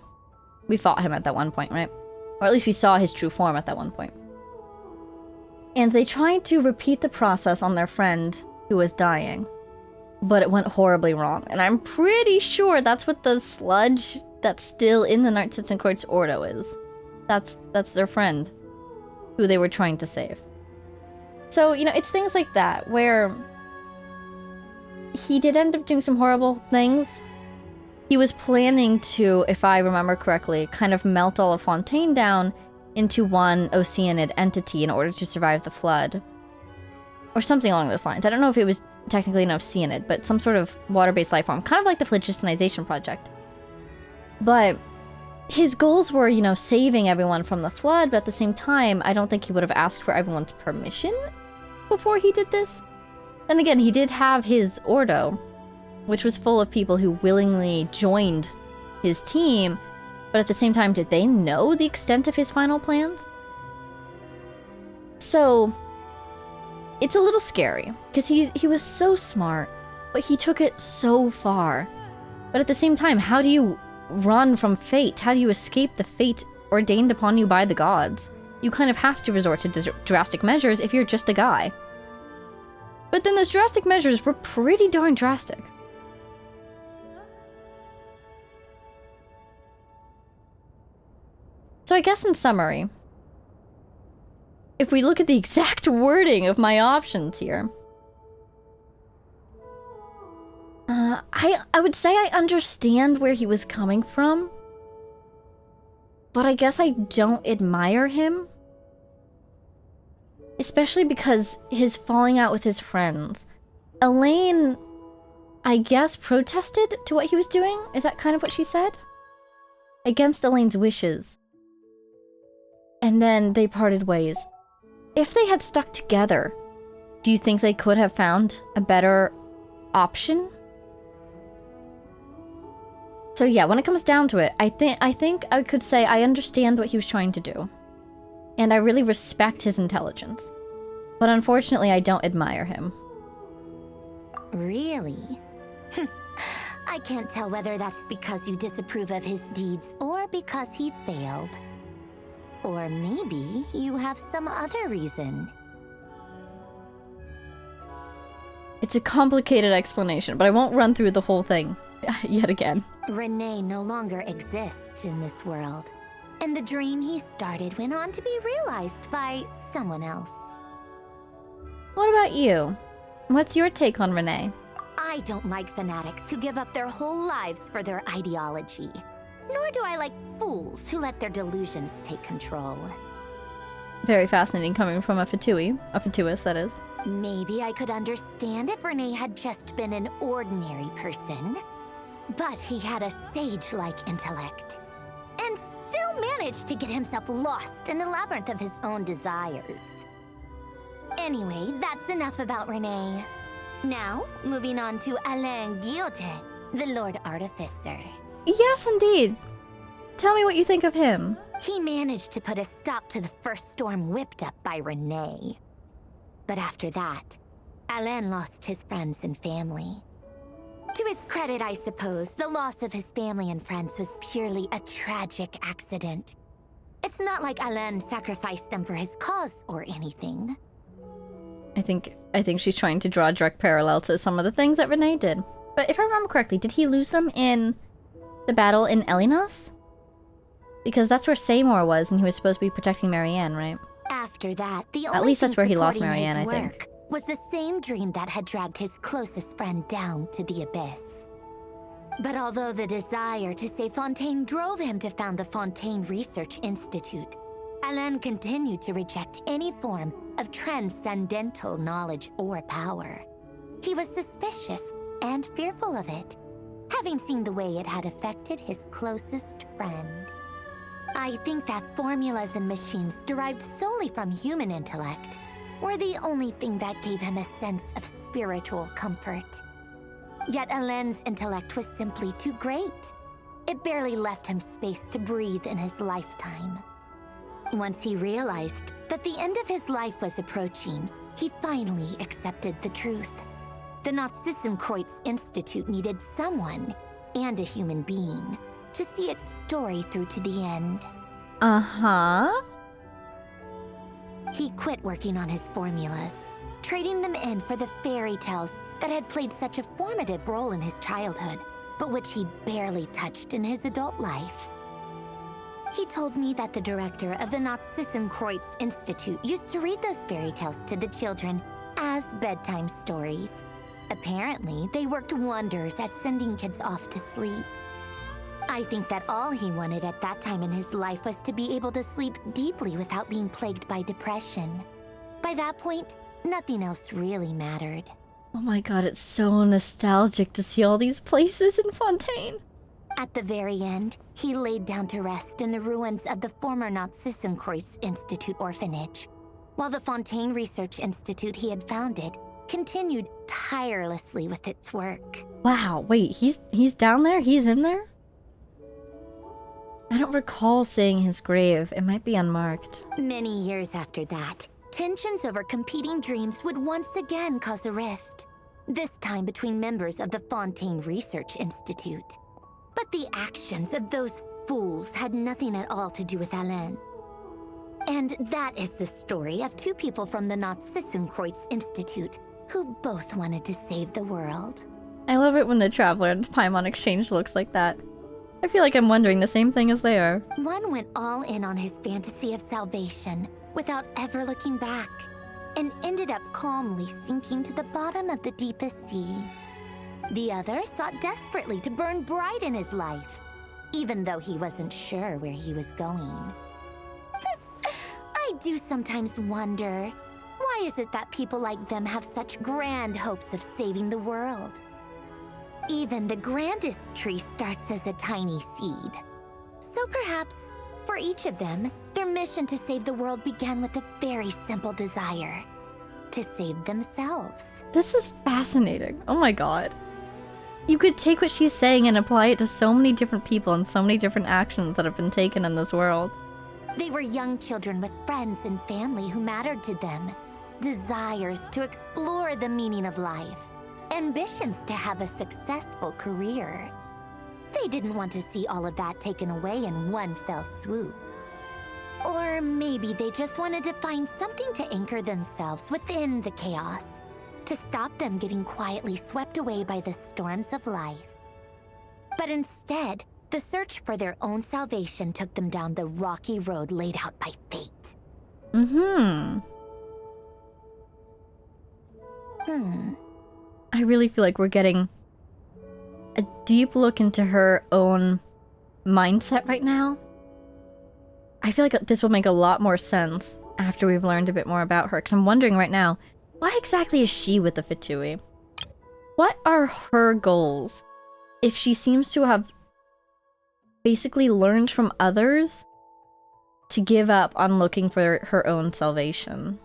We fought him at that one point, right? Or at least we saw his true form at that one point. And they tried to repeat the process on their friend who was dying. but it went horribly wrong. And I'm pretty sure that's what the sludge that's still in the Narcitzenkreuz Ordo is. That's their friend, who they were trying to save. So, you know, it's things like that, where he did end up doing some horrible things. He was planning to, if I remember correctly, kind of melt all of Fontaine down into one Oceanid entity in order to survive the flood. Or something along those lines. I don't know if it was technically an Oceanid, but some sort of water-based life form. Kind of like the Phlogistonization Project. But his goals were, you know, saving everyone from the flood, but at the same time, I don't think he would have asked for everyone's permission before he did this. Then again, he did have his Ordo, which was full of people who willingly joined his team, but at the same time, did they know the extent of his final plans? So, it's a little scary, because he was so smart, but he took it so far. But at the same time, how do you run from fate? How do you escape the fate ordained upon you by the gods? You kind of have to resort to drastic measures if you're just a guy. But then those drastic measures were pretty darn drastic. So I guess in summary, if we look at the exact wording of my options here, I would say I understand where he was coming from, but I guess I don't admire him. Especially because his falling out with his friends. Elaine, I guess, protested to what he was doing? Is that kind of what she said? Against Elaine's wishes. And then they parted ways. If they had stuck together, do you think they could have found a better option? So yeah, when it comes down to it, I think I could say I understand what he was trying to do. And I really respect his intelligence. But unfortunately, I don't admire him. Really? I can't tell whether that's because you disapprove of his deeds or because he failed. Or maybe you have some other reason. It's a complicated explanation, but I won't run through the whole thing yet again. Renee no longer exists in this world, and the dream he started went on to be realized by someone else. What about you? What's your take on Renee? I don't like fanatics who give up their whole lives for their ideology. Nor do I like fools who let their delusions take control. Very fascinating coming from a fatuous, that is. Maybe I could understand if Renee had just been an ordinary person. But he had a sage-like intellect. And still managed to get himself lost in a labyrinth of his own desires. Anyway, that's enough about Renee. Now, moving on to Alain Guillotin, the Lord Artificer. Yes, indeed. Tell me what you think of him. He managed to put a stop to the first storm whipped up by Renee. But after that, Alain lost his friends and family. To his credit, I suppose, the loss of his family and friends was purely a tragic accident. It's not like Alain sacrificed them for his cause or anything. I think she's trying to draw a direct parallel to some of the things that Renee did. But if I remember correctly, did he lose them in the battle in Elinas? Because that's where Seymour was, and he was supposed to be protecting Marianne, right? After that, the only At least that's where he lost supporting Marianne, his I think. work was the same dream that had dragged his closest friend down to the abyss. But although the desire to save Fontaine drove him to found the Fontaine Research Institute, Alain continued to reject any form of transcendental knowledge or power. He was suspicious and fearful of it, having seen the way it had affected his closest friend. I think that formulas and machines derived solely from human intellect were the only thing that gave him a sense of spiritual comfort. Yet Alain's intellect was simply too great. It barely left him space to breathe in his lifetime. Once he realized that the end of his life was approaching, he finally accepted the truth. The Narcitzenkreuz Institute needed someone, and a human being, to see its story through to the end. Uh-huh. He quit working on his formulas, trading them in for the fairy tales that had played such a formative role in his childhood, but which he barely touched in his adult life. He told me that the director of the Narzissenkreuz Institute used to read those fairy tales to the children as bedtime stories. Apparently, they worked wonders at sending kids off to sleep. I think that all he wanted at that time in his life was to be able to sleep deeply without being plagued by depression. By that point, nothing else really mattered. Oh my god, it's so nostalgic to see all these places in Fontaine. At the very end, he laid down to rest in the ruins of the former Narzissenkreuz Institute orphanage, while the Fontaine Research Institute he had founded continued tirelessly with its work. Wow, wait, he's down there? He's in there? I don't recall seeing his grave. It might be unmarked. Many years after that, tensions over competing dreams would once again cause a rift, this time between members of the Fontaine Research Institute. But the actions of those fools had nothing at all to do with Alain. And that is the story of two people from the Narzissenkreuz Institute who both wanted to save the world. I love it when the Traveler and Paimon exchange looks like that. I feel like I'm wondering the same thing as they are. One went all in on his fantasy of salvation without ever looking back, and ended up calmly sinking to the bottom of the deepest sea. The other sought desperately to burn bright in his life, even though he wasn't sure where he was going. I do sometimes wonder, why is it that people like them have such grand hopes of saving the world? Even the grandest tree starts as a tiny seed. So perhaps, for each of them, their mission to save the world began with a very simple desire: to save themselves. This is fascinating. Oh my god. You could take what she's saying and apply it to so many different people and so many different actions that have been taken in this world. They were young children with friends and family who mattered to them, desires to explore the meaning of life, ambitions to have a successful career. They didn't want to see all of that taken away in one fell swoop. Or maybe they just wanted to find something to anchor themselves within the chaos, to stop them getting quietly swept away by the storms of life. But instead, the search for their own salvation took them down the rocky road laid out by fate. I really feel like we're getting a deep look into her own mindset right now. I feel like this will make a lot more sense after we've learned a bit more about her, because I'm wondering right now, why exactly is she with the Fatui? What are her goals? If she seems to have basically learned from others to give up on looking for her own salvation.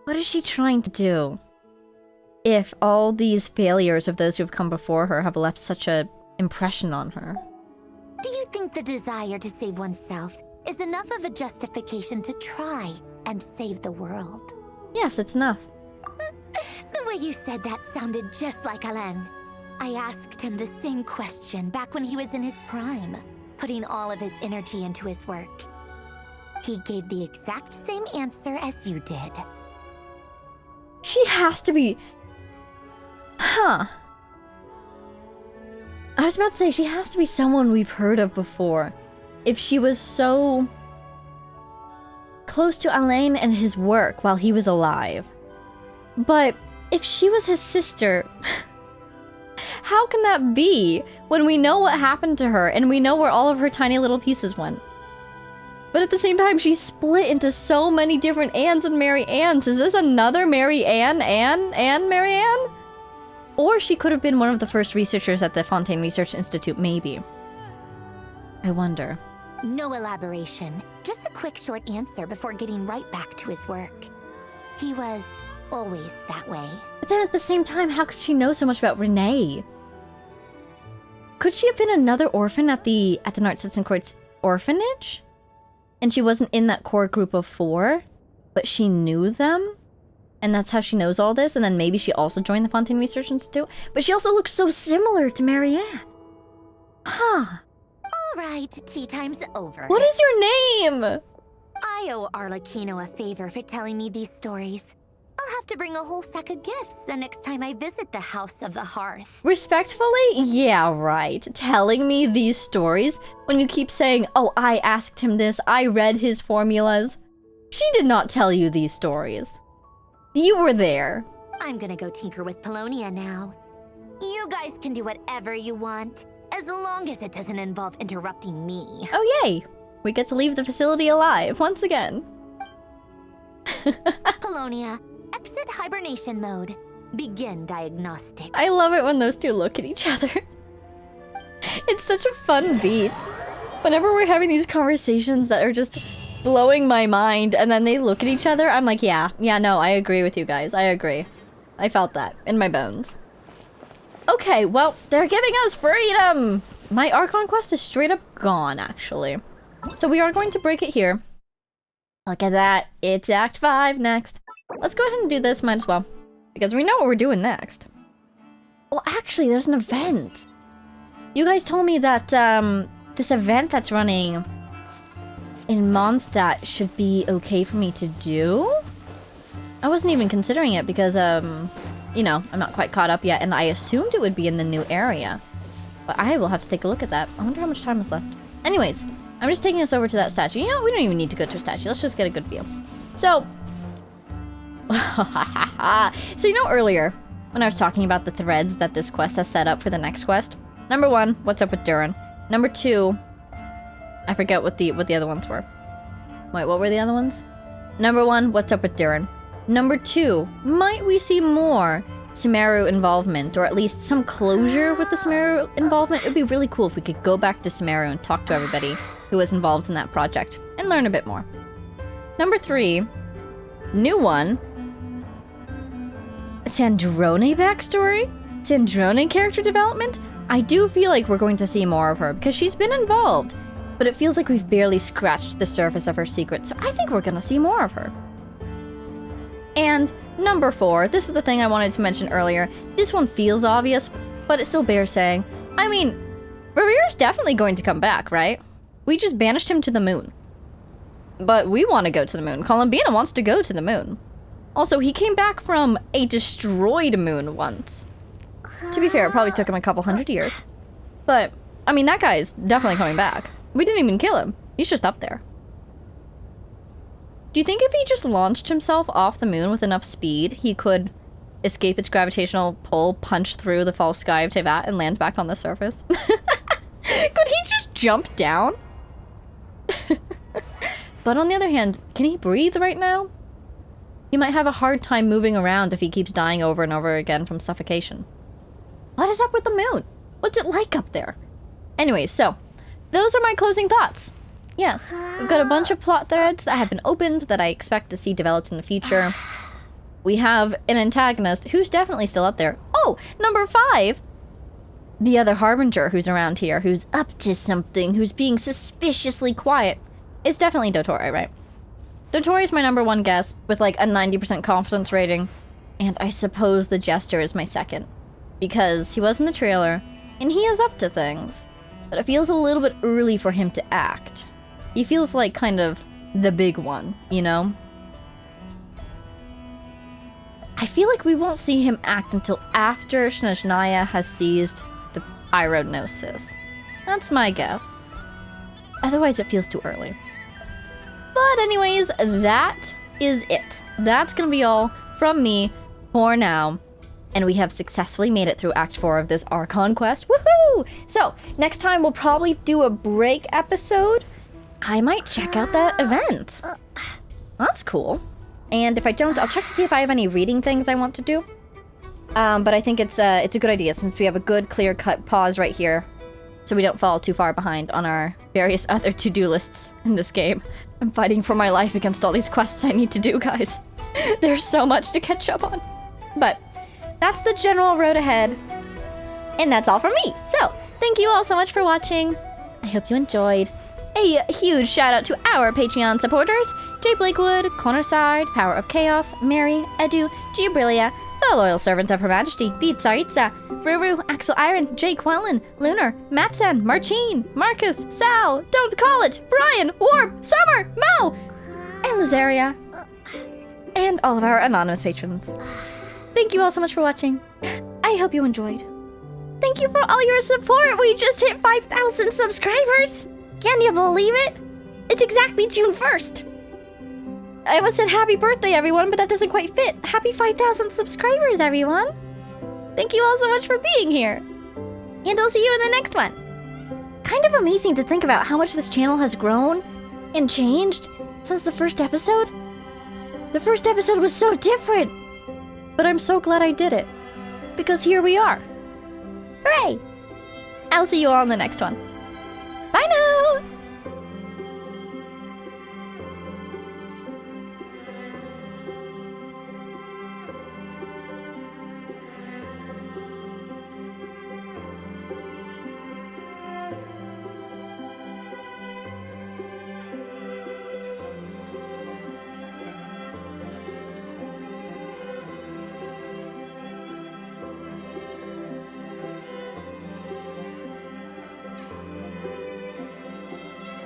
What is she trying to do? If all these failures of those who have come before her have left such an impression on her. Do you think the desire to save oneself is enough of a justification to try and save the world? Yes, it's enough. The way you said that sounded just like Alain. I asked him the same question back when he was in his prime, putting all of his energy into his work. He gave the exact same answer as you did. She has to be... Huh. I was about to say, she has to be someone we've heard of before. If she was so close to Alain and his work while he was alive. But if she was his sister, how can that be when we know what happened to her and we know where all of her tiny little pieces went? But at the same time, she's split into so many different Annes and Mary Anns. Is this another Mary Ann, Mary Ann? Or she could have been one of the first researchers at the Fontaine Research Institute, maybe. I wonder. No elaboration, just a quick short answer before getting right back to his work. He was always that way. But then at the same time, how could she know so much about Renee? Could she have been another orphan at the Narzissenkreuz orphanage? And she wasn't in that core group of 4, but she knew them? And that's how she knows all this? And then maybe she also joined the Fontaine Research Institute? But she also looks so similar to Marianne. Huh. All right, tea time's over. What is your name? I owe Arlecchino a favor for telling me these stories. I'll I'll have to bring a whole sack of gifts the next time I visit the House of the Hearth. Respectfully? Yeah, right. Telling me these stories when you keep saying, oh, I asked him this, I read his formulas. She did not tell you these stories. You were there. I'm gonna go tinker with Polonia now. You guys can do whatever you want, as long as it doesn't involve interrupting me. Oh, yay. We get to leave the facility alive once again. Polonia, exit hibernation mode. Begin diagnostics. I love it when those two look at each other. It's such a fun beat. Whenever we're having these conversations that are just blowing my mind and then they look at each other, I'm like, yeah, no, I agree with you guys. I agree. I felt that in my bones. Okay, well, they're giving us freedom! My Archon quest is straight up gone, actually. So we are going to break it here. Look at that. It's Act 5 next. Let's go ahead and do this, might as well. Because we know what we're doing next. Well, actually, there's an event. You guys told me that, this event that's running in Mondstadt should be okay for me to do? I wasn't even considering it because, you know, I'm not quite caught up yet, and I assumed it would be in the new area. But I will have to take a look at that. I wonder how much time is left. Anyways, I'm just taking us over to that statue. You know, we don't even need to go to a statue. Let's just get a good view. So, so you know earlier, when I was talking about the threads that this quest has set up for the next quest? Number 1, what's up with Durin? Number 2, I forget what the other ones were. Wait, what were the other ones? Number 1, what's up with Durin? Number 2, might we see more Sumeru involvement, or at least some closure with the Sumeru involvement? It would be really cool if we could go back to Sumeru and talk to everybody who was involved in that project and learn a bit more. Number 3, new one, Sandrone backstory? Sandrone character development? I do feel like we're going to see more of her because she's been involved, but it feels like we've barely scratched the surface of her secrets, so I think we're gonna see more of her. And number 4, this is the thing I wanted to mention earlier. This one feels obvious, but it still bears saying. I mean, Rerir's definitely going to come back, right? We just banished him to the moon. But we want to go to the moon. Columbina wants to go to the moon. Also, he came back from a destroyed moon once. To be fair, it probably took him a couple 100 years. But, I mean, that guy's definitely coming back. We didn't even kill him. He's just up there. Do you think if he just launched himself off the moon with enough speed, he could escape its gravitational pull, punch through the false sky of Tevat, and land back on the surface? Could he just jump down? But on the other hand, can he breathe right now? He might have a hard time moving around if he keeps dying over and over again from suffocation. What is up with the moon? What's it like up there? Anyways, so, those are my closing thoughts. Yes, we've got a bunch of plot threads that have been opened that I expect to see developed in the future. We have an antagonist who's definitely still up there. Oh, number 5! The other Harbinger who's around here, who's up to something, who's being suspiciously quiet. It's definitely Dottore, right? Dottore is my number 1 guess, with like a 90% confidence rating. And I suppose the Jester is my second. Because he was in the trailer, and he is up to things. But it feels a little bit early for him to act. He feels like kind of the big one, you know? I feel like we won't see him act until after Snezhnaya has seized the Irodnosis. That's my guess. Otherwise, it feels too early. But anyways, that is it. That's gonna be all from me for now. And we have successfully made it through Act 4 of this Archon quest. Woohoo! So, next time we'll probably do a break episode. I might check out that event. That's cool. And if I don't, I'll check to see if I have any reading things I want to do. But I think it's a good idea since we have a good clear-cut pause right here. So we don't fall too far behind on our various other to-do lists in this game. I'm fighting for my life against all these quests I need to do, guys. There's so much to catch up on. But that's the general road ahead. And that's all from me. So, thank you all so much for watching. I hope you enjoyed. A huge shout out to our Patreon supporters: Jay Blakewood, Cornerside, Power of Chaos, Mary, Edu, Giabrilia, the Loyal Servant of Her Majesty, the Tsaritsa, Ruru, Axel Iron, Jake Quenlin, Lunar, Matsen, Marcin, Marcus, Sal, Don't Call It, Brian, Warp, Summer, Mo, and Lazaria. and all of our anonymous patrons. Thank you all so much for watching. I hope you enjoyed. Thank you for all your support. We just hit 5,000 subscribers. Can you believe it? It's exactly June 1st. I almost said happy birthday, everyone, but that doesn't quite fit. Happy 5,000 subscribers, everyone. Thank you all so much for being here. And I'll see you in the next one. Kind of amazing to think about how much this channel has grown and changed since the first episode. The first episode was so different. But I'm so glad I did it. Because here we are. Hooray! I'll see you all in the next one.